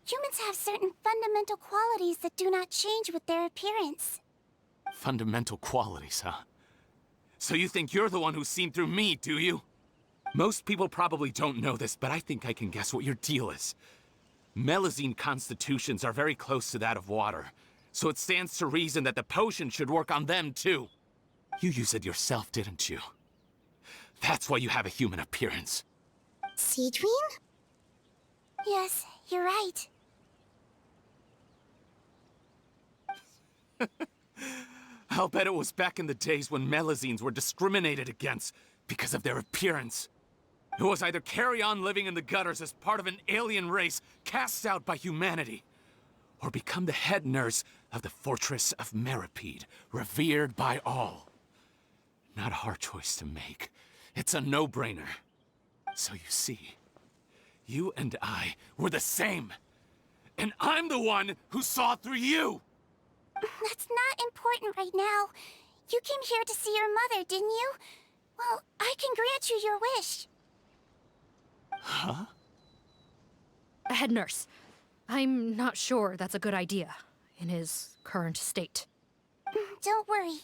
Speaker 2: Humans have certain fundamental qualities that do not change with their appearance.
Speaker 12: Fundamental qualities, huh? So you think you're the one who's seen through me, do you? Most people probably don't know this, but I think I can guess what your deal is. Melazine constitutions are very close to that of water, so it stands to reason that the potion should work on them too. You use it yourself, didn't you? That's why you have a human appearance.
Speaker 3: Sigewinne?
Speaker 2: Yes, you're right.
Speaker 12: I'll bet it was back in the days when Melazines were discriminated against because of their appearance. It was either carry on living in the gutters as part of an alien race cast out by humanity, or become the head nurse of the fortress of Meripede, revered by all. Not a hard choice to make. It's a no-brainer. So you see, you and I were the same. And I'm the one who saw through you!
Speaker 2: That's not important right now. You came here to see your mother, didn't you? Well, I can grant you your wish.
Speaker 12: Huh?
Speaker 17: Head nurse, I'm not sure that's a good idea in his current state.
Speaker 2: Don't worry.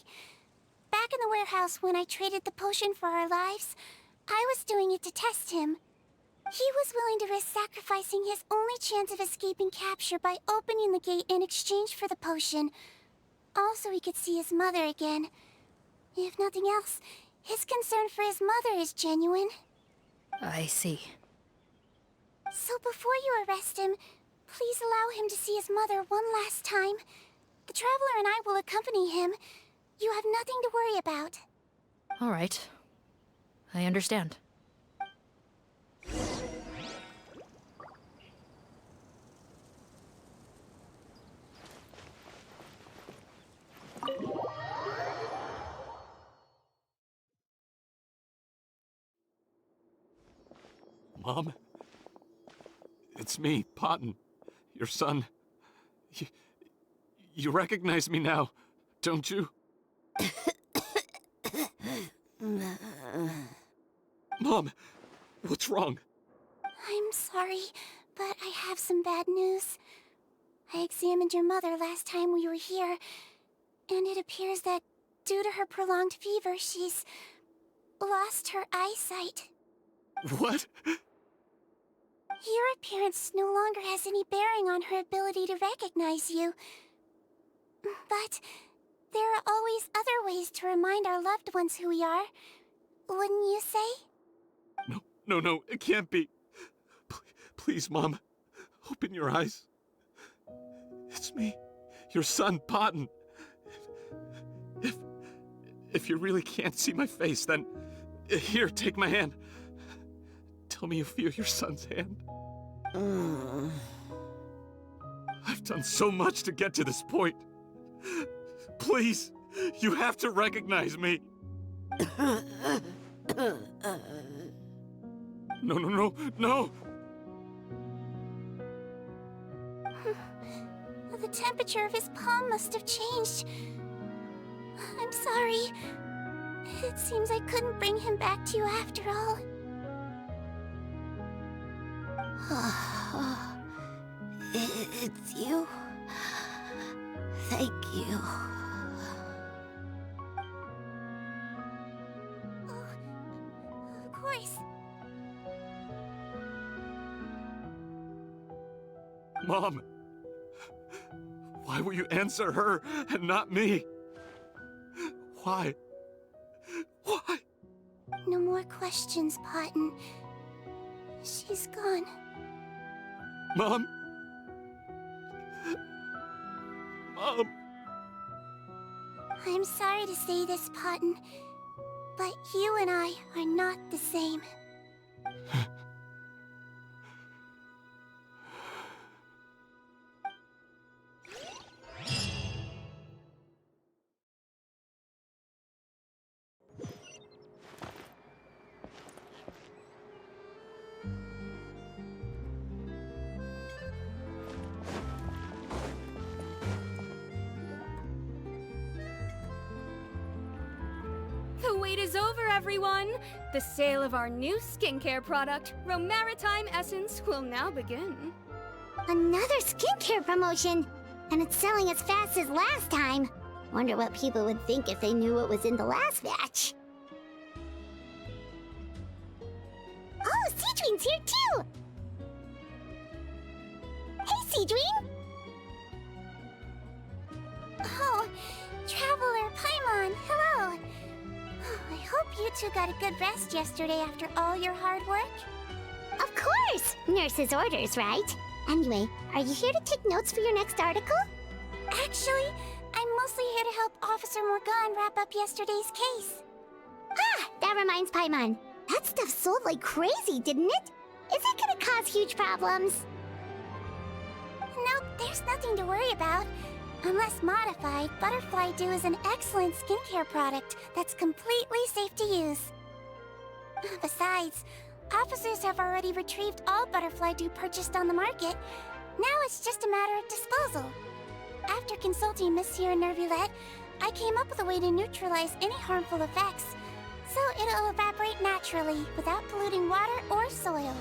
Speaker 2: Back in the warehouse when I traded the potion for our lives, I was doing it to test him. He was willing to risk sacrificing his only chance of escaping capture by opening the gate in exchange for the potion. Also, he could see his mother again. If nothing else, his concern for his mother is genuine.
Speaker 17: I see.
Speaker 2: So before you arrest him, please allow him to see his mother one last time. The Traveler and I will accompany him. You have nothing to worry about.
Speaker 17: All right. I understand.
Speaker 12: Mom? It's me, Potton, your son. You recognize me now, don't you? Mom, what's wrong?
Speaker 2: I'm sorry, but I have some bad news. I examined your mother last time we were here, and it appears that due to her prolonged fever, she's lost her eyesight.
Speaker 12: What?
Speaker 2: Your appearance no longer has any bearing on her ability to recognize you. But there are always other ways to remind our loved ones who we are. Wouldn't you say?
Speaker 12: No, it can't be. Please, Mom, open your eyes. It's me, your son, Potton. If you really can't see my face, then here, take my hand. Tell me you feel your son's hand. I've done so much to get to this point. Please, you have to recognize me. No.
Speaker 2: The temperature of his palm must have changed. I'm sorry. It seems I couldn't bring him back to you after all.
Speaker 3: It's you. Thank you.
Speaker 2: Of course.
Speaker 12: Mom, why will you answer her and not me? Why?
Speaker 2: No more questions, Potton. She's gone.
Speaker 12: Mom?
Speaker 2: I'm sorry to say this, Potton, but you and I are not the same.
Speaker 5: The wait is over, everyone! The sale of our new skincare product, Romaritime Essence, will now begin.
Speaker 3: Another skincare promotion! And it's selling as fast as last time. Wonder what people would think if they knew what was in the last batch. Oh, Sigewinne's here too! Hey, Sigewinne!
Speaker 2: Oh, Traveler Paimon, hello! I hope you two got a good rest yesterday after all your hard work.
Speaker 3: Of course! Nurse's orders, right? Anyway, are you here to take notes for your next article?
Speaker 2: Actually, I'm mostly here to help Officer Morgan wrap up yesterday's case.
Speaker 3: Ah, that reminds Paimon. That stuff sold like crazy, didn't it? Is it gonna cause huge problems?
Speaker 2: Nope, there's nothing to worry about. Unless modified, Butterfly Dew is an excellent skincare product that's completely safe to use. Besides, officers have already retrieved all Butterfly Dew purchased on the market. Now it's just a matter of disposal. After consulting Monsieur Nervulette, I came up with a way to neutralize any harmful effects, so it'll evaporate naturally without polluting water or soil.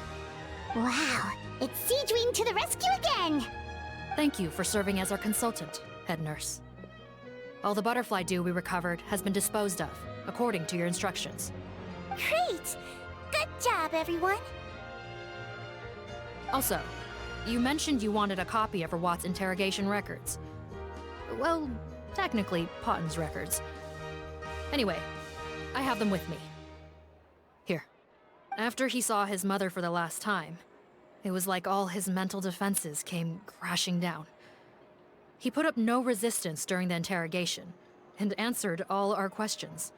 Speaker 3: Wow, it's Sigewinne to the rescue again!
Speaker 17: Thank you for serving as our consultant, head nurse. All the butterfly dew we recovered has been disposed of, according to your instructions.
Speaker 2: Great! Good job, everyone!
Speaker 17: Also, you mentioned you wanted a copy of Rawat's interrogation records. Well, technically, Potton's records. Anyway, I have them with me. Here. After he saw his mother for the last time, it was like all his mental defenses came crashing down. He put up no resistance during the interrogation, and answered all our questions.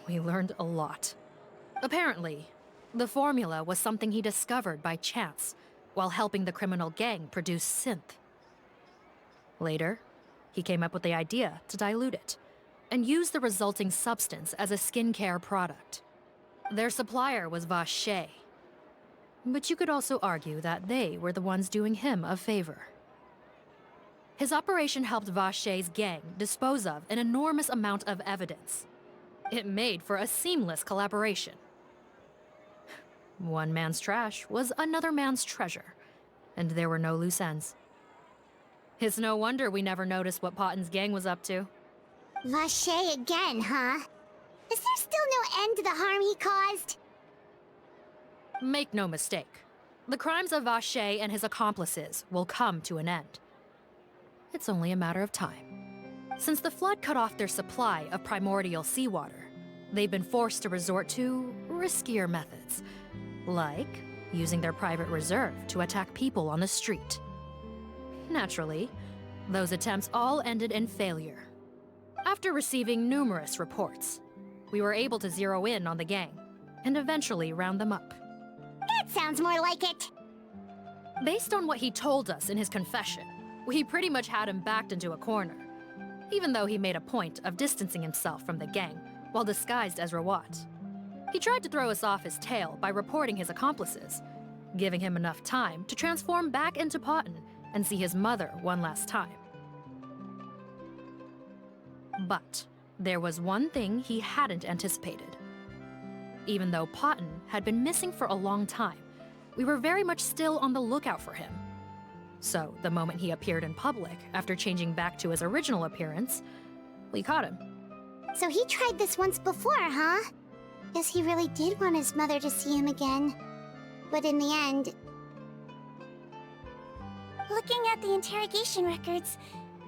Speaker 17: We learned a lot. Apparently, the formula was something he discovered by chance, while helping the criminal gang produce synth. Later, he came up with the idea to dilute it, and use the resulting substance as a skincare product. Their supplier was Vache. But you could also argue that they were the ones doing him a favor. His operation helped Vache's gang dispose of an enormous amount of evidence. It made for a seamless collaboration. One man's trash was another man's treasure, and there were no loose ends. It's no wonder we never noticed what Potton's gang was up to.
Speaker 3: Vache again, huh? Is there still no end to the harm he caused?
Speaker 17: Make no mistake. The crimes of Vache and his accomplices will come to an end. it's only a matter of time. Since the flood cut off their supply of primordial seawater, they've been forced to resort to riskier methods, like using their private reserve to attack people on the street. Naturally, those attempts all ended in failure. After receiving numerous reports, we were able to zero in on the gang and eventually round them up.
Speaker 3: That sounds more like it.
Speaker 17: Based on what he told us in his confession, we pretty much had him backed into a corner, even though he made a point of distancing himself from the gang while disguised as Rawat. He tried to throw us off his tail by reporting his accomplices, giving him enough time to transform back into Potton and see his mother one last time. But there was one thing he hadn't anticipated. Even though Potton had been missing for a long time, we were very much still on the lookout for him. So the moment he appeared in public after changing back to his original appearance, we caught him.
Speaker 3: So he tried this once before, huh? Guess he really did want his mother to see him again. But in the end...
Speaker 2: Looking at the interrogation records,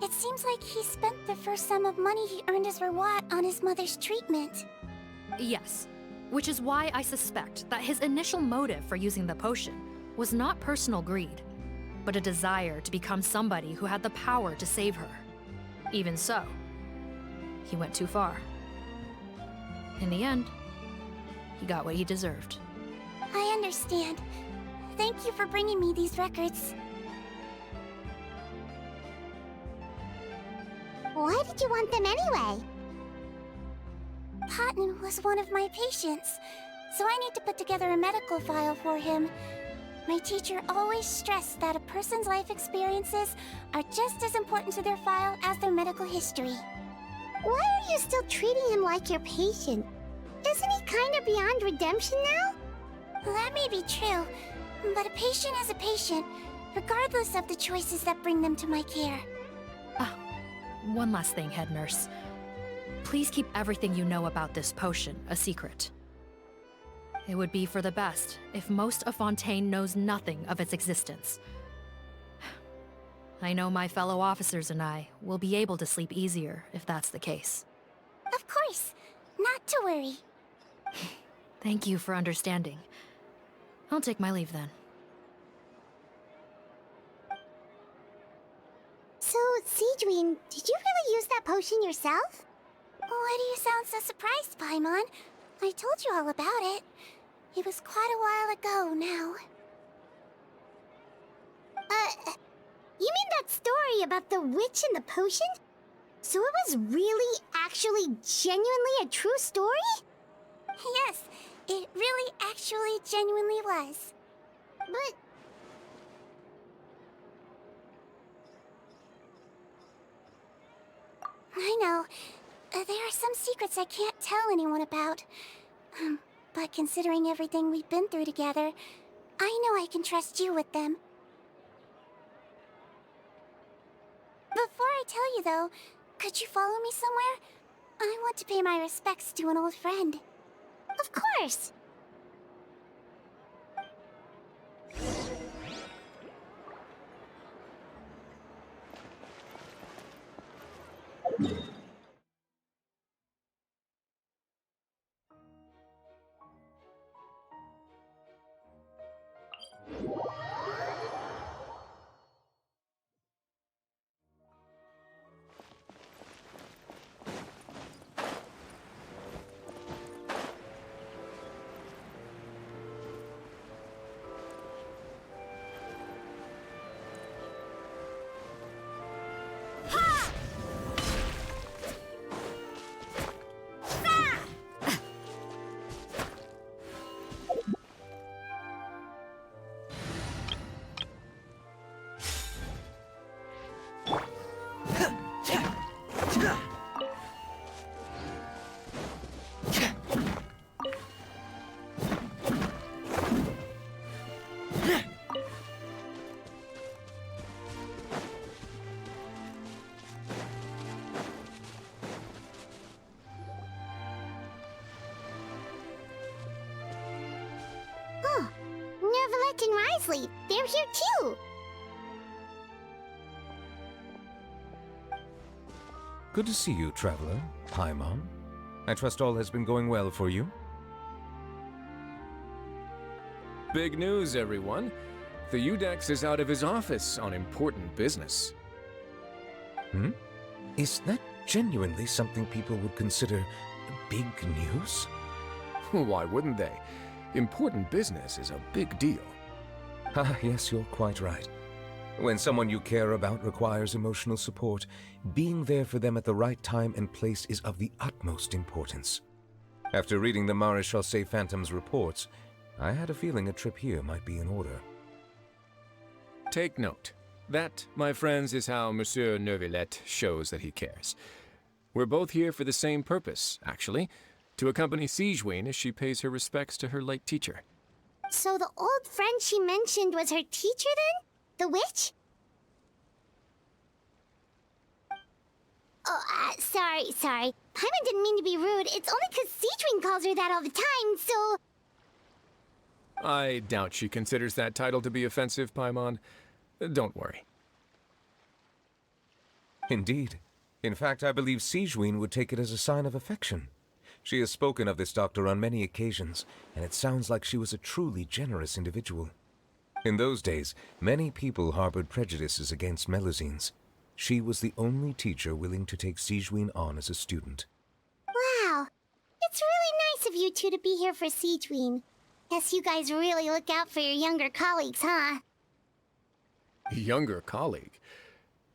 Speaker 2: it seems like he spent the first sum of money he earned as Rawat on his mother's treatment.
Speaker 17: Yes, which is why I suspect that his initial motive for using the potion was not personal greed, but a desire to become somebody who had the power to save her. Even so, he went too far. In the end, he got what he deserved.
Speaker 2: I understand. Thank you for bringing me these records.
Speaker 3: Why did you want them anyway?
Speaker 2: Potton was one of my patients, so I need to put together a medical file for him. My teacher always stressed that a person's life experiences are just as important to their file as their medical history.
Speaker 3: Why are you still treating him like your patient? Isn't he kinda beyond redemption now?
Speaker 2: That may be true, but a patient is a patient, regardless of the choices that bring them to my care.
Speaker 17: One last thing, head nurse. Please keep everything you know about this potion a secret. It would be for the best if most of Fontaine knows nothing of its existence. I know my fellow officers and I will be able to sleep easier if that's the case.
Speaker 2: Of course. Not to worry.
Speaker 17: Thank you for understanding. I'll take my leave then.
Speaker 3: So, Sigewinne, did you really use that potion yourself?
Speaker 2: Why do you sound so surprised, Paimon? I told you all about it. It was quite a while ago now.
Speaker 3: You mean that story about the witch and the potion? So it was really, actually, genuinely a true story?
Speaker 2: Yes, it really actually genuinely was.
Speaker 3: But...
Speaker 2: I know. There are some secrets I can't tell anyone about. But considering everything we've been through together, I know I can trust you with them. Before I tell you, though, could you follow me somewhere? I want to pay my respects to an old friend.
Speaker 3: Of course! Nervalette and Risley, they're here too!
Speaker 7: Good to see you, traveler. Paimon. I trust all has been going well for you?
Speaker 11: Big news, everyone. The Udex is out of his office on important business.
Speaker 7: Hmm? Is that genuinely something people would consider big news?
Speaker 11: Why wouldn't they? Important business is a big deal.
Speaker 7: Ah, yes, you're quite right. When someone you care about requires emotional support, being there for them at the right time and place is of the utmost importance. After reading the Maréchal Phantom's reports, I had a feeling a trip here might be in order.
Speaker 11: Take note. That, my friends, is how Monsieur Neuvillette shows that he cares. We're both here for the same purpose, actually, to accompany Sigewinne as she pays her respects to her late teacher.
Speaker 3: So the old friend she mentioned was her teacher then? The witch? Oh, sorry. Paimon didn't mean to be rude. It's only 'cause Sigewinne calls her that all the time, so...
Speaker 11: I doubt she considers that title to be offensive, Paimon. Don't worry.
Speaker 7: Indeed. In fact, I believe Sigewinne would take it as a sign of affection. She has spoken of this doctor on many occasions, and it sounds like she was a truly generous individual. In those days, many people harbored prejudices against Melusines. She was the only teacher willing to take Sigewinne on as a student.
Speaker 3: Wow. It's really nice of you two to be here for Sigewinne. Guess you guys really look out for your younger colleagues, huh?
Speaker 11: Younger colleague?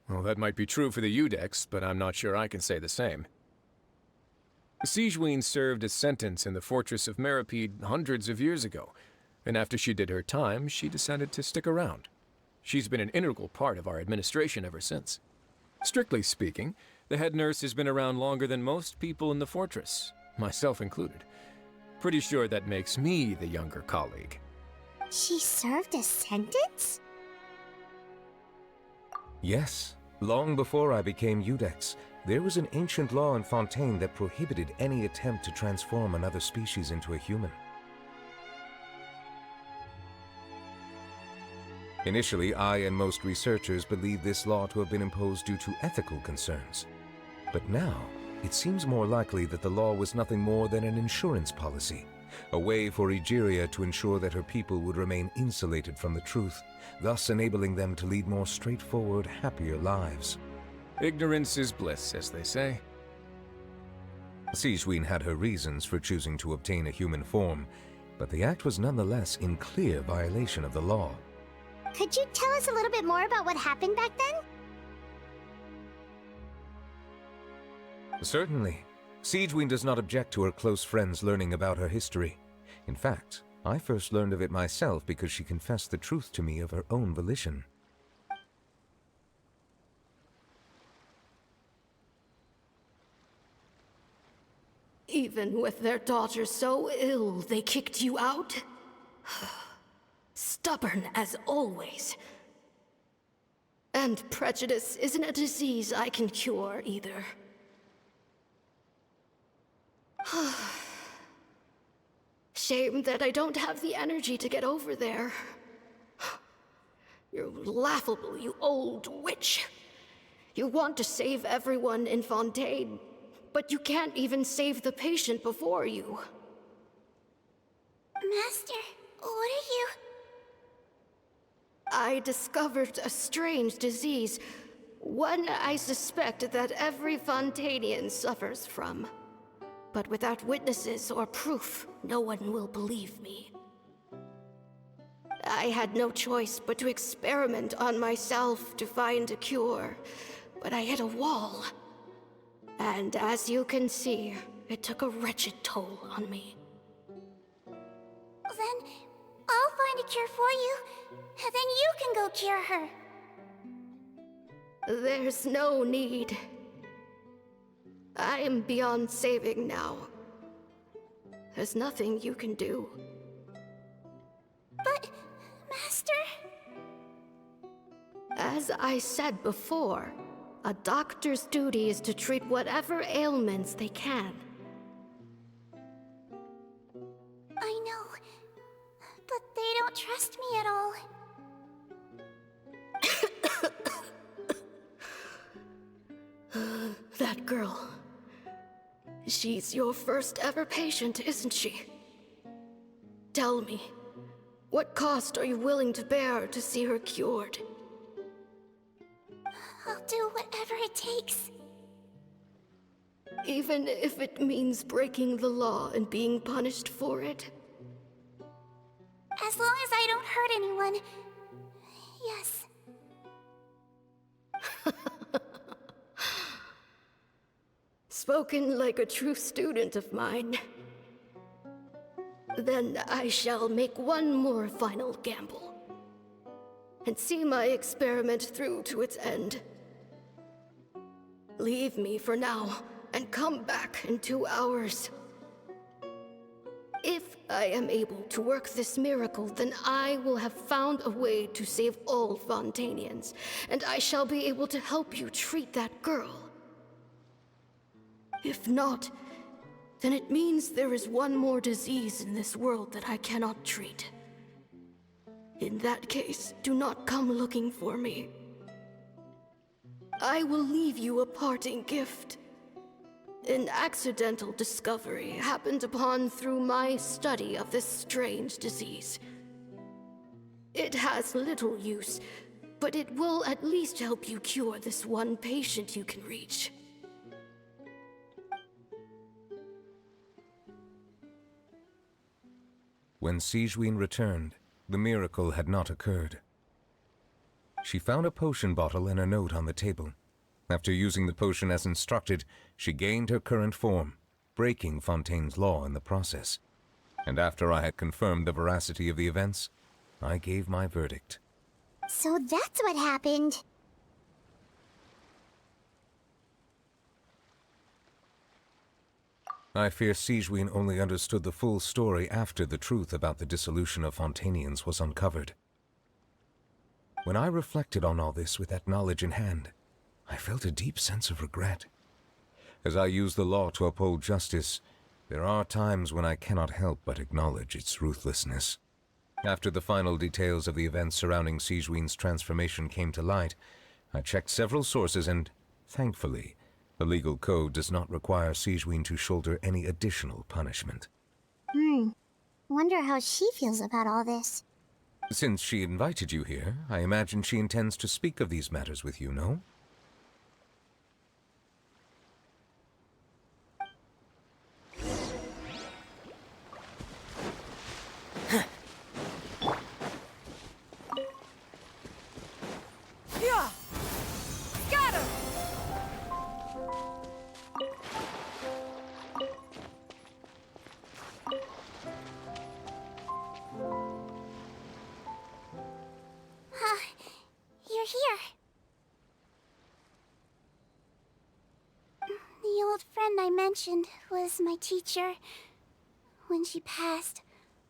Speaker 11: Well, that might be true for the Udex, but I'm not sure I can say the same. Sigewinne served a sentence in the fortress of Meripede hundreds of years ago, and after she did her time, she decided to stick around. She's been an integral part of our administration ever since. Strictly speaking, the head nurse has been around longer than most people in the fortress, myself included. Pretty sure that makes me the younger colleague.
Speaker 3: She served a sentence?
Speaker 7: Yes. Long before I became Udex, there was an ancient law in Fontaine that prohibited any attempt to transform another species into a human. Initially, I and most researchers believed this law to have been imposed due to ethical concerns. But now, it seems more likely that the law was nothing more than an insurance policy, a way for Egeria to ensure that her people would remain insulated from the truth, thus enabling them to lead more straightforward, happier lives.
Speaker 11: Ignorance is bliss, as they say.
Speaker 7: Sigewinne had her reasons for choosing to obtain a human form, but the act was nonetheless in clear violation of the law.
Speaker 3: Could you tell us a little bit more about what happened back then?
Speaker 7: Certainly. Sigewinne does not object to her close friends learning about her history. In fact, I first learned of it myself because she confessed the truth to me of her own volition.
Speaker 1: Even with their daughter so ill, they kicked you out? Stubborn as always. And prejudice isn't a disease I can cure either. Shame that I don't have the energy to get over there. You're laughable, you old witch. You want to save everyone in Fontaine, but you can't even save the patient before you.
Speaker 2: Master, what are you...
Speaker 1: I discovered a strange disease, one I suspect that every Fontainian suffers from. But without witnesses or proof, no one will believe me. I had no choice but to experiment on myself to find a cure, but I hit a wall. And as you can see, it took a wretched toll on me.
Speaker 2: Then I'll find a cure for you, and then you can go cure her.
Speaker 1: There's no need. I am beyond saving now. There's nothing you can do.
Speaker 2: But, Master...
Speaker 1: As I said before, a doctor's duty is to treat whatever ailments they can.
Speaker 2: I know, but they don't trust me at all.
Speaker 1: That girl. She's your first ever patient, isn't she? Tell me, what cost are you willing to bear to see her cured?
Speaker 2: I'll do whatever it takes.
Speaker 1: Even if it means breaking the law and being punished for it?
Speaker 2: As long as I don't hurt anyone. Yes.
Speaker 1: Spoken like a true student of mine. Then I shall make one more final gamble. And see my experiment through to its end. Leave me for now, and come back in 2 hours. If I am able to work this miracle, then I will have found a way to save all Fontanians, and I shall be able to help you treat that girl. If not, then it means there is one more disease in this world that I cannot treat. In that case, do not come looking for me. I will leave you a parting gift. An accidental discovery happened upon through my study of this strange disease. It has little use, but it will at least help you cure this one patient you can reach.
Speaker 7: When Sigewinne returned, the miracle had not occurred. She found a potion bottle and a note on the table. After using the potion as instructed, she gained her current form, breaking Fontaine's law in the process. And after I had confirmed the veracity of the events, I gave my verdict.
Speaker 3: So that's what happened.
Speaker 7: I fear Sigewinne only understood the full story after the truth about the dissolution of Fontanians was uncovered. When I reflected on all this with that knowledge in hand, I felt a deep sense of regret. As I use the law to uphold justice, there are times when I cannot help but acknowledge its ruthlessness. After the final details of the events surrounding Sigewinne's transformation came to light, I checked several sources and, thankfully, the legal code does not require Sigewinne to shoulder any additional punishment.
Speaker 3: Wonder how she feels about all this.
Speaker 7: Since she invited you here, I imagine she intends to speak of these matters with you, no?
Speaker 9: Yeah! Got him!
Speaker 2: You're here. The old friend I mentioned was my teacher. When she passed,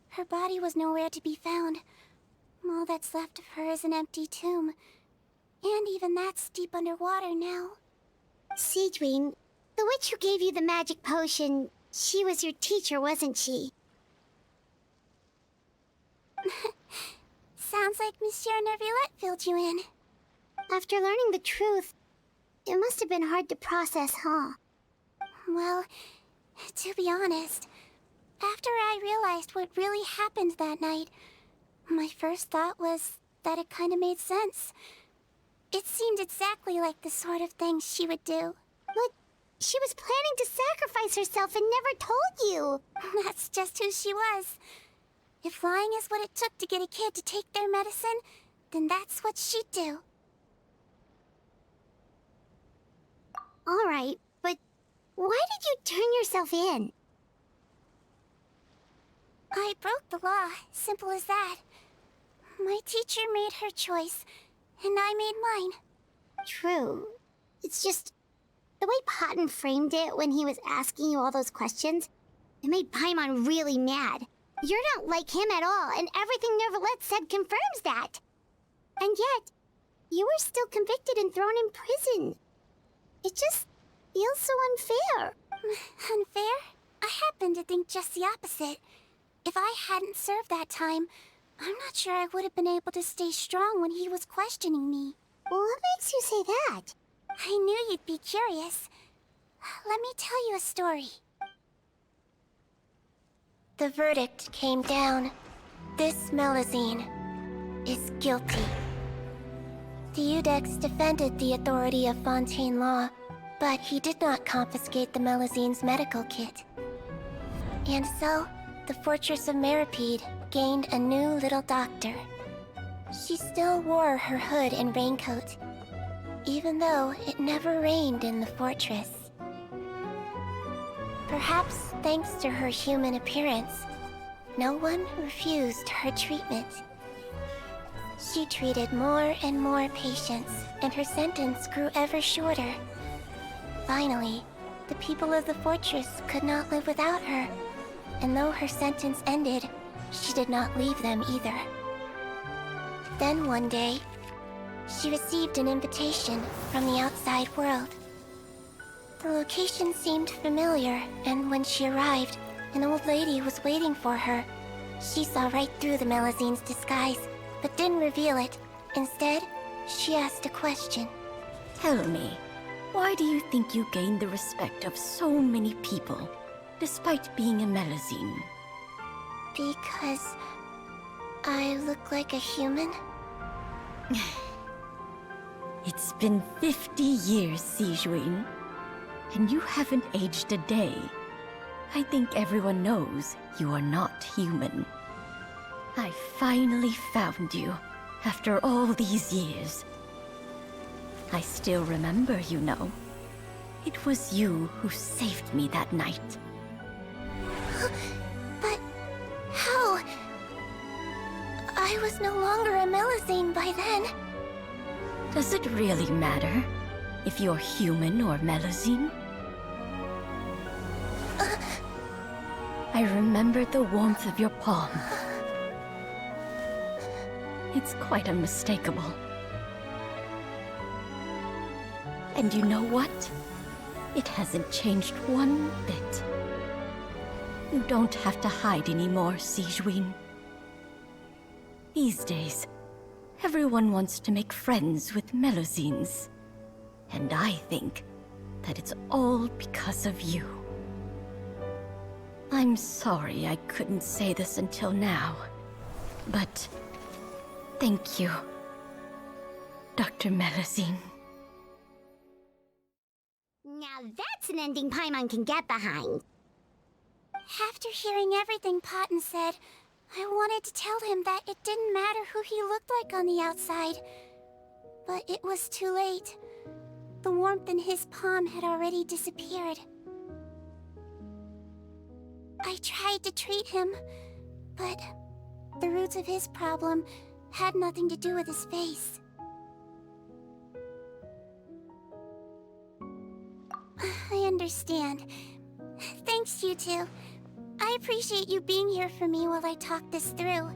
Speaker 2: her body was nowhere to be found. All that's left of her is an empty tomb. And even that's deep underwater now.
Speaker 3: Sigewinne, the witch who gave you the magic potion, she was your teacher, wasn't she?
Speaker 2: Sounds like Monsieur Neuvillette filled you in.
Speaker 3: After learning the truth, it must have been hard to process, huh?
Speaker 2: Well, to be honest, after I realized what really happened that night, my first thought was that it kind of made sense. It seemed exactly like the sort of thing she would do.
Speaker 3: But she was planning to sacrifice herself and never told you.
Speaker 2: That's just who she was. If lying is what it took to get a kid to take their medicine, then that's what she'd do.
Speaker 3: All right, but why did you turn yourself in?
Speaker 2: I broke the law, simple as that. My teacher made her choice, and I made mine.
Speaker 3: True. It's just the way Paimon framed it when he was asking you all those questions, it made Paimon really mad. You're not like him at all, and everything Neuvillette said confirms that. And yet, you were still convicted and thrown in prison. It just feels so unfair.
Speaker 2: Unfair? I happen to think just the opposite. If I hadn't served that time, I'm not sure I would have been able to stay strong when he was questioning me.
Speaker 3: What makes you say that?
Speaker 2: I knew you'd be curious. Let me tell you a story. The verdict came down. This Melazine is guilty. The Eudex defended the authority of Fontaine law, but he did not confiscate the Melazine's medical kit. And so, the Fortress of Meripede gained a new little doctor. She still wore her hood and raincoat, even though it never rained in the fortress. Perhaps thanks to her human appearance, no one refused her treatment. She treated more and more patients, and her sentence grew ever shorter. Finally, the people of the fortress could not live without her, and though her sentence ended, she did not leave them either. Then one day, she received an invitation from the outside world. The location seemed familiar, and when she arrived, an old lady was waiting for her. She saw right through the Melazine's disguise, but didn't reveal it. Instead, she asked a question.
Speaker 10: Tell me, why do you think you gained the respect of so many people, despite being a Melazine?
Speaker 2: Because I look like a human?
Speaker 10: It's been 50 years, Sigewinne, and you haven't aged a day. I think everyone knows you are not human. I finally found you, after all these years. I still remember, you know. It was you who saved me that night.
Speaker 2: But how? I was no longer a Melazine by then.
Speaker 10: Does it really matter if you're human or Melazine? I remember the warmth of your palm. It's quite unmistakable. And you know what? It hasn't changed one bit. You don't have to hide anymore, Sigewinne. These days, everyone wants to make friends with Melazines. And I think that it's all because of you. I'm sorry I couldn't say this until now, but thank you, Dr. Melazine.
Speaker 3: Now that's an ending Paimon can get behind.
Speaker 2: After hearing everything Potton said, I wanted to tell him that it didn't matter who he looked like on the outside. But it was too late. The warmth in his palm had already disappeared. I tried to treat him, but the roots of his problem had nothing to do with his face. I understand. Thanks, you two. I appreciate you being here for me while I talk this through.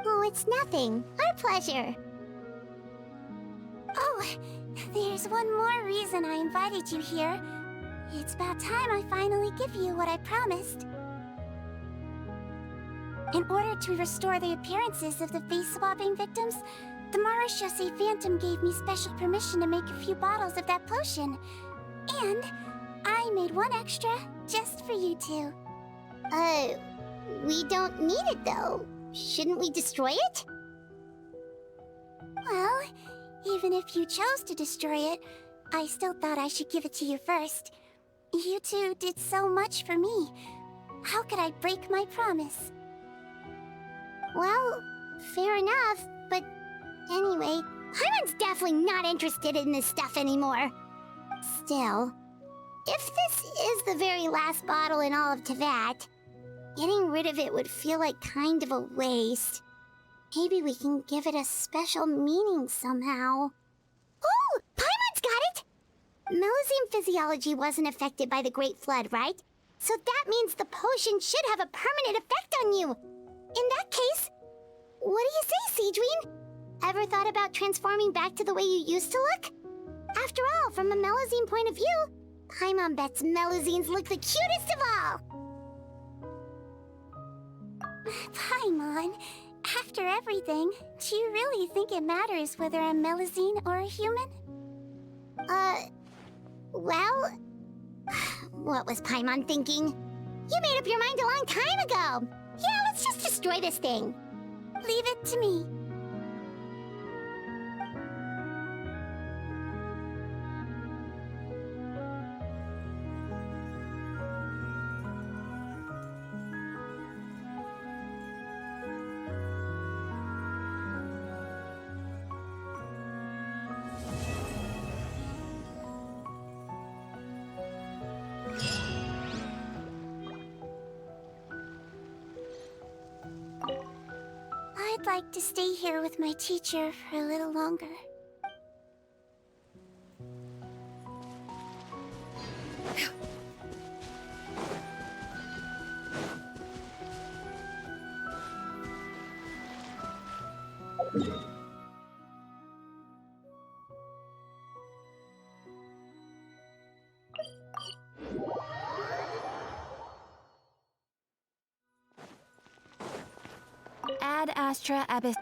Speaker 3: Oh, it's nothing. Our pleasure.
Speaker 2: Oh, there's one more reason I invited you here. It's about time I finally give you what I promised. In order to restore the appearances of the face-swapping victims, the Marashose Phantom gave me special permission to make a few bottles of that potion. And I made one extra just for you two.
Speaker 3: We don't need it though. Shouldn't we destroy it?
Speaker 2: Well, even if you chose to destroy it, I still thought I should give it to you first. You two did so much for me. How could I break my promise?
Speaker 3: Well, fair enough, but anyway, Paimon's definitely not interested in this stuff anymore. Still, if this is the very last bottle in all of Teyvat, getting rid of it would feel like kind of a waste. Maybe we can give it a special meaning somehow. Oh, Paimon's got it! Melazine physiology wasn't affected by the Great Flood, right? So that means the potion should have a permanent effect on you. In that case, what do you say, Sigewinne? Ever thought about transforming back to the way you used to look? After all, from a Melazine point of view, Paimon bets Melazines look the cutest of all!
Speaker 2: Paimon, after everything, do you really think it matters whether I'm Melazine or a human?
Speaker 3: Well, What was Paimon thinking? You made up your mind a long time ago. Yeah, let's just destroy this thing.
Speaker 2: Leave it to me. I'd like to stay here with my teacher for a little longer. Ad Astra Abyss.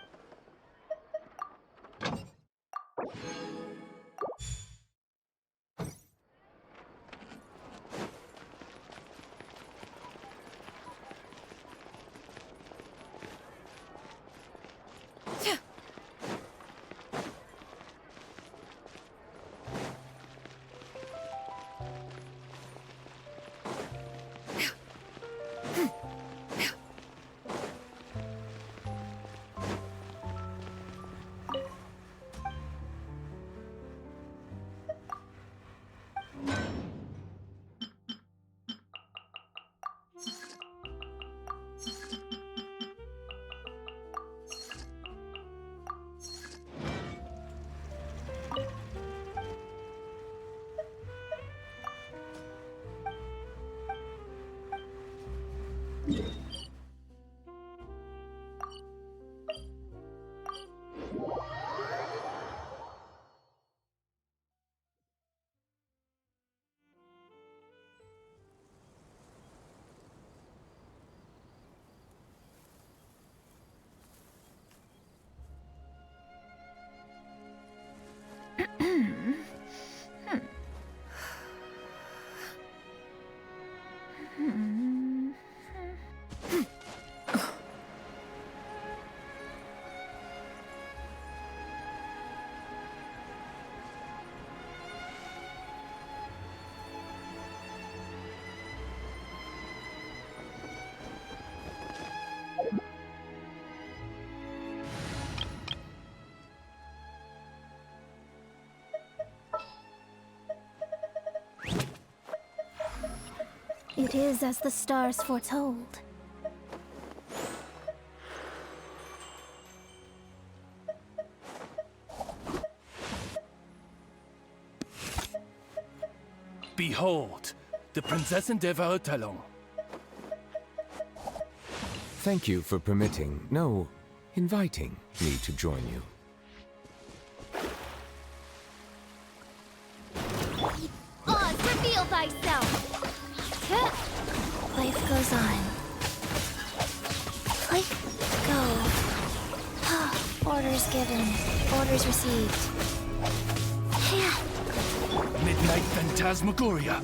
Speaker 2: It is as the stars foretold.
Speaker 12: Behold, the Prinzessin de Varotalon.
Speaker 7: Thank you for permitting, no, inviting me to join you.
Speaker 1: Oz, reveal thyself!
Speaker 2: Life goes on. Let go. Orders given. Orders received.
Speaker 12: Midnight Phantasmagoria.